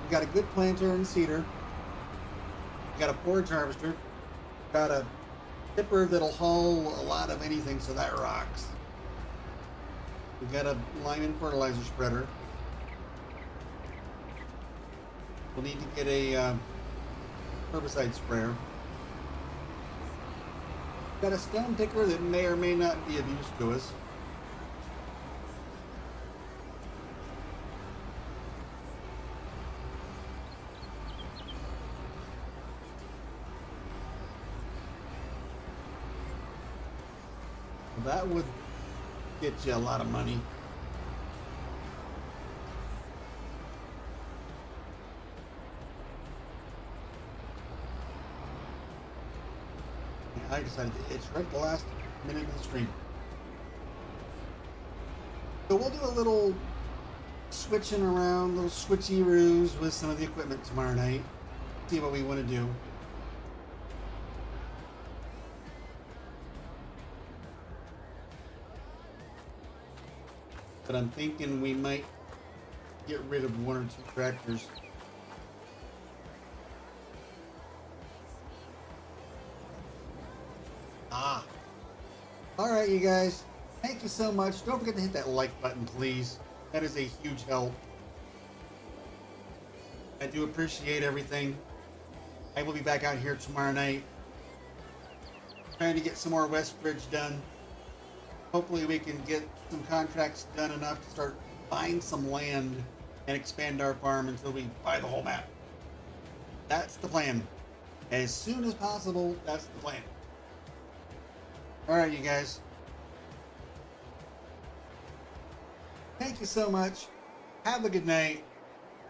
We've got a good planter and seeder. We've got a forage harvester. We've got a tipper that'll haul a lot of anything, so that rocks. We've got a lime and fertilizer spreader. We'll need to get a herbicide sprayer. Got a stone picker that may or may not be of use to us. That would get you a lot of money. I decided to itch right at the last minute of the stream. So we'll do a little switching around, little switchy-roos with some of the equipment tomorrow night. See what we want to do. But I'm thinking we might get rid of one or two tractors. Alright, you guys. Thank you so much. Don't forget to hit that like button, please. That is a huge help. I do appreciate everything. I will be back out here tomorrow night, trying to get some more Westbridge done. Hopefully we can get some contracts done enough to start buying some land and expand our farm until we buy the whole map. That's the plan. As soon as possible, that's the plan. Alright, you guys. Thank you so much. Have a good night.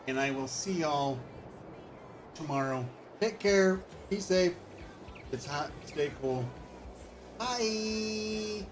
And I will see y'all tomorrow. Take care. Be safe. It's hot. Stay cool. Bye.